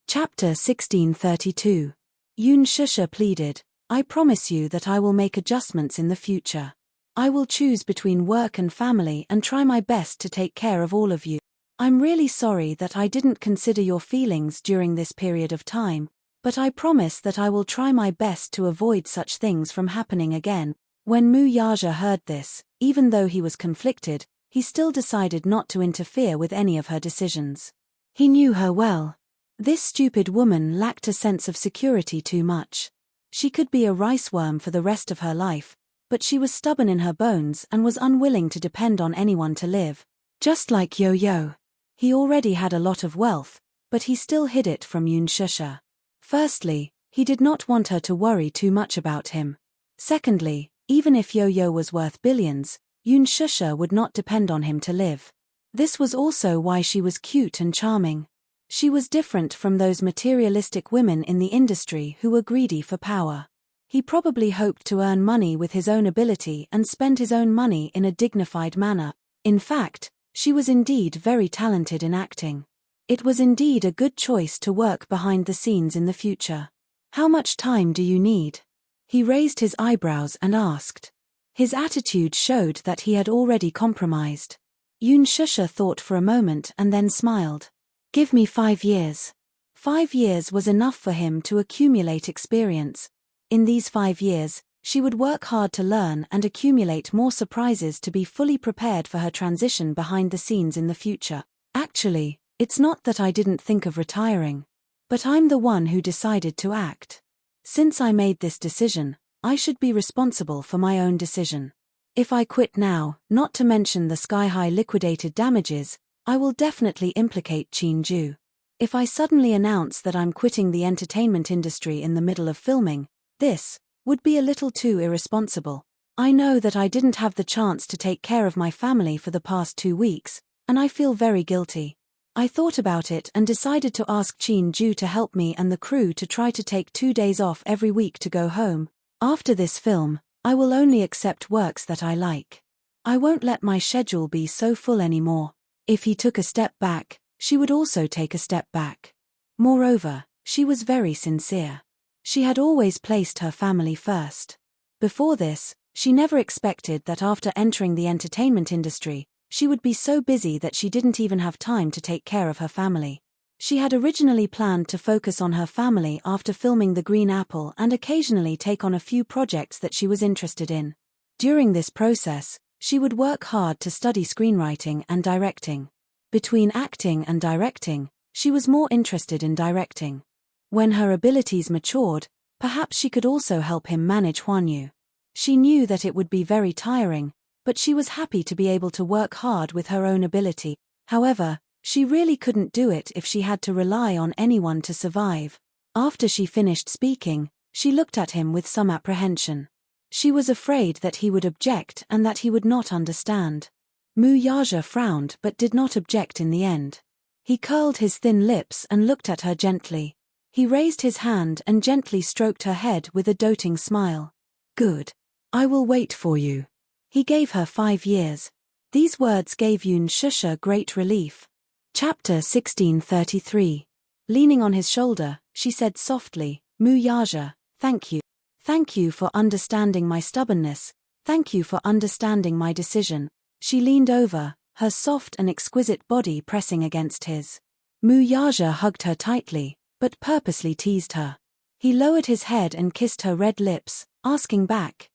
Chapter 1632. Yoon Shusha pleaded, I promise you that I will make adjustments in the future. I will choose between work and family and try my best to take care of all of you. I'm really sorry that I didn't consider your feelings during this period of time, but I promise that I will try my best to avoid such things from happening again. When Mu Yaja heard this, even though he was conflicted, he still decided not to interfere with any of her decisions. He knew her well. This stupid woman lacked a sense of security too much. She could be a rice worm for the rest of her life, but she was stubborn in her bones and was unwilling to depend on anyone to live. Just like Yo-Yo. He already had a lot of wealth, but he still hid it from Yun Shusha. Firstly, he did not want her to worry too much about him. Secondly, even if Yo-Yo was worth billions, Yun Shusha would not depend on him to live. This was also why she was cute and charming. She was different from those materialistic women in the industry who were greedy for power. He probably hoped to earn money with his own ability and spend his own money in a dignified manner. In fact, she was indeed very talented in acting. It was indeed a good choice to work behind the scenes in the future. How much time do you need? He raised his eyebrows and asked. His attitude showed that he had already compromised. Yun Shusha thought for a moment and then smiled. Give me 5 years. 5 years was enough for him to accumulate experience. In these 5 years, she would work hard to learn and accumulate more surprises to be fully prepared for her transition behind the scenes in the future. Actually, it's not that I didn't think of retiring. But I'm the one who decided to act. Since I made this decision, I should be responsible for my own decision. If I quit now, not to mention the sky-high liquidated damages, I will definitely implicate Qin Ju. If I suddenly announce that I'm quitting the entertainment industry in the middle of filming, this would be a little too irresponsible. I know that I didn't have the chance to take care of my family for the past 2 weeks, and I feel very guilty. I thought about it and decided to ask Qin Ju to help me and the crew to try to take 2 days off every week to go home. After this film, I will only accept works that I like. I won't let my schedule be so full anymore. If he took a step back, she would also take a step back. Moreover, she was very sincere. She had always placed her family first. Before this, she never expected that after entering the entertainment industry, she would be so busy that she didn't even have time to take care of her family. She had originally planned to focus on her family after filming The Green Apple and occasionally take on a few projects that she was interested in. During this process, she would work hard to study screenwriting and directing. Between acting and directing, she was more interested in directing. When her abilities matured, perhaps she could also help him manage Huanyu. She knew that it would be very tiring, but she was happy to be able to work hard with her own ability. However, she really couldn't do it if she had to rely on anyone to survive. After she finished speaking, she looked at him with some apprehension. She was afraid that he would object and that he would not understand. Mu Yaja frowned but did not object in the end. He curled his thin lips and looked at her gently. He raised his hand and gently stroked her head with a doting smile. Good. I will wait for you. He gave her 5 years. These words gave Yun Shusha great relief. Chapter 1633. Leaning on his shoulder, she said softly, Mu Yaja, thank you. Thank you for understanding my stubbornness. Thank you for understanding my decision. She leaned over, her soft and exquisite body pressing against his. Mu Yaja hugged her tightly, but purposely teased her. He lowered his head and kissed her red lips, asking back,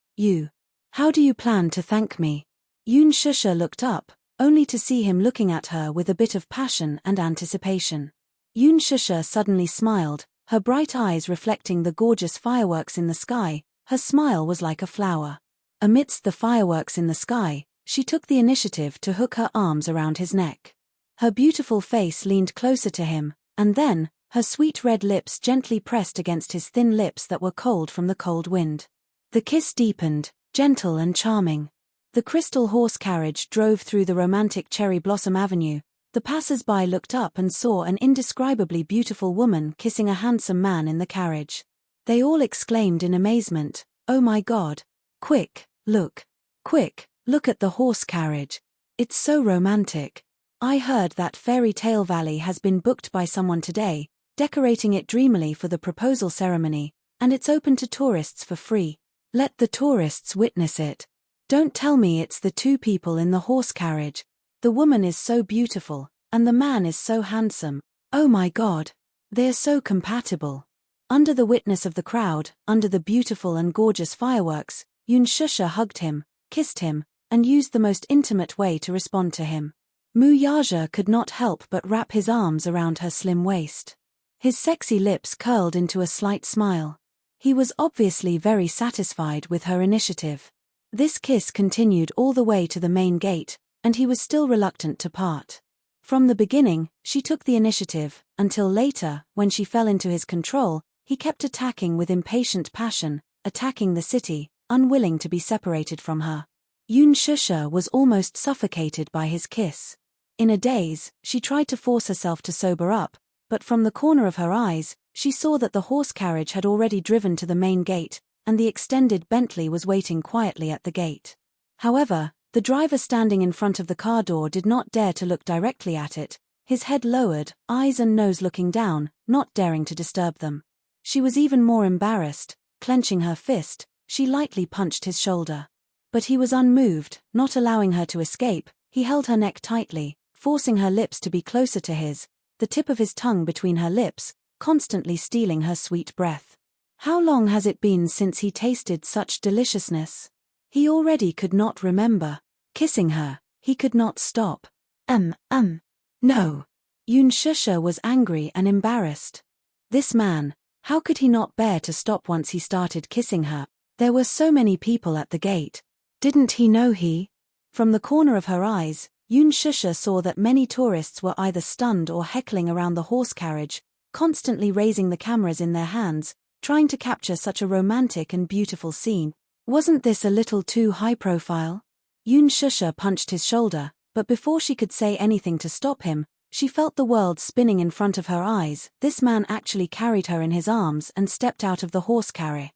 how do you plan to thank me? Yun Shusha looked up, only to see him looking at her with a bit of passion and anticipation. Yun Shusha suddenly smiled, her bright eyes reflecting the gorgeous fireworks in the sky. Her smile was like a flower. Amidst the fireworks in the sky, she took the initiative to hook her arms around his neck. Her beautiful face leaned closer to him, and then, her sweet red lips gently pressed against his thin lips that were cold from the cold wind. The kiss deepened, gentle and charming. The crystal horse carriage drove through the romantic cherry blossom avenue. The passers-by looked up and saw an indescribably beautiful woman kissing a handsome man in the carriage. They all exclaimed in amazement, "Oh my God! Quick, look! Quick, look at the horse carriage! It's so romantic! I heard that Fairy Tale Valley has been booked by someone today, decorating it dreamily for the proposal ceremony, and it's open to tourists for free. Let the tourists witness it." Don't tell me it's the two people in the horse carriage. The woman is so beautiful, and the man is so handsome. Oh my God. They're so compatible. Under the witness of the crowd, under the beautiful and gorgeous fireworks, Yunshusha hugged him, kissed him, and used the most intimate way to respond to him. Muyaja could not help but wrap his arms around her slim waist. His sexy lips curled into a slight smile. He was obviously very satisfied with her initiative. This kiss continued all the way to the main gate, and he was still reluctant to part. From the beginning, she took the initiative, until later, when she fell into his control, he kept attacking with impatient passion, attacking the city, unwilling to be separated from her. Yunshusha was almost suffocated by his kiss. In a daze, she tried to force herself to sober up, but from the corner of her eyes, she saw that the horse carriage had already driven to the main gate, and the extended Bentley was waiting quietly at the gate. However, the driver standing in front of the car door did not dare to look directly at it, his head lowered, eyes and nose looking down, not daring to disturb them. She was even more embarrassed. Clenching her fist, she lightly punched his shoulder. But he was unmoved, not allowing her to escape. He held her neck tightly, forcing her lips to be closer to his, the tip of his tongue between her lips, constantly stealing her sweet breath. How long has it been since he tasted such deliciousness? He already could not remember. Kissing her, he could not stop. No. Yunshusha was angry and embarrassed. This man, how could he not bear to stop once he started kissing her? There were so many people at the gate. Didn't he know he? From the corner of her eyes, Yunshusha saw that many tourists were either stunned or heckling around the horse carriage, constantly raising the cameras in their hands, trying to capture such a romantic and beautiful scene. Wasn't this a little too high profile? Yunshusha punched his shoulder, but before she could say anything to stop him, she felt the world spinning in front of her eyes. This man actually carried her in his arms and stepped out of the horse carriage.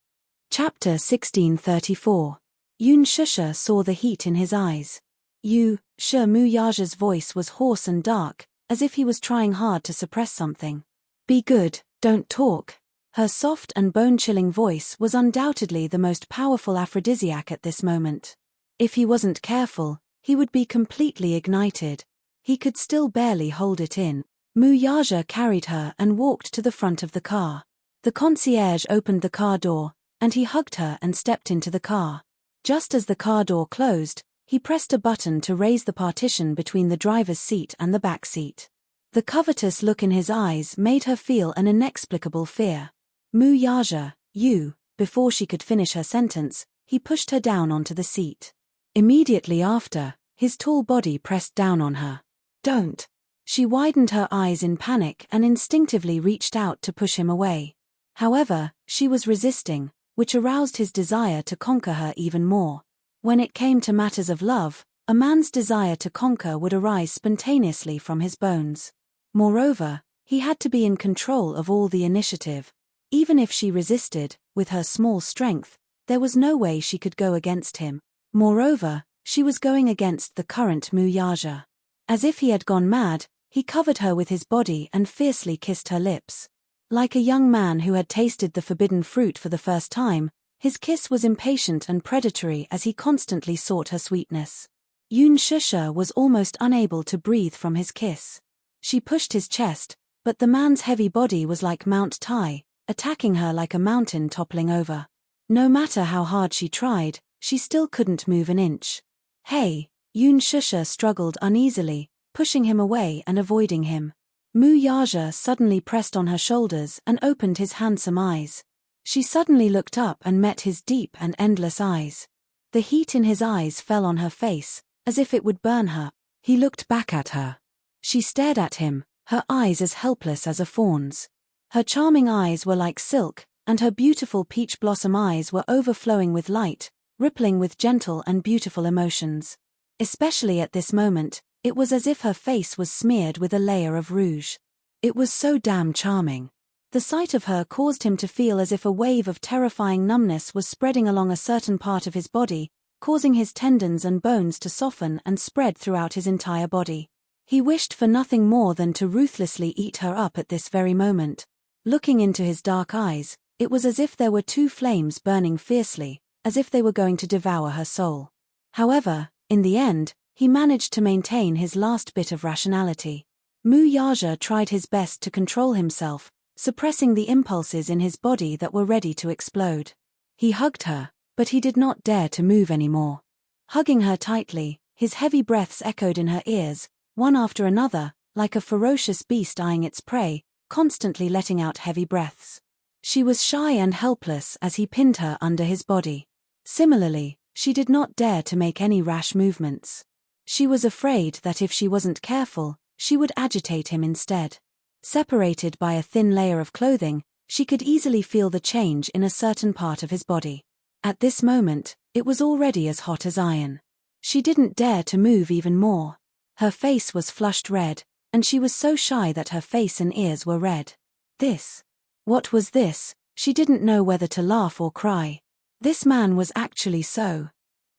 Chapter 1634. Yunshusha saw the heat in his eyes. Muyaja's voice was hoarse and dark, as if he was trying hard to suppress something. Be good, don't talk. Her soft and bone-chilling voice was undoubtedly the most powerful aphrodisiac at this moment. If he wasn't careful, he would be completely ignited. He could still barely hold it in. Muyaja carried her and walked to the front of the car. The concierge opened the car door, and he hugged her and stepped into the car. Just as the car door closed, he pressed a button to raise the partition between the driver's seat and the back seat. The covetous look in his eyes made her feel an inexplicable fear. Muyaja, you. Before she could finish her sentence, he pushed her down onto the seat. Immediately after, his tall body pressed down on her. Don't. She widened her eyes in panic and instinctively reached out to push him away. However, she was resisting, which aroused his desire to conquer her even more. When it came to matters of love, a man's desire to conquer would arise spontaneously from his bones. Moreover, he had to be in control of all the initiative. Even if she resisted, with her small strength, there was no way she could go against him. Moreover, she was going against the current Muyaja. As if he had gone mad, he covered her with his body and fiercely kissed her lips. Like a young man who had tasted the forbidden fruit for the first time, his kiss was impatient and predatory as he constantly sought her sweetness. Yunshusha was almost unable to breathe from his kiss. She pushed his chest, but the man's heavy body was like Mount Tai, attacking her like a mountain toppling over. No matter how hard she tried, she still couldn't move an inch. Hey! Yunshusha struggled uneasily, pushing him away and avoiding him. Muyaja suddenly pressed on her shoulders and opened his handsome eyes. She suddenly looked up and met his deep and endless eyes. The heat in his eyes fell on her face, as if it would burn her. He looked back at her. She stared at him, her eyes as helpless as a fawn's. Her charming eyes were like silk, and her beautiful peach blossom eyes were overflowing with light, rippling with gentle and beautiful emotions. Especially at this moment, it was as if her face was smeared with a layer of rouge. It was so damn charming. The sight of her caused him to feel as if a wave of terrifying numbness was spreading along a certain part of his body, causing his tendons and bones to soften and spread throughout his entire body. He wished for nothing more than to ruthlessly eat her up at this very moment. Looking into his dark eyes, it was as if there were two flames burning fiercely, as if they were going to devour her soul. However, in the end, he managed to maintain his last bit of rationality. Mu Yaja tried his best to control himself, suppressing the impulses in his body that were ready to explode. He hugged her, but he did not dare to move anymore. Hugging her tightly, his heavy breaths echoed in her ears, one after another, like a ferocious beast eyeing its prey, constantly letting out heavy breaths. She was shy and helpless as he pinned her under his body. Similarly, she did not dare to make any rash movements. She was afraid that if she wasn't careful, she would agitate him instead. Separated by a thin layer of clothing, she could easily feel the change in a certain part of his body. At this moment, it was already as hot as iron. She didn't dare to move even more. Her face was flushed red, and she was so shy that her face and ears were red. What was this? She didn't know whether to laugh or cry. This man was actually so.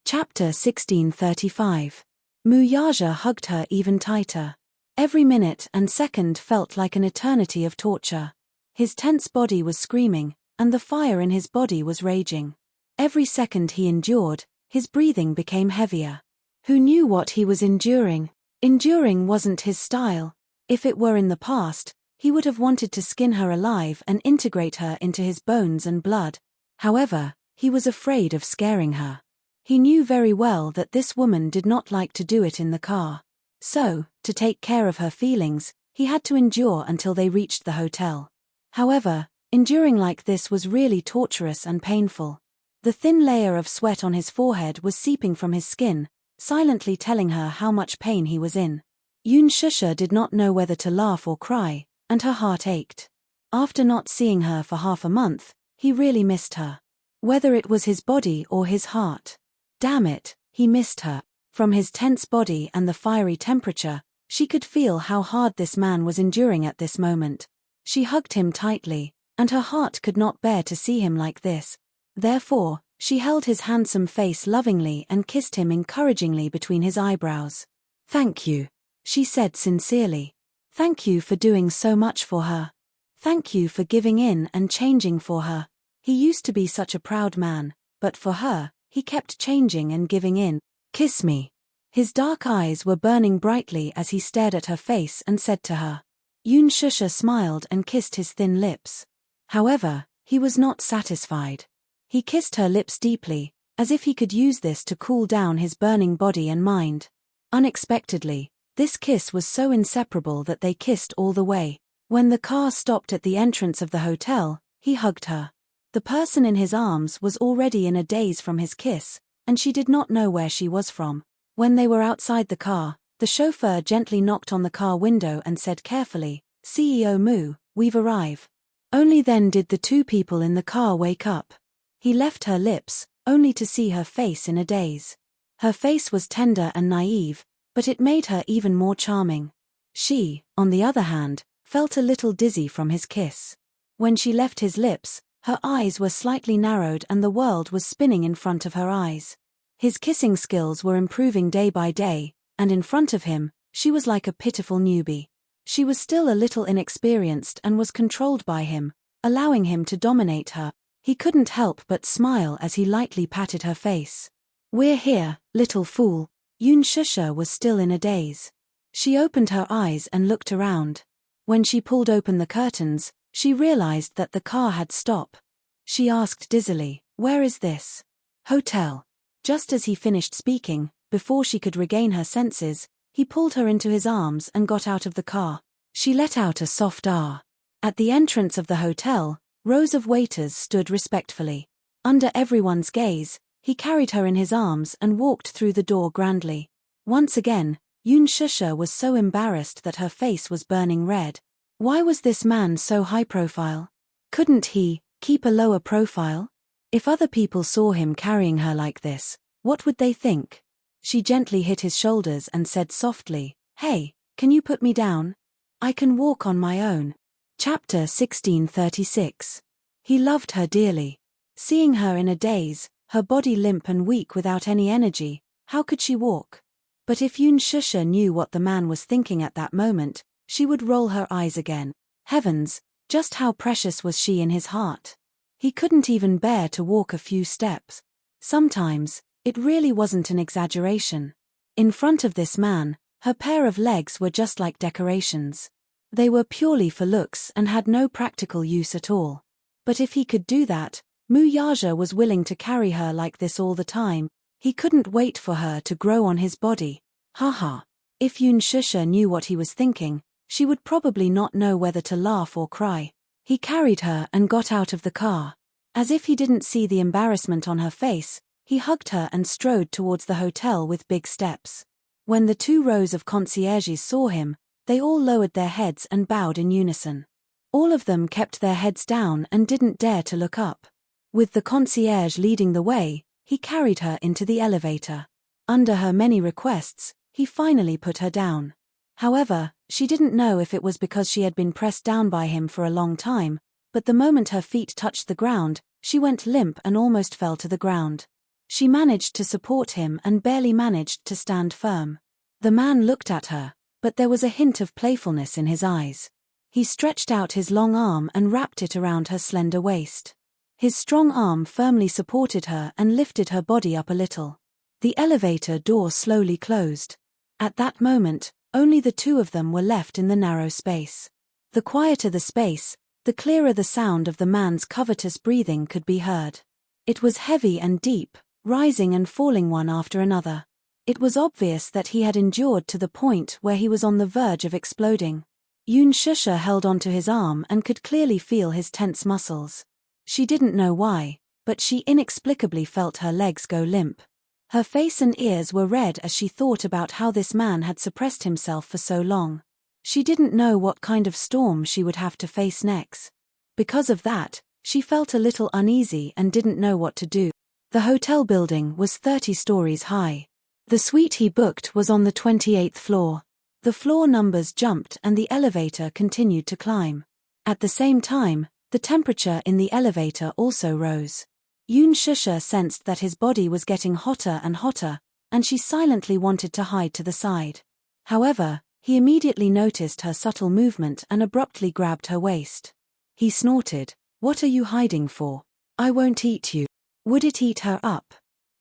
Chapter 1635. Mu Yaja hugged her even tighter. Every minute and second felt like an eternity of torture. His tense body was screaming, and the fire in his body was raging. Every second he endured, his breathing became heavier. Who knew what he was enduring? Enduring wasn't his style. If it were in the past, he would have wanted to skin her alive and integrate her into his bones and blood. However, he was afraid of scaring her. He knew very well that this woman did not like to do it in the car. So, to take care of her feelings, he had to endure until they reached the hotel. However, enduring like this was really torturous and painful. The thin layer of sweat on his forehead was seeping from his skin, silently telling her how much pain he was in. Yun Shusha did not know whether to laugh or cry, and her heart ached. After not seeing her for half a month, he really missed her. Whether it was his body or his heart. Damn it, he missed her. From his tense body and the fiery temperature, she could feel how hard this man was enduring at this moment. She hugged him tightly, and her heart could not bear to see him like this. Therefore, she held his handsome face lovingly and kissed him encouragingly between his eyebrows. "Thank you," she said sincerely. "Thank you for doing so much for her. Thank you for giving in and changing for her." He used to be such a proud man, but for her, he kept changing and giving in. "Kiss me." His dark eyes were burning brightly as he stared at her face and said to her. Yun Shusha smiled and kissed his thin lips. However, he was not satisfied. He kissed her lips deeply, as if he could use this to cool down his burning body and mind. Unexpectedly, this kiss was so inseparable that they kissed all the way. When the car stopped at the entrance of the hotel, he hugged her. The person in his arms was already in a daze from his kiss, and she did not know where she was from. When they were outside the car, the chauffeur gently knocked on the car window and said carefully, "CEO Mu, we've arrived." Only then did the two people in the car wake up. He left her lips, only to see her face in a daze. Her face was tender and naive, but it made her even more charming. She, on the other hand, felt a little dizzy from his kiss. When she left his lips, her eyes were slightly narrowed and the world was spinning in front of her eyes. His kissing skills were improving day by day, and in front of him, she was like a pitiful newbie. She was still a little inexperienced and was controlled by him, allowing him to dominate her. He couldn't help but smile as he lightly patted her face. "We're here, little fool." Yun Shusha was still in a daze. She opened her eyes and looked around. When she pulled open the curtains, she realized that the car had stopped. She asked dizzily, "Where is this hotel?" Just as he finished speaking, before she could regain her senses, he pulled her into his arms and got out of the car. She let out a soft ah. At the entrance of the hotel, rows of waiters stood respectfully. Under everyone's gaze, he carried her in his arms and walked through the door grandly. Once again, Yun Shusha was so embarrassed that her face was burning red. Why was this man so high profile? Couldn't he keep a lower profile? If other people saw him carrying her like this, what would they think? She gently hit his shoulders and said softly, "Hey, can you put me down? I can walk on my own." Chapter 1636. He loved her dearly. Seeing her in a daze, her body limp and weak without any energy, how could she walk? But if Yun Shusha knew what the man was thinking at that moment, she would roll her eyes again. Heavens, just how precious was she in his heart. He couldn't even bear to walk a few steps. Sometimes, It really wasn't an exaggeration. In front of this man, her pair of legs were just like decorations. They were purely for looks and had no practical use at all. But if he could do that, Muyaja was willing to carry her like this all the time. He couldn't wait for her to grow on his body. Haha. If Yun Shusha knew what he was thinking, she would probably not know whether to laugh or cry. He carried her and got out of the car. As if he didn't see the embarrassment on her face, he hugged her and strode towards the hotel with big steps. When the 2 rows of concierges saw him, they all lowered their heads and bowed in unison. All of them kept their heads down and didn't dare to look up. With the concierge leading the way, he carried her into the elevator. Under her many requests, he finally put her down. However, she didn't know if it was because she had been pressed down by him for a long time, but the moment her feet touched the ground, she went limp and almost fell to the ground. She managed to support him and barely managed to stand firm. The man looked at her, but there was a hint of playfulness in his eyes. He stretched out his long arm and wrapped it around her slender waist. His strong arm firmly supported her and lifted her body up a little. The elevator door slowly closed. At that moment, only the 2 of them were left in the narrow space. The quieter the space, the clearer the sound of the man's covetous breathing could be heard. It was heavy and deep, rising and falling one after another. It was obvious that he had endured to the point where he was on the verge of exploding. Yun Shusha held onto his arm and could clearly feel his tense muscles. She didn't know why, but she inexplicably felt her legs go limp. Her face and ears were red as she thought about how this man had suppressed himself for so long. She didn't know what kind of storm she would have to face next. Because of that, she felt a little uneasy and didn't know what to do. The hotel building was 30 stories high. The suite he booked was on the 28th floor. The floor numbers jumped and the elevator continued to climb. At the same time, the temperature in the elevator also rose. Yun Shusha sensed that his body was getting hotter and hotter, and she silently wanted to hide to the side. However, he immediately noticed her subtle movement and abruptly grabbed her waist. He snorted, "What are you hiding for? I won't eat you." Would it eat her up?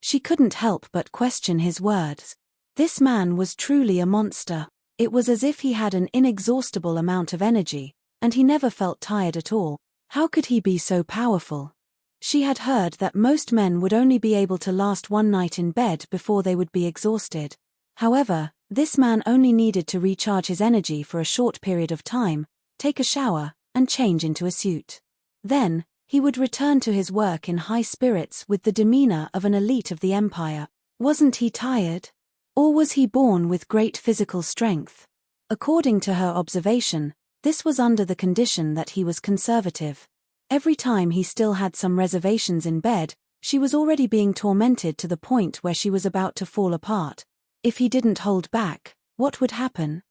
She couldn't help but question his words. This man was truly a monster. It was as if he had an inexhaustible amount of energy, and he never felt tired at all. How could he be so powerful? She had heard that most men would only be able to last one night in bed before they would be exhausted. However, this man only needed to recharge his energy for a short period of time, take a shower, and change into a suit. Then, he would return to his work in high spirits with the demeanor of an elite of the empire. Wasn't he tired? Or was he born with great physical strength? According to her observation, this was under the condition that he was conservative. Every time he still had some reservations in bed, she was already being tormented to the point where she was about to fall apart. If he didn't hold back, what would happen?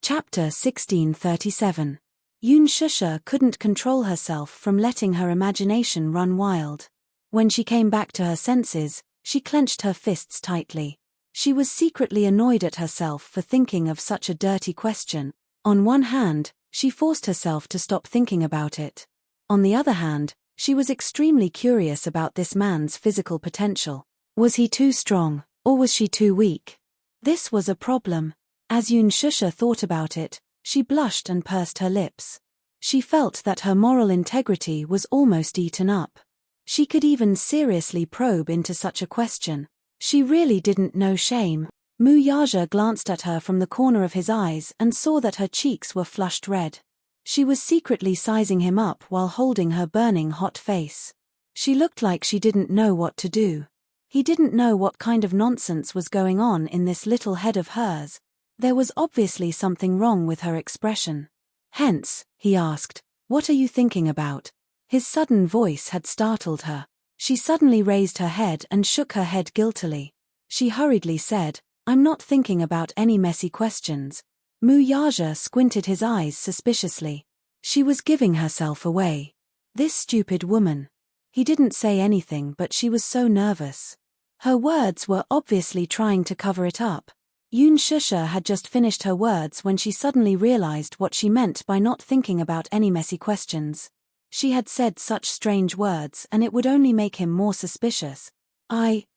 Chapter 1637. Yun Shusha couldn't control herself from letting her imagination run wild. When she came back to her senses, she clenched her fists tightly. She was secretly annoyed at herself for thinking of such a dirty question. On one hand, she forced herself to stop thinking about it. On the other hand, she was extremely curious about this man's physical potential. Was he too strong, or was she too weak? This was a problem. As Yun Shusha thought about it, she blushed and pursed her lips. She felt that her moral integrity was almost eaten up. She could even seriously probe into such a question. She really didn't know shame. Muyaja glanced at her from the corner of his eyes and saw that her cheeks were flushed red. She was secretly sizing him up while holding her burning hot face. She looked like she didn't know what to do. He didn't know what kind of nonsense was going on in this little head of hers. There was obviously something wrong with her expression. Hence, he asked, "What are you thinking about?" His sudden voice had startled her. She suddenly raised her head and shook her head guiltily. She hurriedly said, "I'm not thinking about any messy questions." Muyaja squinted his eyes suspiciously. She was giving herself away. This stupid woman. He didn't say anything, but she was so nervous. Her words were obviously trying to cover it up. Yun Shusha had just finished her words when she suddenly realized what she meant by not thinking about any messy questions. She had said such strange words and it would only make him more suspicious.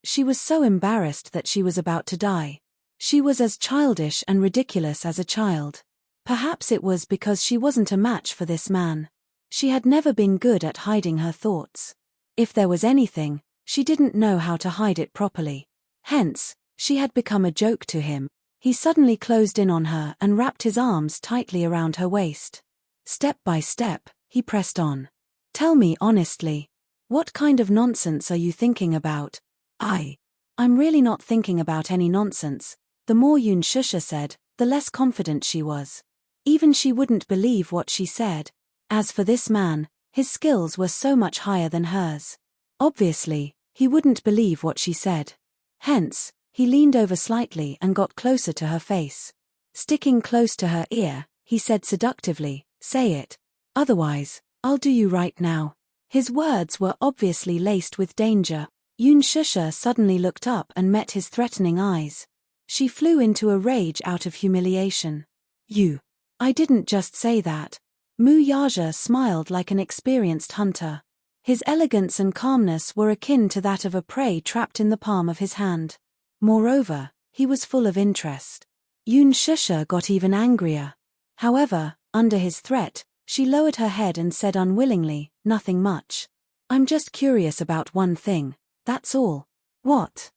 She was so embarrassed that she was about to die. She was as childish and ridiculous as a child. Perhaps it was because she wasn't a match for this man. She had never been good at hiding her thoughts. If there was anything, she didn't know how to hide it properly. Hence, she had become a joke to him. He suddenly closed in on her and wrapped his arms tightly around her waist. Step by step, he pressed on. Tell me honestly, what kind of nonsense are you thinking about? I'm really not thinking about any nonsense. The more Shusha said, the less confident she was. Even she wouldn't believe what she said. As for this man, his skills were so much higher than hers. Obviously, he wouldn't believe what she said. Hence, he leaned over slightly and got closer to her face. Sticking close to her ear, he said seductively, "Say it. Otherwise, I'll do you right now." His words were obviously laced with danger. Shusha suddenly looked up and met his threatening eyes. She flew into a rage out of humiliation. I didn't just say that. Mu Yaja smiled like an experienced hunter. His elegance and calmness were akin to that of a prey trapped in the palm of his hand. Moreover, he was full of interest. Shusha got even angrier. However, under his threat, she lowered her head and said unwillingly, "Nothing much. I'm just curious about one thing, that's all." "What?"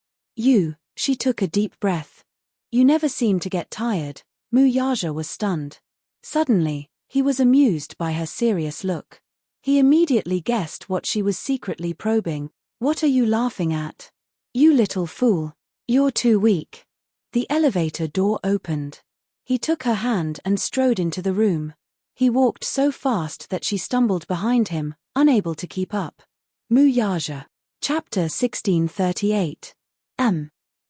She took a deep breath. "You never seem to get tired." Mu Yaja was stunned. Suddenly, he was amused by her serious look. He immediately guessed what she was secretly probing. "What are you laughing at? You little fool. You're too weak." The elevator door opened. He took her hand and strode into the room. He walked so fast that she stumbled behind him, unable to keep up. Mu Yaja. Chapter 1638.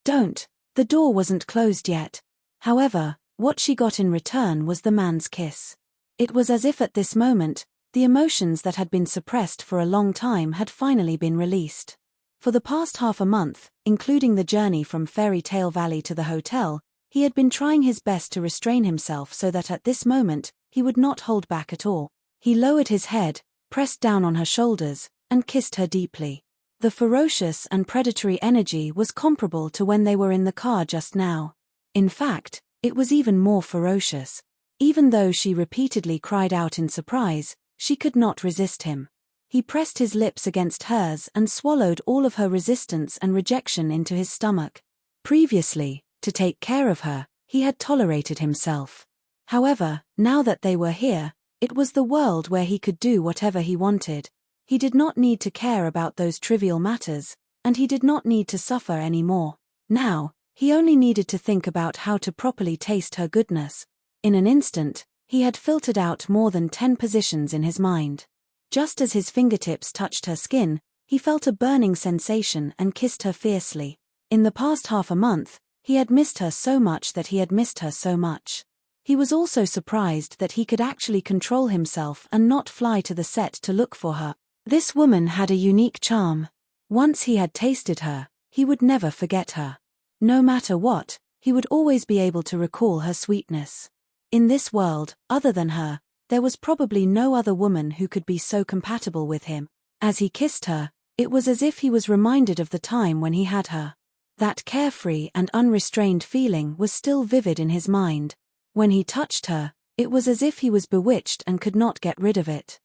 Don't. The door wasn't closed yet. However, what she got in return was the man's kiss. It was as if at this moment, the emotions that had been suppressed for a long time had finally been released. For the past half a month, including the journey from Fairy Tale Valley to the hotel, he had been trying his best to restrain himself so that at this moment, he would not hold back at all. He lowered his head, pressed down on her shoulders, and kissed her deeply. The ferocious and predatory energy was comparable to when they were in the car just now. In fact, it was even more ferocious. Even though she repeatedly cried out in surprise, she could not resist him. He pressed his lips against hers and swallowed all of her resistance and rejection into his stomach. Previously, to take care of her, he had tolerated himself. However, now that they were here, it was the world where he could do whatever he wanted. He did not need to care about those trivial matters, and he did not need to suffer anymore. Now, he only needed to think about how to properly taste her goodness. In an instant, he had filtered out more than 10 positions in his mind. Just as his fingertips touched her skin, he felt a burning sensation and kissed her fiercely. In the past half a month, he had missed her so much that he had missed her so much. He was also surprised that he could actually control himself and not fly to the set to look for her. This woman had a unique charm. Once he had tasted her, he would never forget her. No matter what, he would always be able to recall her sweetness. In this world, other than her, there was probably no other woman who could be so compatible with him. As he kissed her, it was as if he was reminded of the time when he had her. That carefree and unrestrained feeling was still vivid in his mind. When he touched her, it was as if he was bewitched and could not get rid of it.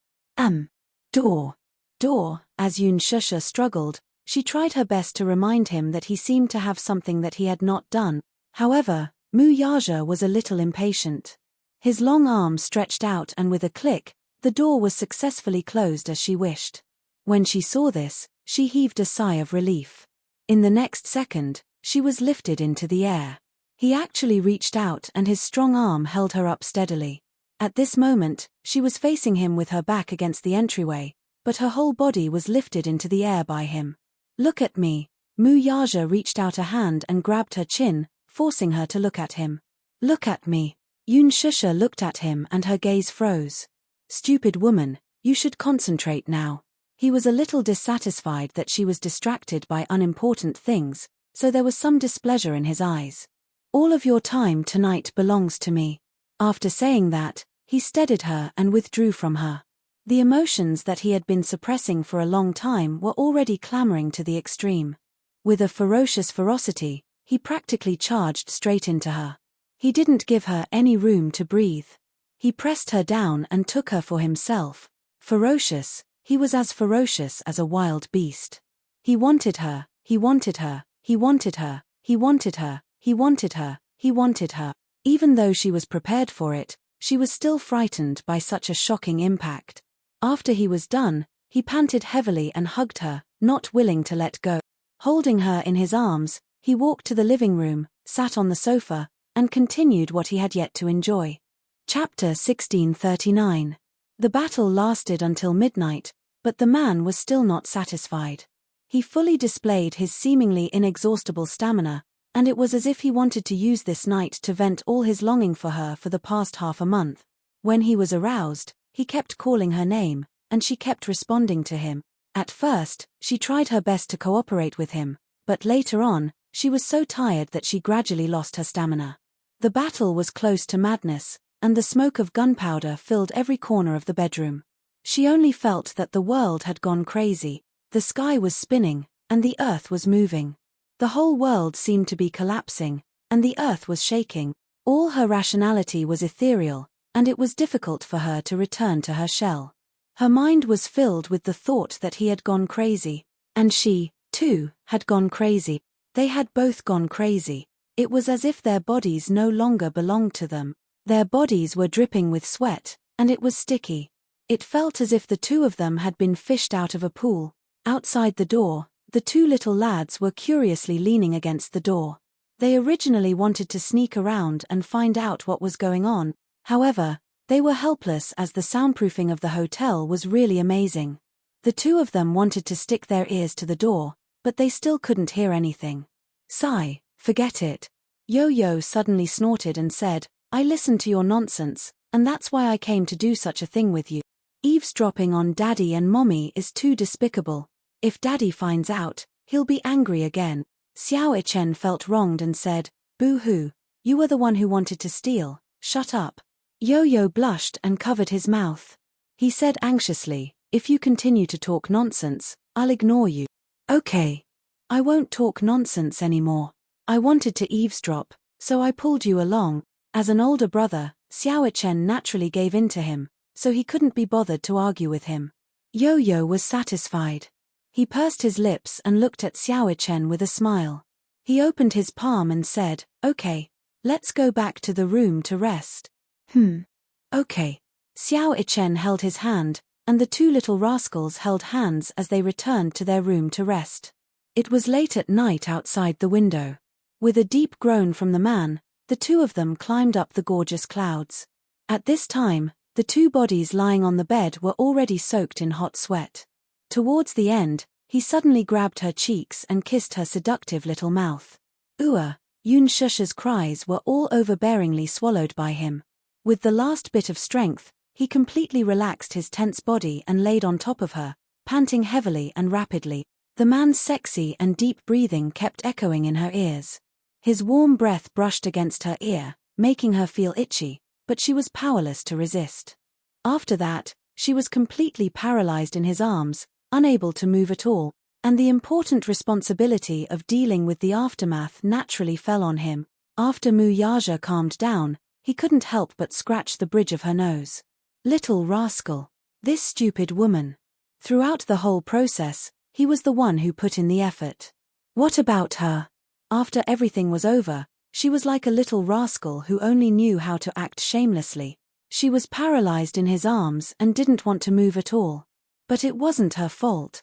Door. As Shusha struggled, she tried her best to remind him that he seemed to have something that he had not done. However, Mu Yaja was a little impatient. His long arm stretched out and with a click, the door was successfully closed as she wished. When she saw this, she heaved a sigh of relief. In the next second, she was lifted into the air. He actually reached out and his strong arm held her up steadily. At this moment, she was facing him with her back against the entryway, but her whole body was lifted into the air by him. "Look at me." Mu Yaja reached out a hand and grabbed her chin, forcing her to look at him. "Look at me." Shusha looked at him and her gaze froze. "Stupid woman, you should concentrate now." He was a little dissatisfied that she was distracted by unimportant things, so there was some displeasure in his eyes. "All of your time tonight belongs to me." After saying that, he steadied her and withdrew from her. The emotions that he had been suppressing for a long time were already clamoring to the extreme. With a ferocious ferocity, he practically charged straight into her. He didn't give her any room to breathe. He pressed her down and took her for himself. Ferocious, he was as ferocious as a wild beast. He wanted her, he wanted her, he wanted her, he wanted her, he wanted her, he wanted her. Even though she was prepared for it, she was still frightened by such a shocking impact. After he was done, he panted heavily and hugged her, not willing to let go. Holding her in his arms, he walked to the living room, sat on the sofa, and continued what he had yet to enjoy. Chapter 1639. The battle lasted until midnight, but the man was still not satisfied. He fully displayed his seemingly inexhaustible stamina, and it was as if he wanted to use this night to vent all his longing for her for the past half a month. When he was aroused, he kept calling her name, and she kept responding to him. At first, she tried her best to cooperate with him, but later on, she was so tired that she gradually lost her stamina. The battle was close to madness, and the smoke of gunpowder filled every corner of the bedroom. She only felt that the world had gone crazy. The sky was spinning, and the earth was moving. The whole world seemed to be collapsing, and the earth was shaking. All her rationality was ethereal, and it was difficult for her to return to her shell. Her mind was filled with the thought that he had gone crazy, and she, too, had gone crazy. They had both gone crazy. It was as if their bodies no longer belonged to them. Their bodies were dripping with sweat, and it was sticky. It felt as if the two of them had been fished out of a pool. Outside the door, the two little lads were curiously leaning against the door. They originally wanted to sneak around and find out what was going on. However, they were helpless as the soundproofing of the hotel was really amazing. The two of them wanted to stick their ears to the door, but they still couldn't hear anything. Sigh, forget it. Yo-Yo suddenly snorted and said, I listened to your nonsense, and that's why I came to do such a thing with you. Eavesdropping on Daddy and Mommy is too despicable. If Daddy finds out, he'll be angry again. Xiao Ichen felt wronged and said, Boo-hoo, you were the one who wanted to steal, shut up. Yo-Yo blushed and covered his mouth. He said anxiously, if you continue to talk nonsense, I'll ignore you. Okay. I won't talk nonsense anymore. I wanted to eavesdrop, so I pulled you along. As an older brother, Xiao Ichen naturally gave in to him, so he couldn't be bothered to argue with him. Yo-Yo was satisfied. He pursed his lips and looked at Xiao Ichen with a smile. He opened his palm and said, okay, let's go back to the room to rest. Okay. Xiao Ichen held his hand, and the two little rascals held hands as they returned to their room to rest. It was late at night outside the window. With a deep groan from the man, the two of them climbed up the gorgeous clouds. At this time, the two bodies lying on the bed were already soaked in hot sweat. Towards the end, he suddenly grabbed her cheeks and kissed her seductive little mouth. Yun Shusha's cries were all overbearingly swallowed by him. With the last bit of strength, he completely relaxed his tense body and laid on top of her, panting heavily and rapidly. The man's sexy and deep breathing kept echoing in her ears. His warm breath brushed against her ear, making her feel itchy, but she was powerless to resist. After that, she was completely paralyzed in his arms, unable to move at all, and the important responsibility of dealing with the aftermath naturally fell on him. After Muyaja calmed down, he couldn't help but scratch the bridge of her nose. Little rascal. This stupid woman. Throughout the whole process, he was the one who put in the effort. What about her? After everything was over, she was like a little rascal who only knew how to act shamelessly. She was paralyzed in his arms and didn't want to move at all. But it wasn't her fault.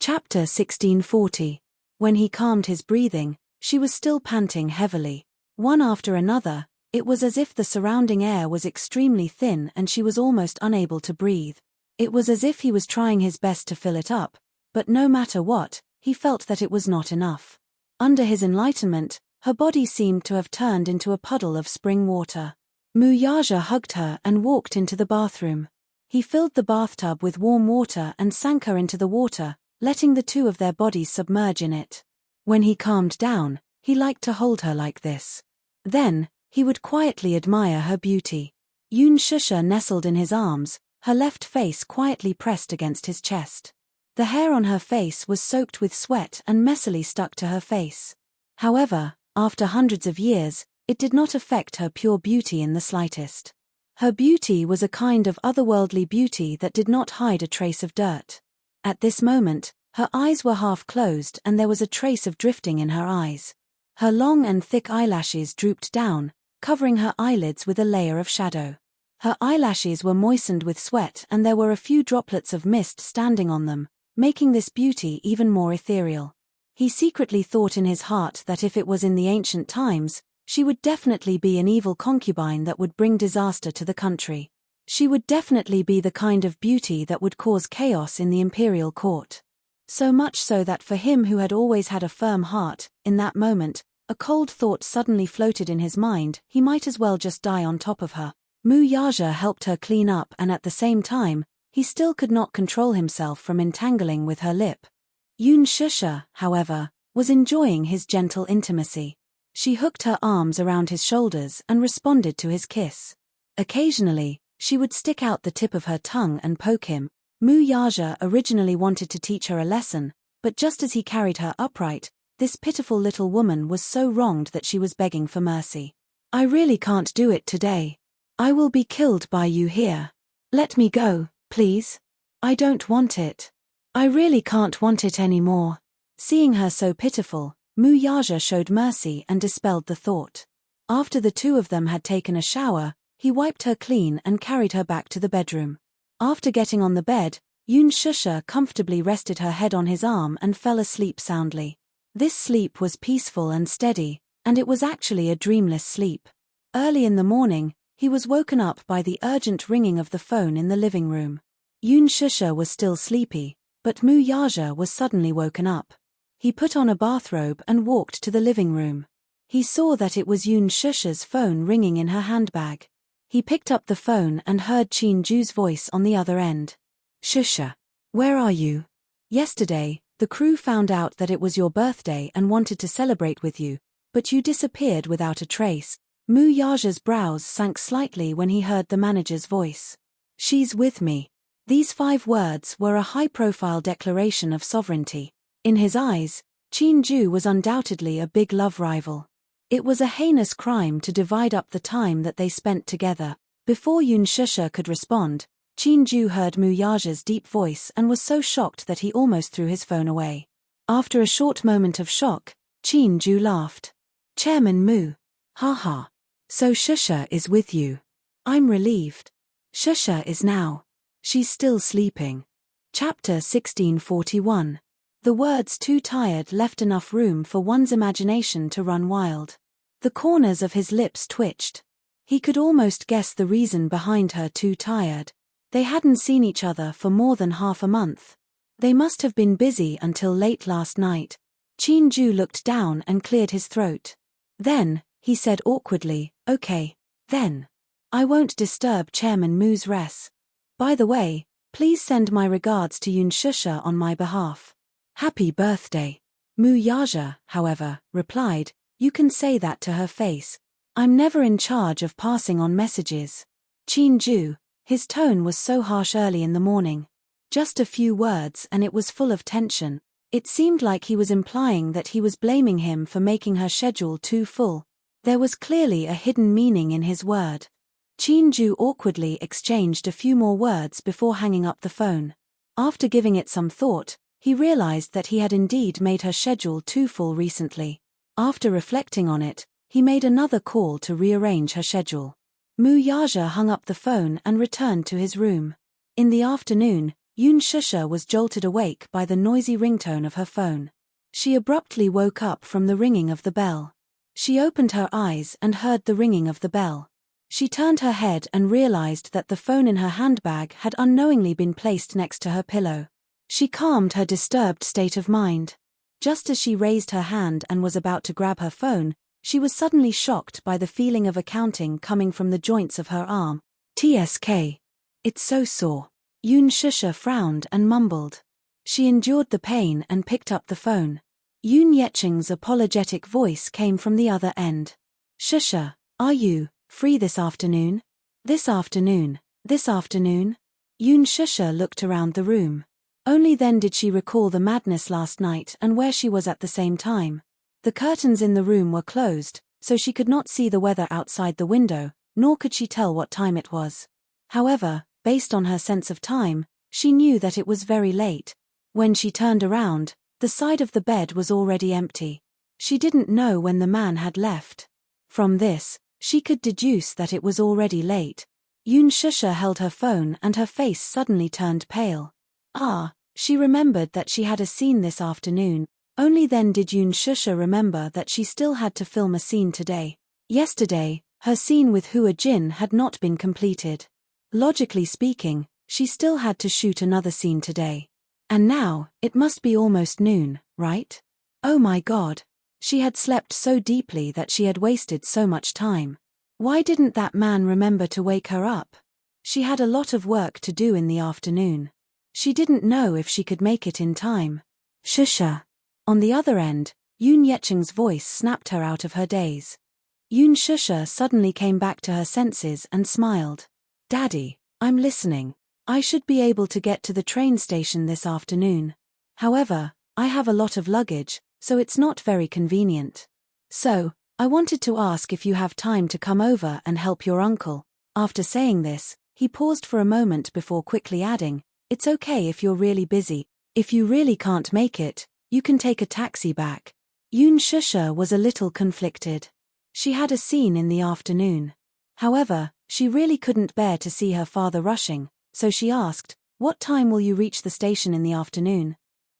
Chapter 1640. When he calmed his breathing, she was still panting heavily. One after another, it was as if the surrounding air was extremely thin and she was almost unable to breathe. It was as if he was trying his best to fill it up, but no matter what, he felt that it was not enough. Under his enlightenment, her body seemed to have turned into a puddle of spring water. Muyaja hugged her and walked into the bathroom. He filled the bathtub with warm water and sank her into the water, letting the two of their bodies submerge in it. When he calmed down, he liked to hold her like this. Then, he would quietly admire her beauty. Yun Shusha nestled in his arms, her left face quietly pressed against his chest. The hair on her face was soaked with sweat and messily stuck to her face. However, after hundreds of years, it did not affect her pure beauty in the slightest. Her beauty was a kind of otherworldly beauty that did not hide a trace of dirt. At this moment, her eyes were half closed and there was a trace of drifting in her eyes. Her long and thick eyelashes drooped down, covering her eyelids with a layer of shadow. Her eyelashes were moistened with sweat and there were a few droplets of mist standing on them, making this beauty even more ethereal. He secretly thought in his heart that if it was in the ancient times, she would definitely be an evil concubine that would bring disaster to the country. She would definitely be the kind of beauty that would cause chaos in the imperial court. So much so that for him who had always had a firm heart, in that moment, a cold thought suddenly floated in his mind: he might as well just die on top of her. Mu Yaja helped her clean up and at the same time, he still could not control himself from entangling with her lip. Yun Shusha, however, was enjoying his gentle intimacy. She hooked her arms around his shoulders and responded to his kiss. Occasionally, she would stick out the tip of her tongue and poke him. Mu Yaja originally wanted to teach her a lesson, but just as he carried her upright, this pitiful little woman was so wronged that she was begging for mercy. "I really can't do it today. I will be killed by you here. Let me go, please. I don't want it. I really can't want it anymore." Seeing her so pitiful, Mu Yaja showed mercy and dispelled the thought. After the two of them had taken a shower, he wiped her clean and carried her back to the bedroom. After getting on the bed, Yun Shusha comfortably rested her head on his arm and fell asleep soundly. This sleep was peaceful and steady, and it was actually a dreamless sleep. Early in the morning, he was woken up by the urgent ringing of the phone in the living room. Yun Shusha was still sleepy, but Mu Yaja was suddenly woken up. He put on a bathrobe and walked to the living room. He saw that it was Yun Shusha's phone ringing in her handbag. He picked up the phone and heard Qin Ju's voice on the other end. "Shusha, where are you? Yesterday, the crew found out that it was your birthday and wanted to celebrate with you, but you disappeared without a trace." Mu Yaja's brows sank slightly when he heard the manager's voice. "She's with me." These 5 words were a high-profile declaration of sovereignty. In his eyes, Qin Ju was undoubtedly a big love rival. It was a heinous crime to divide up the time that they spent together. Before Yun Shusha could respond, Qin Ju heard Mu Yaja's deep voice and was so shocked that he almost threw his phone away. After a short moment of shock, Qin Ju laughed. "Chairman Mu. Ha. So Shusha is with you. I'm relieved. Shusha is now. She's still sleeping." Chapter 1641. The words "too tired" left enough room for one's imagination to run wild. The corners of his lips twitched. He could almost guess the reason behind her "too tired." They hadn't seen each other for more than half a month. They must have been busy until late last night. Qin Ju looked down and cleared his throat. Then, he said awkwardly, "Okay, then. I won't disturb Chairman Mu's rest. By the way, please send my regards to Yun Shusha on my behalf. Happy birthday." Mu Yaja, however, replied, "You can say that to her face. I'm never in charge of passing on messages." Qin Ju, his tone was so harsh early in the morning. Just a few words and it was full of tension. It seemed like he was implying that he was blaming him for making her schedule too full. There was clearly a hidden meaning in his word. Qin Ju awkwardly exchanged a few more words before hanging up the phone. After giving it some thought, he realized that he had indeed made her schedule too full recently. After reflecting on it, he made another call to rearrange her schedule. Mu Yaja hung up the phone and returned to his room. In the afternoon, Yun Shusha was jolted awake by the noisy ringtone of her phone. She abruptly woke up from the ringing of the bell. She opened her eyes and heard the ringing of the bell. She turned her head and realized that the phone in her handbag had unknowingly been placed next to her pillow. She calmed her disturbed state of mind. Just as she raised her hand and was about to grab her phone, she was suddenly shocked by the feeling of accounting coming from the joints of her arm. "TSK. It's so sore." Yun Shusha frowned and mumbled. She endured the pain and picked up the phone. Yun Yecheng's apologetic voice came from the other end. "Shusha, are you free this afternoon?" This afternoon? Yun Shusha looked around the room. Only then did she recall the madness last night and where she was at the same time. The curtains in the room were closed, so she could not see the weather outside the window, nor could she tell what time it was. However, based on her sense of time, she knew that it was very late. When she turned around, the side of the bed was already empty. She didn't know when the man had left. From this, she could deduce that it was already late. Yoon Shusha held her phone and her face suddenly turned pale. She remembered that she had a scene this afternoon. Only then did Yoon Shusha remember that she still had to film a scene today. Yesterday, her scene with Hua Jin had not been completed. Logically speaking, she still had to shoot another scene today. And now, it must be almost noon, right? Oh my God. She had slept so deeply that she had wasted so much time. Why didn't that man remember to wake her up? She had a lot of work to do in the afternoon. She didn't know if she could make it in time. Shusha. On the other end, Yoon Yecheng's voice snapped her out of her daze. Yoon Shusha suddenly came back to her senses and smiled. Daddy, I'm listening. I should be able to get to the train station this afternoon. However, I have a lot of luggage, so it's not very convenient. So, I wanted to ask if you have time to come over and help your uncle. After saying this, he paused for a moment before quickly adding, it's okay if you're really busy. If you really can't make it, you can take a taxi back. Yoon Shusha was a little conflicted. She had a scene in the afternoon. However, she really couldn't bear to see her father rushing, so she asked, what time will you reach the station in the afternoon?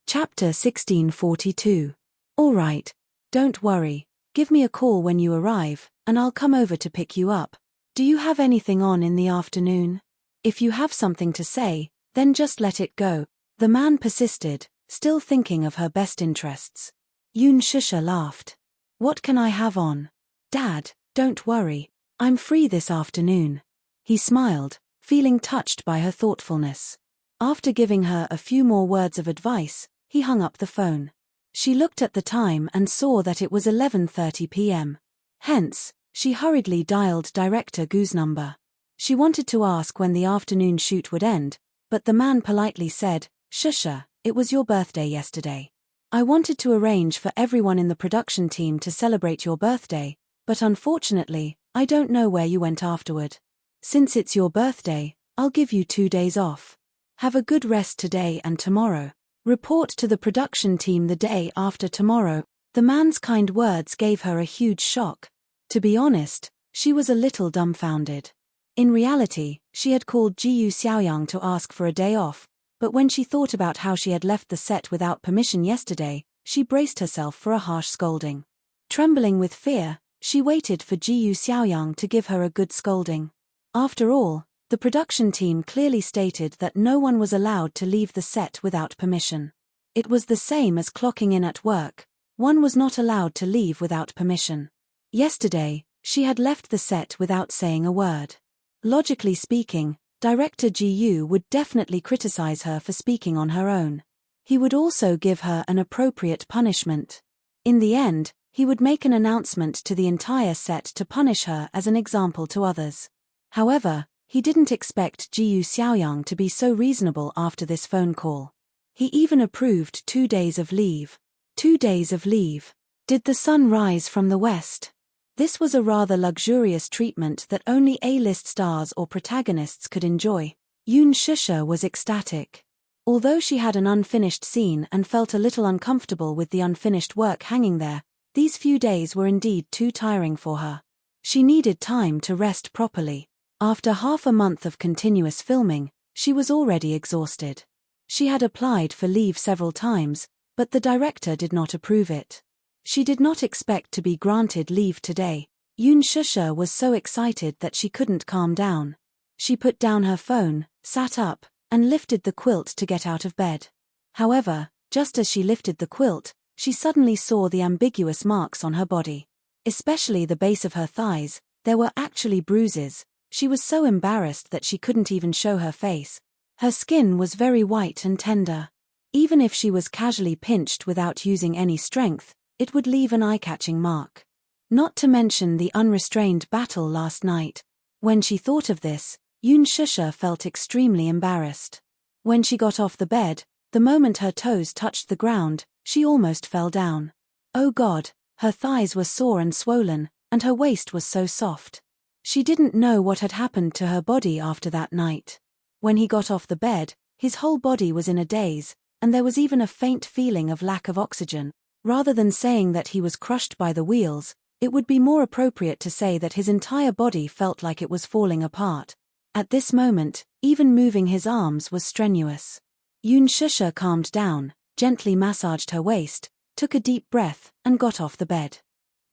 Chapter 1642. All right. Don't worry. Give me a call when you arrive, and I'll come over to pick you up. Do you have anything on in the afternoon? If you have something to say, then just let it go. The man persisted, still thinking of her best interests. Yoon Shusha laughed. What can I have on? Dad, don't worry. I'm free this afternoon. He smiled, feeling touched by her thoughtfulness. After giving her a few more words of advice, he hung up the phone. She looked at the time and saw that it was 11:30 p.m. Hence, she hurriedly dialed Director Gu's number. She wanted to ask when the afternoon shoot would end, but the man politely said, Shusha, it was your birthday yesterday. I wanted to arrange for everyone in the production team to celebrate your birthday, but unfortunately, I don't know where you went afterward. Since it's your birthday, I'll give you 2 days off. Have a good rest today and tomorrow. Report to the production team the day after tomorrow. The man's kind words gave her a huge shock. To be honest, she was a little dumbfounded. In reality, she had called Jiyu Xiaoyang to ask for a day off, but when she thought about how she had left the set without permission yesterday, she braced herself for a harsh scolding. Trembling with fear, she waited for Jiyu Xiaoyang to give her a good scolding. After all, the production team clearly stated that no one was allowed to leave the set without permission. It was the same as clocking in at work. One was not allowed to leave without permission. Yesterday, she had left the set without saying a word. Logically speaking, Director Ji Yu would definitely criticize her for speaking on her own. He would also give her an appropriate punishment. In the end, he would make an announcement to the entire set to punish her as an example to others. However, he didn't expect Jiyu Xiaoyang to be so reasonable after this phone call. He even approved 2 days of leave. 2 days of leave. Did the sun rise from the west? This was a rather luxurious treatment that only A-list stars or protagonists could enjoy. Yoon Shusha was ecstatic. Although she had an unfinished scene and felt a little uncomfortable with the unfinished work hanging there, these few days were indeed too tiring for her. She needed time to rest properly. After half a month of continuous filming, she was already exhausted. She had applied for leave several times, but the director did not approve it. She did not expect to be granted leave today. Yoon Shusha was so excited that she couldn't calm down. She put down her phone, sat up, and lifted the quilt to get out of bed. However, just as she lifted the quilt, she suddenly saw the ambiguous marks on her body. Especially the base of her thighs, there were actually bruises. She was so embarrassed that she couldn't even show her face. Her skin was very white and tender. Even if she was casually pinched without using any strength, it would leave an eye-catching mark. Not to mention the unrestrained battle last night. When she thought of this, Yoon Shusha felt extremely embarrassed. When she got off the bed, The moment her toes touched the ground, she almost fell down. Oh God, her thighs were sore and swollen, and her waist was so soft. She didn't know what had happened to her body after that night. When he got off the bed, his whole body was in a daze, and there was even a faint feeling of lack of oxygen. Rather than saying that he was crushed by the wheels, it would be more appropriate to say that his entire body felt like it was falling apart. At this moment, even moving his arms was strenuous. Yoon Shusha calmed down, gently massaged her waist, took a deep breath, and got off the bed.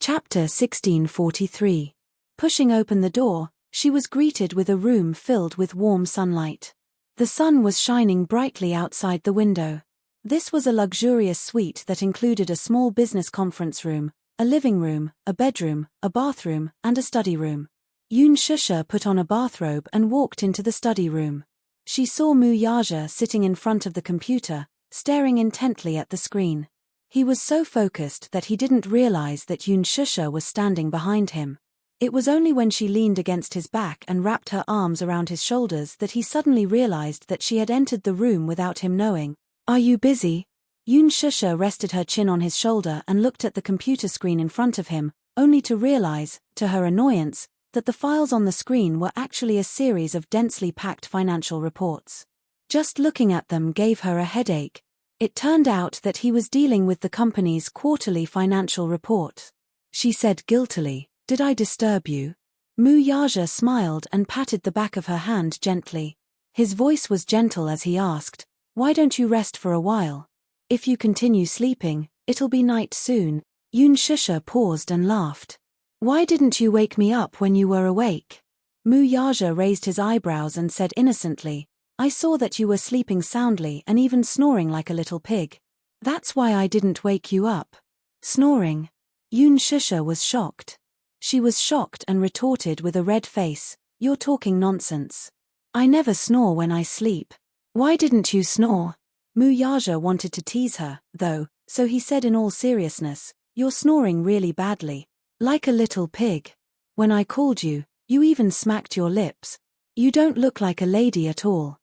Chapter 1643. Pushing open the door, she was greeted with a room filled with warm sunlight. The sun was shining brightly outside the window. This was a luxurious suite that included a small business conference room, a living room, a bedroom, a bathroom, and a study room. Yoon Shusha put on a bathrobe and walked into the study room. She saw Mu Yaja sitting in front of the computer, staring intently at the screen. He was so focused that he didn't realize that Yoon Shusha was standing behind him. It was only when she leaned against his back and wrapped her arms around his shoulders that he suddenly realized that she had entered the room without him knowing. "Are you busy?" Yoon Shusha rested her chin on his shoulder and looked at the computer screen in front of him, only to realize, to her annoyance, that the files on the screen were actually a series of densely packed financial reports. Just looking at them gave her a headache. It turned out that he was dealing with the company's quarterly financial report. She said guiltily, "Did I disturb you?" Mu Yaja smiled and patted the back of her hand gently. His voice was gentle as he asked, "Why don't you rest for a while? If you continue sleeping, it'll be night soon." Yoon Shusha paused and laughed. "Why didn't you wake me up when you were awake?" Mu Yaja raised his eyebrows and said innocently, "I saw that you were sleeping soundly and even snoring like a little pig. That's why I didn't wake you up." Snoring? Yoon Shusha was shocked. She was shocked and retorted with a red face, "You're talking nonsense. I never snore when I sleep." "Why didn't you snore?" Mu Yaja wanted to tease her, though, so he said in all seriousness, "You're snoring really badly. Like a little pig. When I called you, you even smacked your lips. You don't look like a lady at all."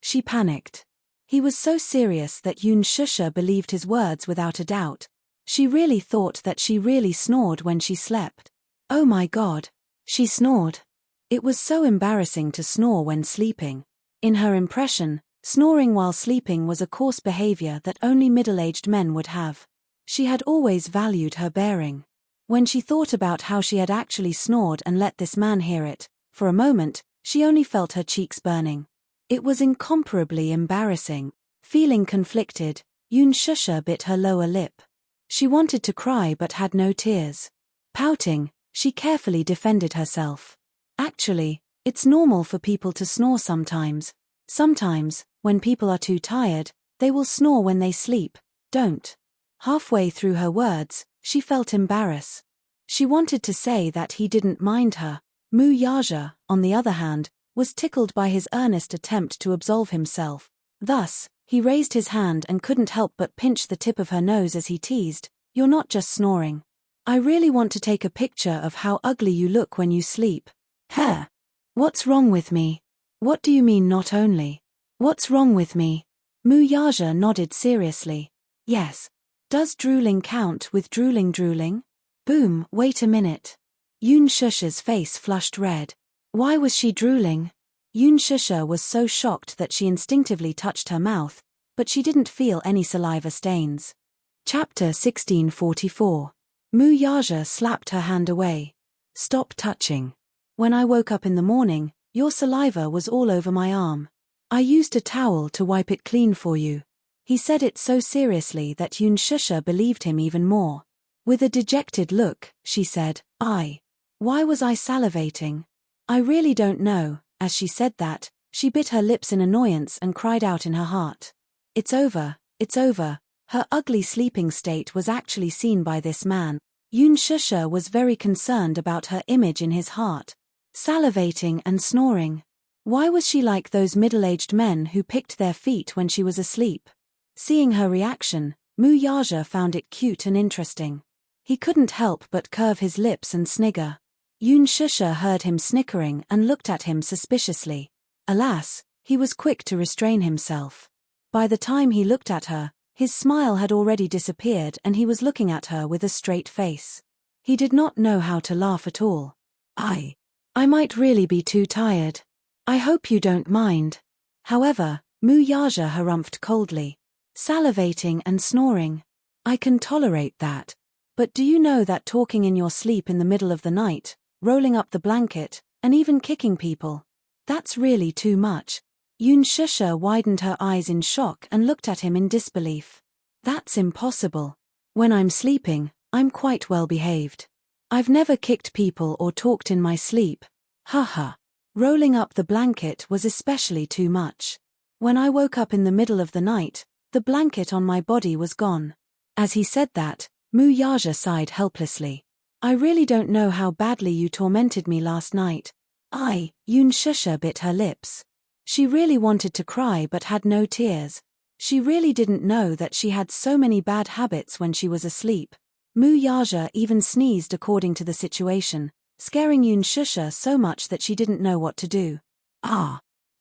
She panicked. He was so serious that Yoon Shusha believed his words without a doubt. She really thought that she really snored when she slept. Oh my God. She snored. It was so embarrassing to snore when sleeping. In her impression, snoring while sleeping was a coarse behavior that only middle-aged men would have. She had always valued her bearing. When she thought about how she had actually snored and let this man hear it, for a moment, she only felt her cheeks burning. It was incomparably embarrassing. Feeling conflicted, Yoon Shusha bit her lower lip. She wanted to cry but had no tears. Pouting, she carefully defended herself. "Actually, it's normal for people to snore sometimes. Sometimes, when people are too tired, they will snore when they sleep, don't." Halfway through her words, she felt embarrassed. She wanted to say that he didn't mind her. Mu Yaja, on the other hand, was tickled by his earnest attempt to absolve himself. Thus, he raised his hand and couldn't help but pinch the tip of her nose as he teased, "You're not just snoring. I really want to take a picture of how ugly you look when you sleep." "Huh? What's wrong with me?" "What do you mean not only? What's wrong with me?" Mu Yaja nodded seriously. "Yes. Does drooling count with drooling? Boom, wait a minute." Yoon Shusha's face flushed red. Why was she drooling? Yoon Shusha was so shocked that she instinctively touched her mouth, but she didn't feel any saliva stains. Chapter 1644. Mu Yaja slapped her hand away. "Stop touching. When I woke up in the morning, your saliva was all over my arm. I used a towel to wipe it clean for you." He said it so seriously that Yoon Shusha believed him even more. With a dejected look, she said, Why was I salivating? I really don't know." As she said that, she bit her lips in annoyance and cried out in her heart. It's over. Her ugly sleeping state was actually seen by this man. Yoon Shusha was very concerned about her image in his heart. Salivating and snoring. Why was she like those middle-aged men who picked their feet when she was asleep? Seeing her reaction, Mu Yaja found it cute and interesting. He couldn't help but curve his lips and snigger. Yoon Shusha heard him snickering and looked at him suspiciously. Alas, he was quick to restrain himself. By the time he looked at her, his smile had already disappeared and he was looking at her with a straight face. He did not know how to laugh at all. I might really be too tired. I hope you don't mind. However, Mu Yaja harumphed coldly, salivating and snoring. I can tolerate that. But do you know that talking in your sleep in the middle of the night, rolling up the blanket, and even kicking people? That's really too much. Yun Shusha widened her eyes in shock and looked at him in disbelief. That's impossible. When I'm sleeping, I'm quite well behaved. I've never kicked people or talked in my sleep. Haha. Rolling up the blanket was especially too much. When I woke up in the middle of the night, the blanket on my body was gone. As he said that, Mu Yaja sighed helplessly. I really don't know how badly you tormented me last night. Yun Shusha bit her lips. She really wanted to cry but had no tears. She really didn't know that she had so many bad habits when she was asleep. Mu Yaja even sneezed according to the situation, scaring Yun Shusha so much that she didn't know what to do.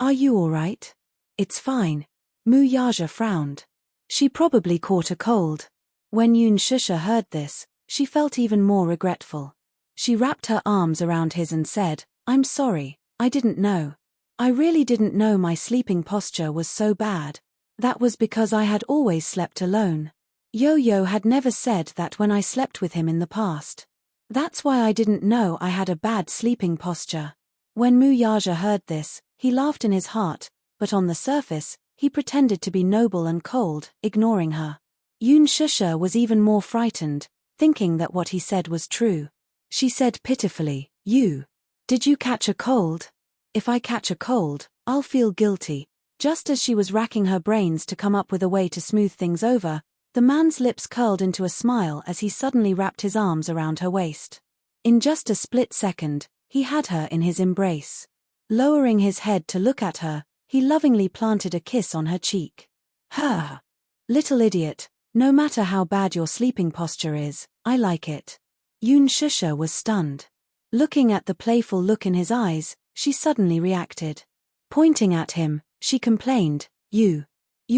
Are you all right? It's fine. Mu Yaja frowned. She probably caught a cold. When Yun Shusha heard this, she felt even more regretful. She wrapped her arms around his and said, I'm sorry, I didn't know. I really didn't know my sleeping posture was so bad. That was because I had always slept alone. Yo-Yo had never said that when I slept with him in the past. That's why I didn't know I had a bad sleeping posture. When Mu Yaja heard this, he laughed in his heart, but on the surface, he pretended to be noble and cold, ignoring her. Yun Shusha was even more frightened, thinking that what he said was true. She said pitifully, Did you catch a cold? If I catch a cold, I'll feel guilty. Just as she was racking her brains to come up with a way to smooth things over, the man's lips curled into a smile as he suddenly wrapped his arms around her waist. In just a split second, he had her in his embrace. Lowering his head to look at her, he lovingly planted a kiss on her cheek. Little idiot, no matter how bad your sleeping posture is, I like it. Yun Shusha was stunned. Looking at the playful look in his eyes, she suddenly reacted. Pointing at him, she complained, You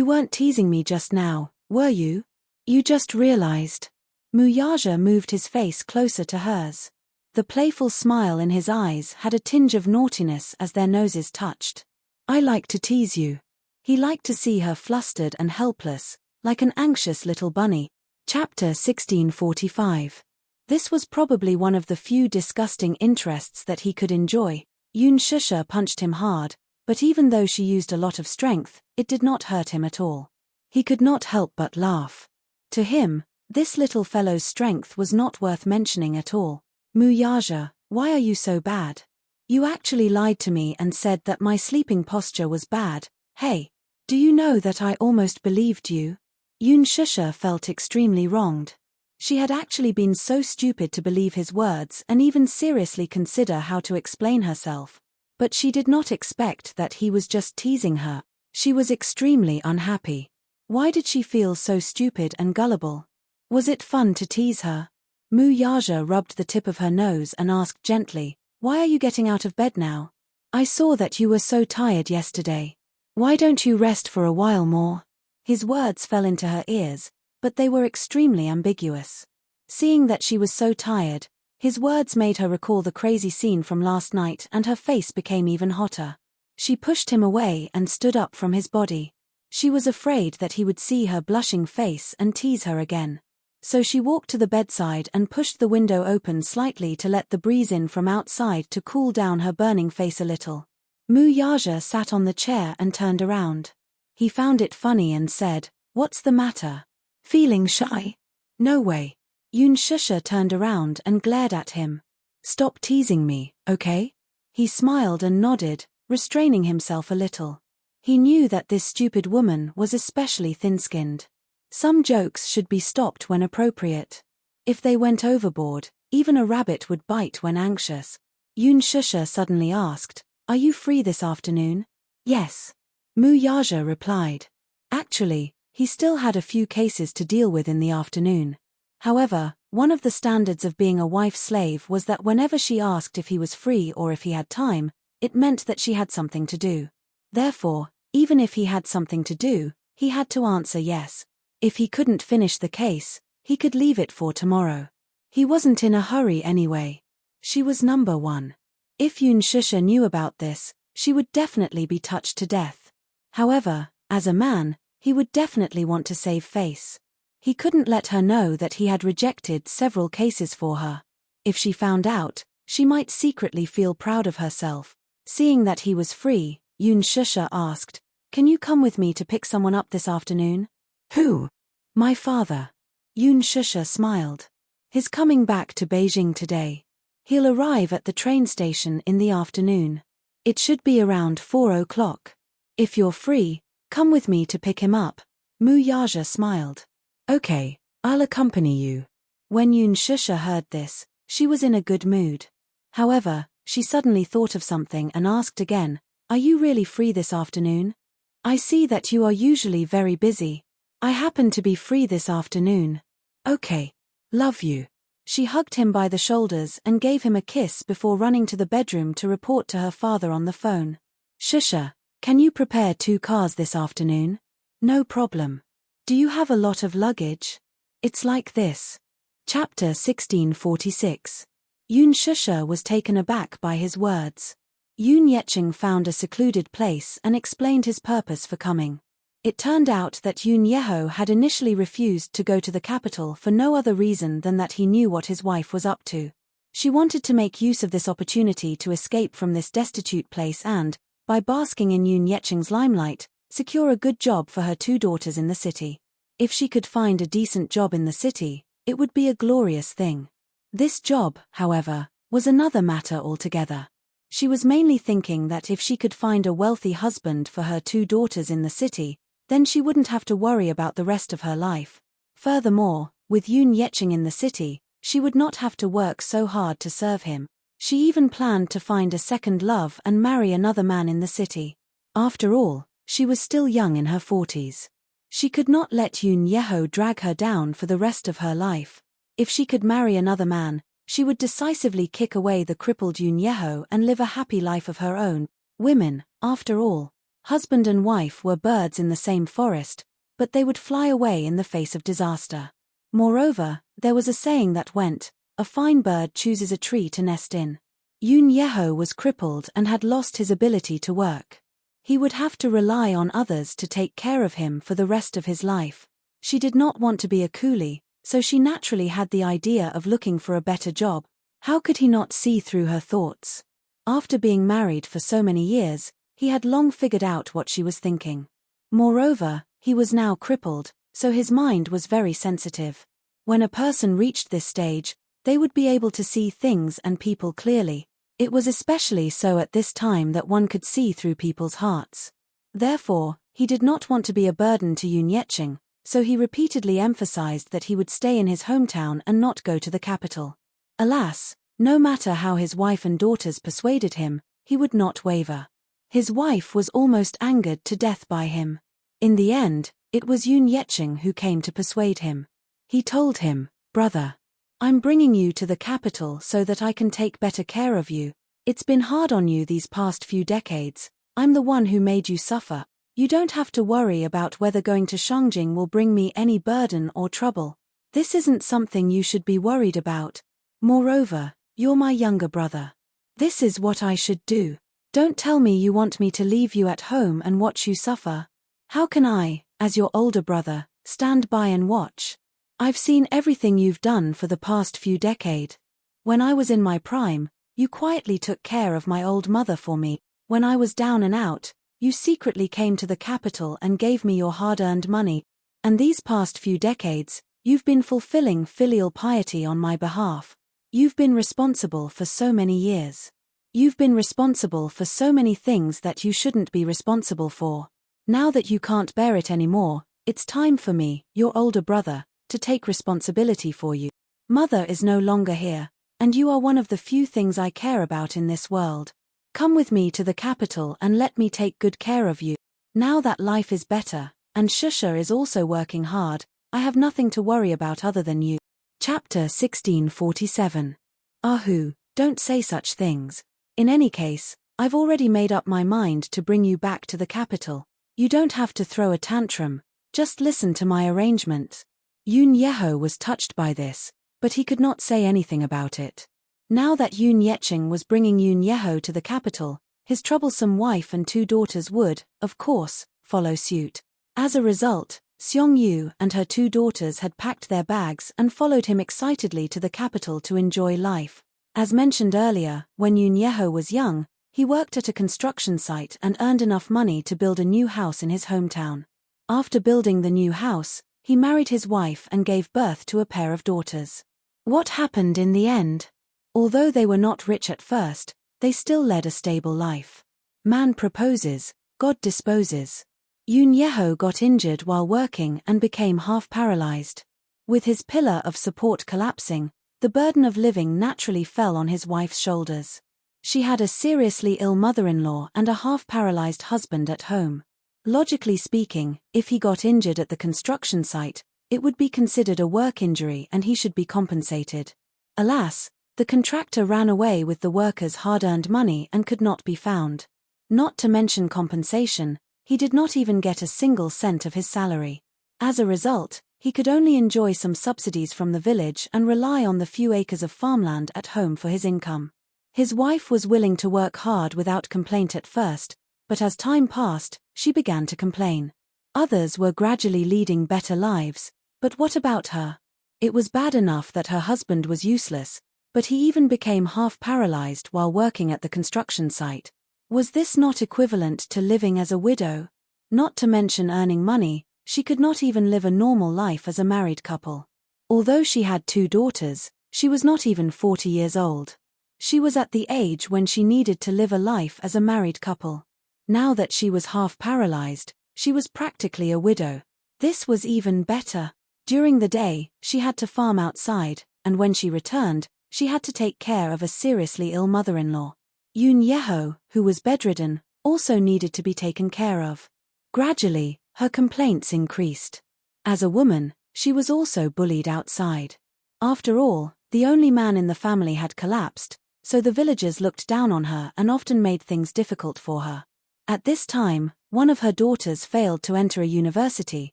weren't teasing me just now, were you? You just realized. Mu Yaja moved his face closer to hers. The playful smile in his eyes had a tinge of naughtiness as their noses touched. I like to tease you. He liked to see her flustered and helpless, like an anxious little bunny. Chapter 1645. This was probably one of the few disgusting interests that he could enjoy. Yun Shusha punched him hard, but even though she used a lot of strength, it did not hurt him at all. He could not help but laugh. To him, this little fellow's strength was not worth mentioning at all. Mu Yaja, why are you so bad? You actually lied to me and said that my sleeping posture was bad. Hey, do you know that I almost believed you? Yun Shusha felt extremely wronged. She had actually been so stupid to believe his words and even seriously consider how to explain herself. But she did not expect that he was just teasing her. She was extremely unhappy. Why did she feel so stupid and gullible? Was it fun to tease her? Mu Yaja rubbed the tip of her nose and asked gently, Why are you getting out of bed now? I saw that you were so tired yesterday. Why don't you rest for a while more? His words fell into her ears, but they were extremely ambiguous. Seeing that she was so tired, his words made her recall the crazy scene from last night and her face became even hotter. She pushed him away and stood up from his body. She was afraid that he would see her blushing face and tease her again. So she walked to the bedside and pushed the window open slightly to let the breeze in from outside to cool down her burning face a little. Mu Yaja sat on the chair and turned around. He found it funny and said, What's the matter? Feeling shy? No way. Yun Shusha turned around and glared at him. Stop teasing me, okay? He smiled and nodded, restraining himself a little. He knew that this stupid woman was especially thin-skinned. Some jokes should be stopped when appropriate. If they went overboard, even a rabbit would bite when anxious. Yun Shusha suddenly asked, Are you free this afternoon? Yes. Mu Yaja replied. Actually, he still had a few cases to deal with in the afternoon. However, one of the standards of being a wife slave was that whenever she asked if he was free or if he had time, it meant that she had something to do. Therefore, even if he had something to do, He had to answer yes. If he couldn't finish the case, he could leave it for tomorrow. He wasn't in a hurry anyway. She was number one. If Yoon Shusha knew about this, she would definitely be touched to death. However, as a man, he would definitely want to save face. He couldn't let her know that he had rejected several cases for her. If she found out, she might secretly feel proud of herself. Seeing that he was free, Yoon Shusha asked, "Can you come with me to pick someone up this afternoon?" "Who?" "My father." Yoon Shusha smiled. "He's coming back to Beijing today. He'll arrive at the train station in the afternoon. It should be around 4 o'clock. If you're free, come with me to pick him up." Mu Yaja smiled. "Okay, I'll accompany you." When Yoon Shusha heard this, she was in a good mood. However, she suddenly thought of something and asked again, "Are you really free this afternoon? I see that you are usually very busy. I happen to be free this afternoon." "Okay. Love you." She hugged him by the shoulders and gave him a kiss before running to the bedroom to report to her father on the phone. "Shusha, can you prepare 2 cars this afternoon?" "No problem." "Do you have a lot of luggage?" "It's like this." Chapter 1646. Yoon Shusha was taken aback by his words. Yoon Yeching found a secluded place and explained his purpose for coming. It turned out that Yoon Yeho had initially refused to go to the capital for no other reason than that he knew what his wife was up to. She wanted to make use of this opportunity to escape from this destitute place and, by basking in Yoon Yeching's limelight, secure a good job for her 2 daughters in the city. If she could find a decent job in the city, it would be a glorious thing. This job, however, was another matter altogether. She was mainly thinking that if she could find a wealthy husband for her 2 daughters in the city, then she wouldn't have to worry about the rest of her life. Furthermore, with Yoon Yeching in the city, she would not have to work so hard to serve him. She even planned to find a second love and marry another man in the city. After all, she was still young in her 40s. She could not let Yoon Yeho drag her down for the rest of her life. If she could marry another man, she would decisively kick away the crippled Yoon Yeho and live a happy life of her own. Women, after all, husband and wife were birds in the same forest, but they would fly away in the face of disaster. Moreover, there was a saying that went, "A fine bird chooses a tree to nest in." Yoon Yeho was crippled and had lost his ability to work. He would have to rely on others to take care of him for the rest of his life. She did not want to be a coolie, so she naturally had the idea of looking for a better job. How could he not see through her thoughts? After being married for so many years, he had long figured out what she was thinking. Moreover, he was now crippled, so his mind was very sensitive. When a person reached this stage, they would be able to see things and people clearly. It was especially so at this time that one could see through people's hearts. Therefore, he did not want to be a burden to Yoon Yeching, so he repeatedly emphasized that he would stay in his hometown and not go to the capital. Alas, no matter how his wife and daughters persuaded him, he would not waver. His wife was almost angered to death by him. In the end, it was Yoon Yeching who came to persuade him. He told him, "Brother, I'm bringing you to the capital so that I can take better care of you. It's been hard on you these past few decades. I'm the one who made you suffer. You don't have to worry about whether going to Shangjing will bring me any burden or trouble. This isn't something you should be worried about. Moreover, you're my younger brother. This is what I should do. Don't tell me you want me to leave you at home and watch you suffer. How can I, as your older brother, stand by and watch? I've seen everything you've done for the past few decades. When I was in my prime, you quietly took care of my old mother for me. When I was down and out, you secretly came to the capital and gave me your hard-earned money. And these past few decades, you've been fulfilling filial piety on my behalf. You've been responsible for so many years. You've been responsible for so many things that you shouldn't be responsible for. Now that you can't bear it anymore, it's time for me, your older brother, to take responsibility for you. Mother is no longer here, and you are one of the few things I care about in this world. Come with me to the capital and let me take good care of you. Now that life is better, and Shusha is also working hard, I have nothing to worry about other than you." Chapter 1647. Ahu, don't say such things. In any case, I've already made up my mind to bring you back to the capital. You don't have to throw a tantrum, Just listen to my arrangement." Yoon Yeho was touched by this, but he could not say anything about it. Now that Yoon Yeching was bringing Yoon Yeho to the capital, his troublesome wife and 2 daughters would, of course, follow suit. As a result, Seong Yu and her 2 daughters had packed their bags and followed him excitedly to the capital to enjoy life. As mentioned earlier, when Yoon Yeho was young, he worked at a construction site and earned enough money to build a new house in his hometown. After building the new house, he married his wife and gave birth to a pair of daughters. What happened in the end? Although they were not rich at first, they still led a stable life. Man proposes, God disposes. Yoon Yeho got injured while working and became half paralyzed. With his pillar of support collapsing, the burden of living naturally fell on his wife's shoulders. She had a seriously ill mother-in-law and a half-paralyzed husband at home. Logically speaking, if he got injured at the construction site, it would be considered a work injury and he should be compensated. Alas, the contractor ran away with the workers' hard-earned money and could not be found. Not to mention compensation, he did not even get a single cent of his salary. As a result, he could only enjoy some subsidies from the village and rely on the few acres of farmland at home for his income. His wife was willing to work hard without complaint at first, but as time passed, she began to complain. Others were gradually leading better lives, but what about her? It was bad enough that her husband was useless, but he even became half-paralyzed while working at the construction site. Was this not equivalent to living as a widow? Not to mention earning money, she could not even live a normal life as a married couple. Although she had 2 daughters, she was not even 40 years old. She was at the age when she needed to live a life as a married couple. Now that she was half-paralyzed, she was practically a widow. This was even better. During the day, she had to farm outside, and when she returned, she had to take care of a seriously ill mother-in-law. Yoon Yeho, who was bedridden, also needed to be taken care of. Gradually, her complaints increased. As a woman, she was also bullied outside. After all, the only man in the family had collapsed, so the villagers looked down on her and often made things difficult for her. At this time, one of her daughters failed to enter a university,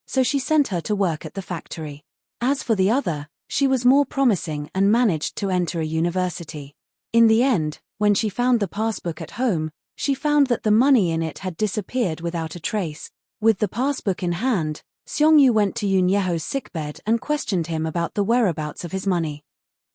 so she sent her to work at the factory. As for the other, she was more promising and managed to enter a university. In the end, when she found the passbook at home, she found that the money in it had disappeared without a trace. With the passbook in hand, Seong-yu went to Yoon Yeho's sickbed and questioned him about the whereabouts of his money.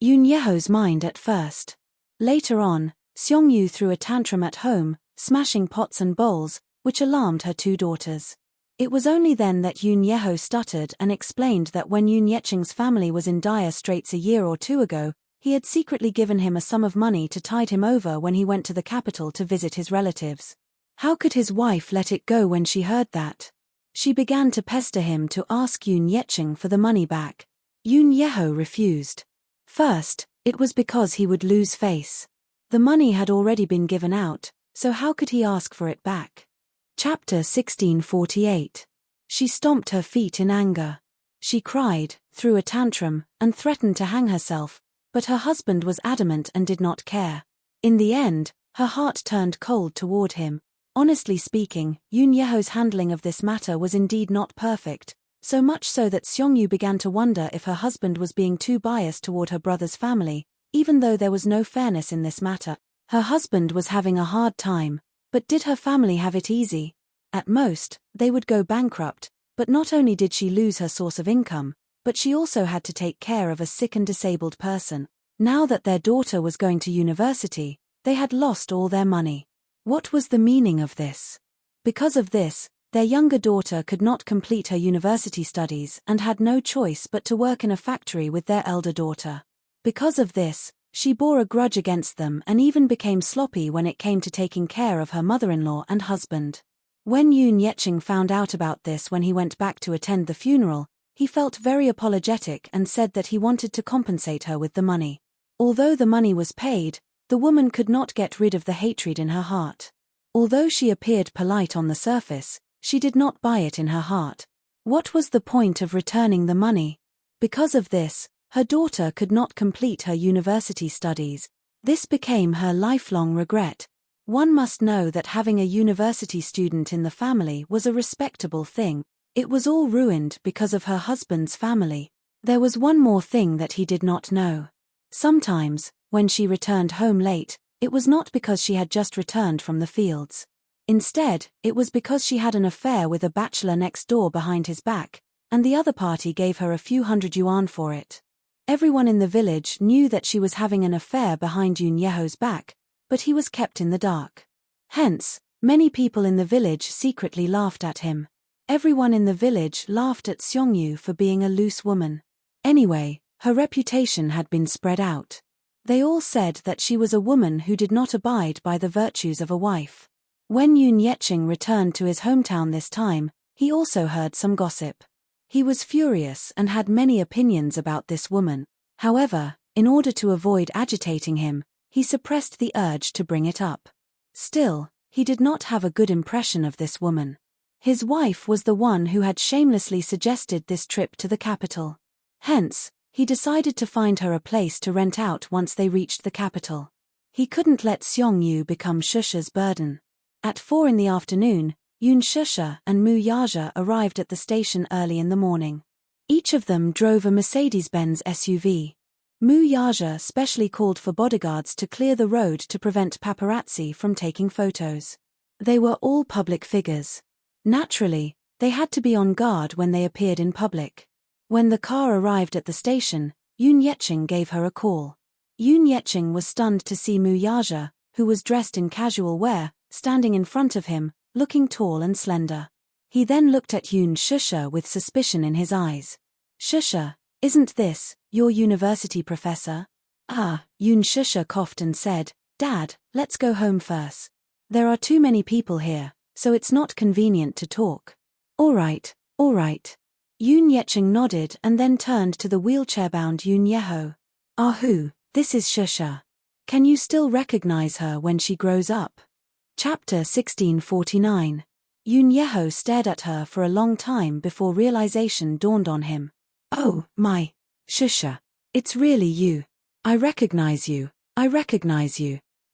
Yoon Yeho's mind at first. Later on, Seong-yu threw a tantrum at home, smashing pots and bowls, which alarmed her 2 daughters. It was only then that Yoon Yeho stuttered and explained that when Yoon Yeching's family was in dire straits a year or 2 ago, he had secretly given him a sum of money to tide him over when he went to the capital to visit his relatives. How could his wife let it go when she heard that? She began to pester him to ask Yoon Yeching for the money back. Yoon Yeho refused. First, it was because he would lose face. The money had already been given out, so how could he ask for it back? Chapter 1648. She stomped her feet in anger. She cried, threw a tantrum, and threatened to hang herself, but her husband was adamant and did not care. In the end, her heart turned cold toward him. Honestly speaking, Yoon Yeho's handling of this matter was indeed not perfect, so much so that Seong-yu began to wonder if her husband was being too biased toward her brother's family, even though there was no fairness in this matter. Her husband was having a hard time, but did her family have it easy? At most, they would go bankrupt, but not only did she lose her source of income, but she also had to take care of a sick and disabled person. Now that their daughter was going to university, they had lost all their money. What was the meaning of this? Because of this, their younger daughter could not complete her university studies and had no choice but to work in a factory with their elder daughter. Because of this, she bore a grudge against them and even became sloppy when it came to taking care of her mother-in-law and husband. When Yoon Yeching found out about this when he went back to attend the funeral, he felt very apologetic and said that he wanted to compensate her with the money. Although the money was paid, the woman could not get rid of the hatred in her heart. Although she appeared polite on the surface, she did not buy it in her heart. What was the point of returning the money? Because of this, her daughter could not complete her university studies. This became her lifelong regret. One must know that having a university student in the family was a respectable thing. It was all ruined because of her husband's family. There was one more thing that he did not know. Sometimes, when she returned home late, it was not because she had just returned from the fields. Instead, it was because she had an affair with a bachelor next door behind his back, and the other party gave her a few hundred yuan for it. Everyone in the village knew that she was having an affair behind Yun Yeho's back, but he was kept in the dark. Hence, many people in the village secretly laughed at him. Everyone in the village laughed at Seongyu for being a loose woman. Anyway, her reputation had been spread out. They all said that she was a woman who did not abide by the virtues of a wife. When Yun Yecheng returned to his hometown this time, he also heard some gossip. He was furious and had many opinions about this woman. However, in order to avoid agitating him, he suppressed the urge to bring it up. Still, he did not have a good impression of this woman. His wife was the one who had shamelessly suggested this trip to the capital. Hence, he decided to find her a place to rent out once they reached the capital. He couldn't let Seongyu become Shusha's burden. At 4 in the afternoon, Yun Shusha and Mu Yaja arrived at the station early in the morning. Each of them drove a Mercedes-Benz SUV. Mu Yaja specially called for bodyguards to clear the road to prevent paparazzi from taking photos. They were all public figures. Naturally, they had to be on guard when they appeared in public. When the car arrived at the station, Yun Yecheng gave her a call. Yun Yecheng was stunned to see Mu Yaja, who was dressed in casual wear, standing in front of him, looking tall and slender. He then looked at Yun Shusha with suspicion in his eyes. "Shusha, isn't this your university professor?" "Ah," Yun Shusha coughed and said, "Dad, let's go home first. There are too many people here, so it's not convenient to talk." All right. Yun Yecheng nodded and then turned to the wheelchair-bound Yun Yeho. "Ahu, this is Shusha. Can you still recognize her when she grows up?" Chapter 1649. Yun Yeho stared at her for a long time before realization dawned on him. "Oh, my. Shusha. It's really you. I recognize you.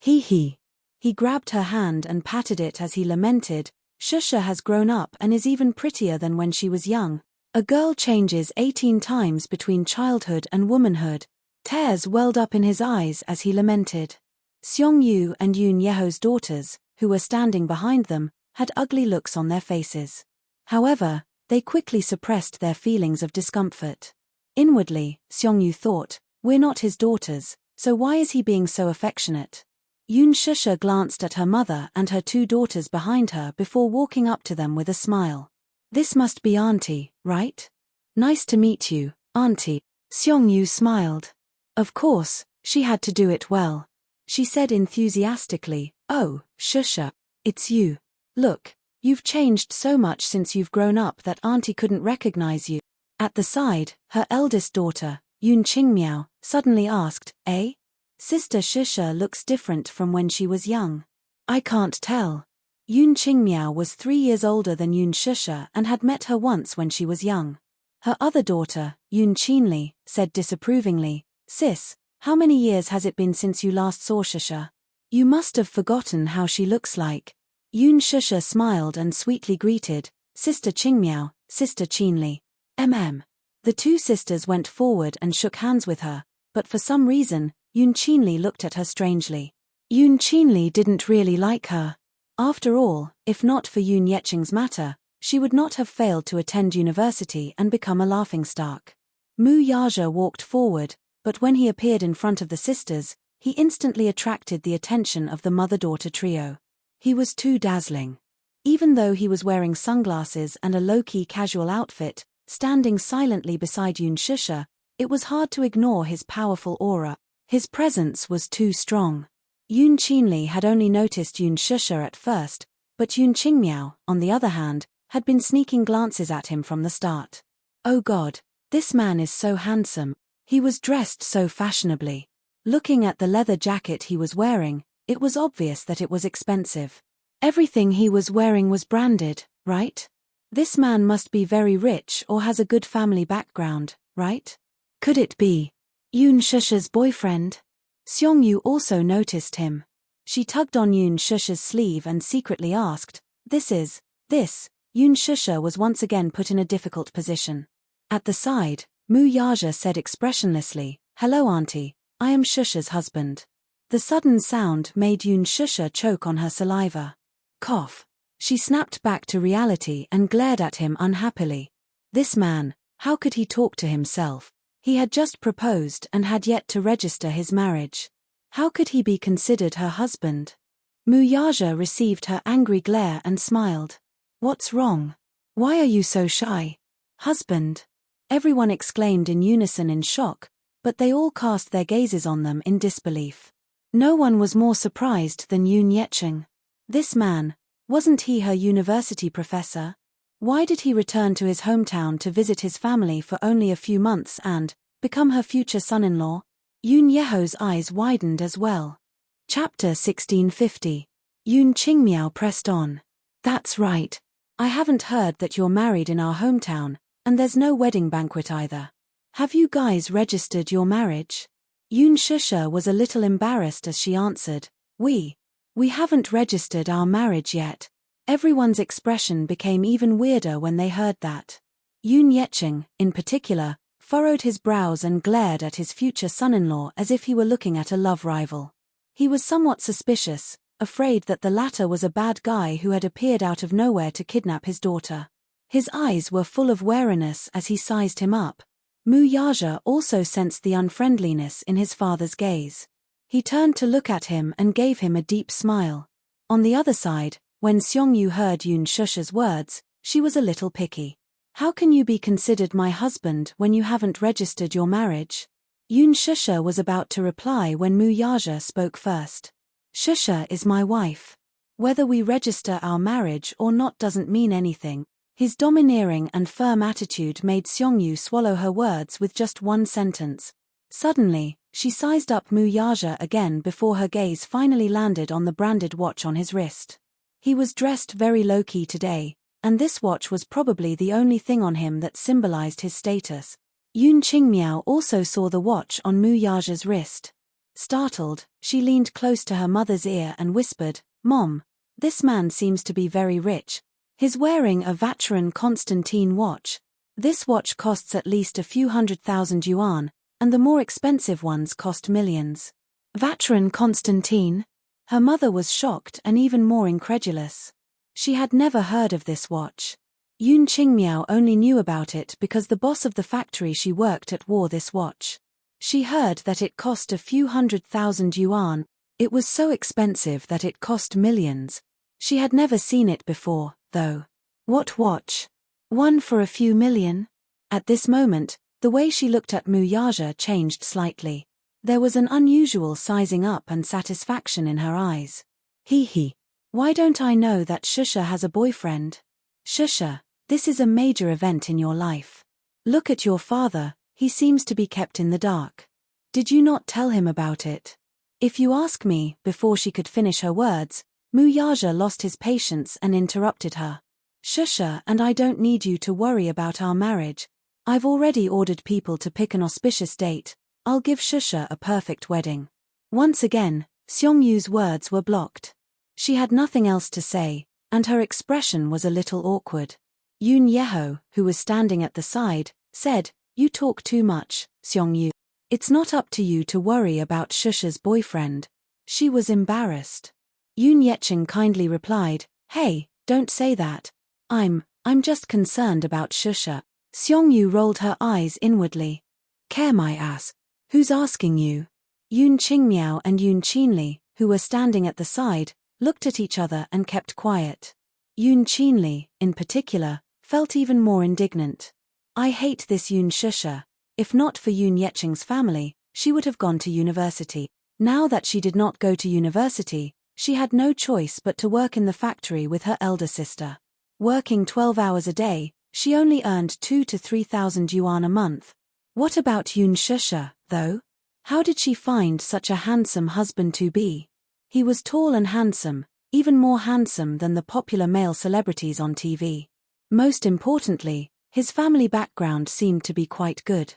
He. He grabbed her hand and patted it as he lamented, "Shusha has grown up and is even prettier than when she was young. A girl changes 18 times between childhood and womanhood." Tears welled up in his eyes as he lamented. Seongyu and Yun Yeho's daughters, who were standing behind them, had ugly looks on their faces. However, they quickly suppressed their feelings of discomfort. Inwardly, Seongyu thought, "We're not his daughters, so why is he being so affectionate?" Yun Shusha glanced at her mother and her 2 daughters behind her before walking up to them with a smile. "This must be Auntie, right? Nice to meet you, Auntie." Seongyu smiled. Of course, she had to do it well. She said enthusiastically, "Oh, Shusha, it's you. Look, you've changed so much since you've grown up that Auntie couldn't recognize you." At the side, her eldest daughter, Yun Qingmiao, suddenly asked, "Eh? Sister Shusha looks different from when she was young." "I can't tell." Yun Qingmiao was 3 years older than Yun Shusha and had met her once when she was young. Her other daughter, Yun Qinli, said disapprovingly, "Sis, how many years has it been since you last saw Shusha? You must have forgotten how she looks like." Yun Shusha smiled and sweetly greeted, "Sister Qingmiao, Sister Qinli." The 2 sisters went forward and shook hands with her, but for some reason, Yun Qinli looked at her strangely. Yun Qinli didn't really like her. After all, if not for Yun Yecheng's matter, she would not have failed to attend university and become a laughingstock. Mu Yaja walked forward, but when he appeared in front of the sisters, he instantly attracted the attention of the mother-daughter trio. He was too dazzling. Even though he was wearing sunglasses and a low-key casual outfit, standing silently beside Yun Shusha, it was hard to ignore his powerful aura. His presence was too strong. Yun Qinli had only noticed Yun Shusha at first, but Yun Qingmiao, on the other hand, had been sneaking glances at him from the start. Oh God, this man is so handsome. He was dressed so fashionably. Looking at the leather jacket he was wearing, it was obvious that it was expensive. Everything he was wearing was branded, right? This man must be very rich or has a good family background, right? Could it be Yun Shusha's boyfriend? Seongyu also noticed him. She tugged on Yun Shusha's sleeve and secretly asked, This Yoon Shusha was once again put in a difficult position. At the side, Mu Yaja said expressionlessly, "Hello auntie, I am Shusha's husband." The sudden sound made Yoon Shusha choke on her saliva. Cough. She snapped back to reality and glared at him unhappily. This man, how could he talk to himself? He had just proposed and had yet to register his marriage. How could he be considered her husband? Mu Yaja received her angry glare and smiled. "What's wrong? Why are you so shy? Husband?" Everyone exclaimed in unison in shock, but they all cast their gazes on them in disbelief. No one was more surprised than Yoon Yecheng. This man, wasn't he her university professor? Why did he return to his hometown to visit his family for only a few months and become her future son-in-law? Yoon Yeho's eyes widened as well. Chapter 1650. Yoon Qingmiao pressed on. "That's right. I haven't heard that you're married in our hometown, and there's no wedding banquet either. Have you guys registered your marriage?" Yoon Shusha was a little embarrassed as she answered, We haven't registered our marriage yet." Everyone's expression became even weirder when they heard that. Yoon Yecheng, in particular, furrowed his brows and glared at his future son-in-law as if he were looking at a love rival. He was somewhat suspicious, afraid that the latter was a bad guy who had appeared out of nowhere to kidnap his daughter. His eyes were full of wariness as he sized him up. Mu Yaja also sensed the unfriendliness in his father's gaze. He turned to look at him and gave him a deep smile. On the other side, when Seongyu heard Yoon Shusha's words, she was a little picky. "How can you be considered my husband when you haven't registered your marriage?" Yoon Shusha was about to reply when Mu Yaja spoke first. "Shusha is my wife. Whether we register our marriage or not doesn't mean anything." His domineering and firm attitude made Seongyu swallow her words with just one sentence. Suddenly, she sized up Mu Yaja again before her gaze finally landed on the branded watch on his wrist. He was dressed very low-key today, and this watch was probably the only thing on him that symbolized his status. Yoon Qingmiao also saw the watch on Mu Yaja's wrist. Startled, she leaned close to her mother's ear and whispered, "Mom, this man seems to be very rich. He's wearing a Vacheron Constantine watch. This watch costs at least a few 100,000 yuan, and the more expensive ones cost millions." Vacheron Constantine? Her mother was shocked and even more incredulous. She had never heard of this watch. Yoon Qingmiao only knew about it because the boss of the factory she worked at wore this watch. She heard that it cost a few 100,000 yuan. It was so expensive that it cost millions. She had never seen it before, though. What watch? One for a few million? At this moment, the way she looked at Mu Yaja changed slightly. There was an unusual sizing up and satisfaction in her eyes. Hee. Why don't I know that Shusha has a boyfriend? Shusha, this is a major event in your life. Look at your father, he seems to be kept in the dark. Did you not tell him about it? If you ask me, before she could finish her words, Mu Yaja lost his patience and interrupted her. Shusha and I don't need you to worry about our marriage. I've already ordered people to pick an auspicious date. I'll give Shusha a perfect wedding. Once again, Seongyu's words were blocked. She had nothing else to say, and her expression was a little awkward. Yoon Yeho, who was standing at the side, said, "You talk too much, Seongyu. It's not up to you to worry about Shusha's boyfriend." She was embarrassed. Yoon Yecheng kindly replied, "Hey, don't say that. I'm just concerned about Shusha." Seongyu rolled her eyes inwardly. "Care my ass. Who's asking you?" Yoon Qingmiao and Yoon Qinli, who were standing at the side, looked at each other and kept quiet. Yoon Qinli, in particular, felt even more indignant. "I hate this Yoon Shusha. If not for Yoon Yecheng's family, she would have gone to university. Now that she did not go to university, she had no choice but to work in the factory with her elder sister. Working 12 hours a day, she only earned 2,000 to 3,000 yuan a month. What about Yoon Shusha, though? How did she find such a handsome husband-to-be? He was tall and handsome, even more handsome than the popular male celebrities on TV. Most importantly, his family background seemed to be quite good.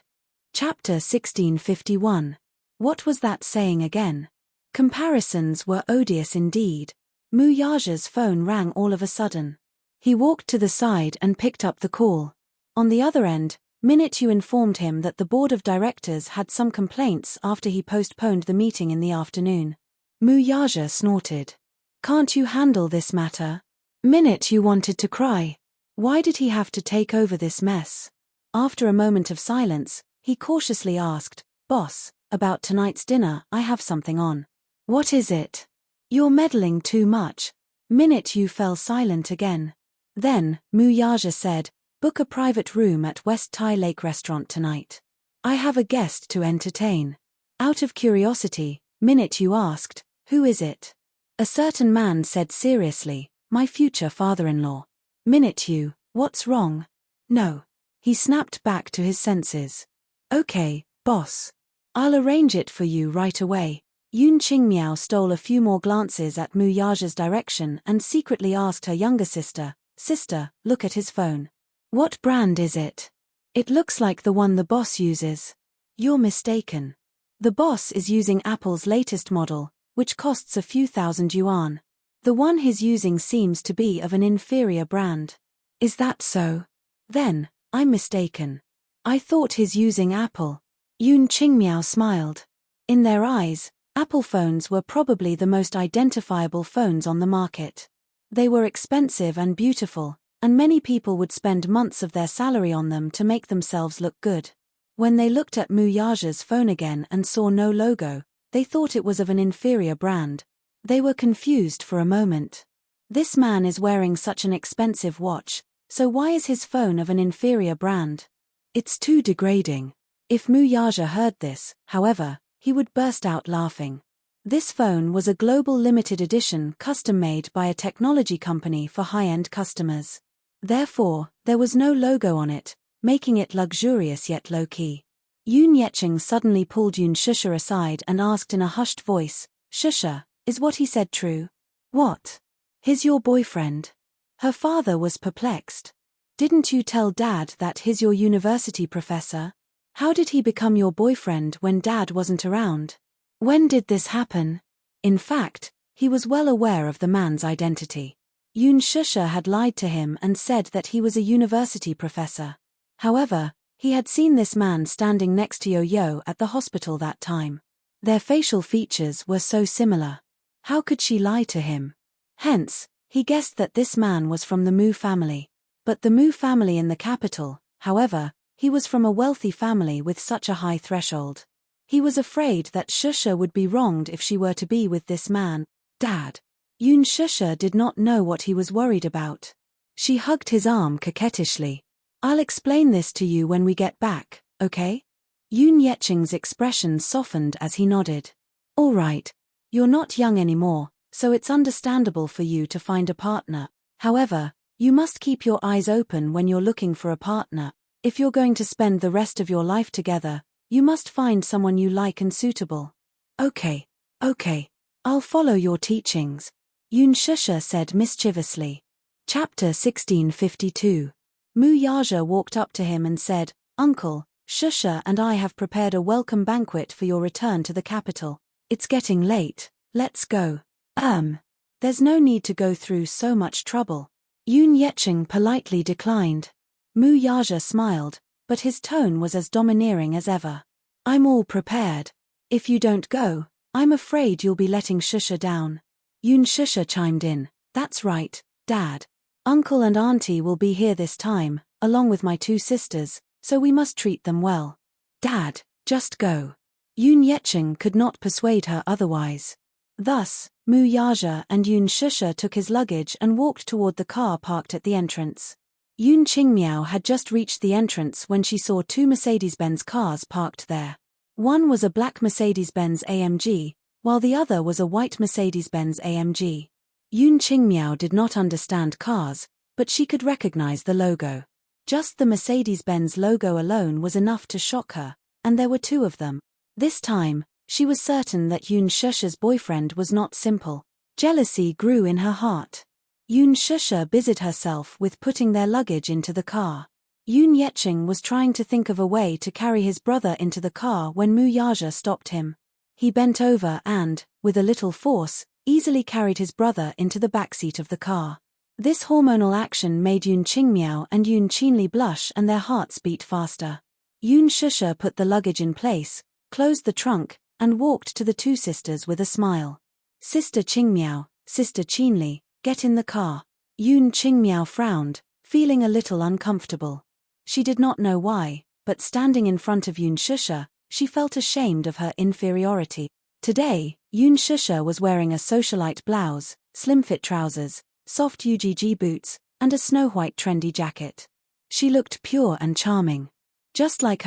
Chapter 1651. What was that saying again? Comparisons were odious indeed. Mu Yaja's phone rang all of a sudden. He walked to the side and picked up the call. On the other end, Minute informed him that the board of directors had some complaints after he postponed the meeting in the afternoon. Muyaja snorted. Can't you handle this matter? Minute wanted to cry. Why did he have to take over this mess? After a moment of silence, he cautiously asked, Boss, about tonight's dinner, I have something on. What is it? You're meddling too much. Minute fell silent again. Then, Muyaja said, book a private room at West Thai Lake Restaurant tonight. I have a guest to entertain. Out of curiosity, Minute asked, who is it? A certain man said seriously, my future father-in-law. Minute, what's wrong? No. He snapped back to his senses. Okay, boss. I'll arrange it for you right away. Yun Qingmiao stole a few more glances at Muyaja's direction and secretly asked her younger sister, Sister, look at his phone. What brand is it? It looks like the one the boss uses. You're mistaken. The boss is using Apple's latest model, which costs a few thousand yuan. The one he's using seems to be of an inferior brand. Is that so? Then, I'm mistaken. I thought he's using Apple. Yun Qingmiao smiled. In their eyes, Apple phones were probably the most identifiable phones on the market. They were expensive and beautiful, and many people would spend months of their salary on them to make themselves look good. When they looked at Muyaja's phone again and saw no logo, they thought it was of an inferior brand. They were confused for a moment. This man is wearing such an expensive watch, so why is his phone of an inferior brand? It's too degrading. If Muyaja heard this, however, he would burst out laughing. This phone was a global limited edition custom-made by a technology company for high-end customers. Therefore, there was no logo on it, making it luxurious yet low-key. Yun Yecheng suddenly pulled Yun Shusha aside and asked in a hushed voice, Shusha, is what he said true? What? He's your boyfriend? Her father was perplexed. Didn't you tell Dad that he's your university professor? How did he become your boyfriend when Dad wasn't around? When did this happen? In fact, he was well aware of the man's identity. Yun Shusha had lied to him and said that he was a university professor. However, he had seen this man standing next to Yo-Yo at the hospital that time. Their facial features were so similar. How could she lie to him? Hence, he guessed that this man was from the Mu family. But the Mu family in the capital, however, he was from a wealthy family with such a high threshold. He was afraid that Shusha would be wronged if she were to be with this man. Dad. Yun Shusha did not know what he was worried about. She hugged his arm coquettishly. I'll explain this to you when we get back, okay? Yun Yecheng's expression softened as he nodded. All right. You're not young anymore, so it's understandable for you to find a partner. However, you must keep your eyes open when you're looking for a partner. If you're going to spend the rest of your life together, you must find someone you like and suitable. Okay. I'll follow your teachings. Yun Shusha said mischievously. Chapter 1652. Muyaja walked up to him and said, Uncle, Shusha and I have prepared a welcome banquet for your return to the capital. It's getting late, let's go. There's no need to go through so much trouble. Yun Yecheng politely declined. Muyaja smiled, but his tone was as domineering as ever. I'm all prepared. If you don't go, I'm afraid you'll be letting Shusha down. Yun Shusha chimed in, That's right, Dad. Uncle and Auntie will be here this time, along with my two sisters, so we must treat them well. Dad, just go. Yun Yecheng could not persuade her otherwise. Thus, Muyaja and Yun Shusha took his luggage and walked toward the car parked at the entrance. Yun Qingmiao had just reached the entrance when she saw two Mercedes-Benz cars parked there. One was a black Mercedes-Benz AMG, while the other was a white Mercedes-Benz AMG. Yun Qingmiao did not understand cars, but she could recognize the logo. Just the Mercedes-Benz logo alone was enough to shock her, and there were two of them. This time, she was certain that Yun Shusha's boyfriend was not simple. Jealousy grew in her heart. Yun Shusha busied herself with putting their luggage into the car. Yun Yecheng was trying to think of a way to carry his brother into the car when Muyaja stopped him. He bent over and, with a little force, easily carried his brother into the backseat of the car. This hormonal action made Yoon Qingmiao and Yoon Qinli blush and their hearts beat faster. Yoon Shusha put the luggage in place, closed the trunk, and walked to the two sisters with a smile. Sister Qingmiao, Sister Qinli, get in the car. Yoon Qingmiao frowned, feeling a little uncomfortable. She did not know why, but standing in front of Yoon Shusha, she felt ashamed of her inferiority. Today, Yoon Shusha was wearing a socialite blouse, slim-fit trousers, soft UGG boots, and a snow-white trendy jacket. She looked pure and charming. Just like her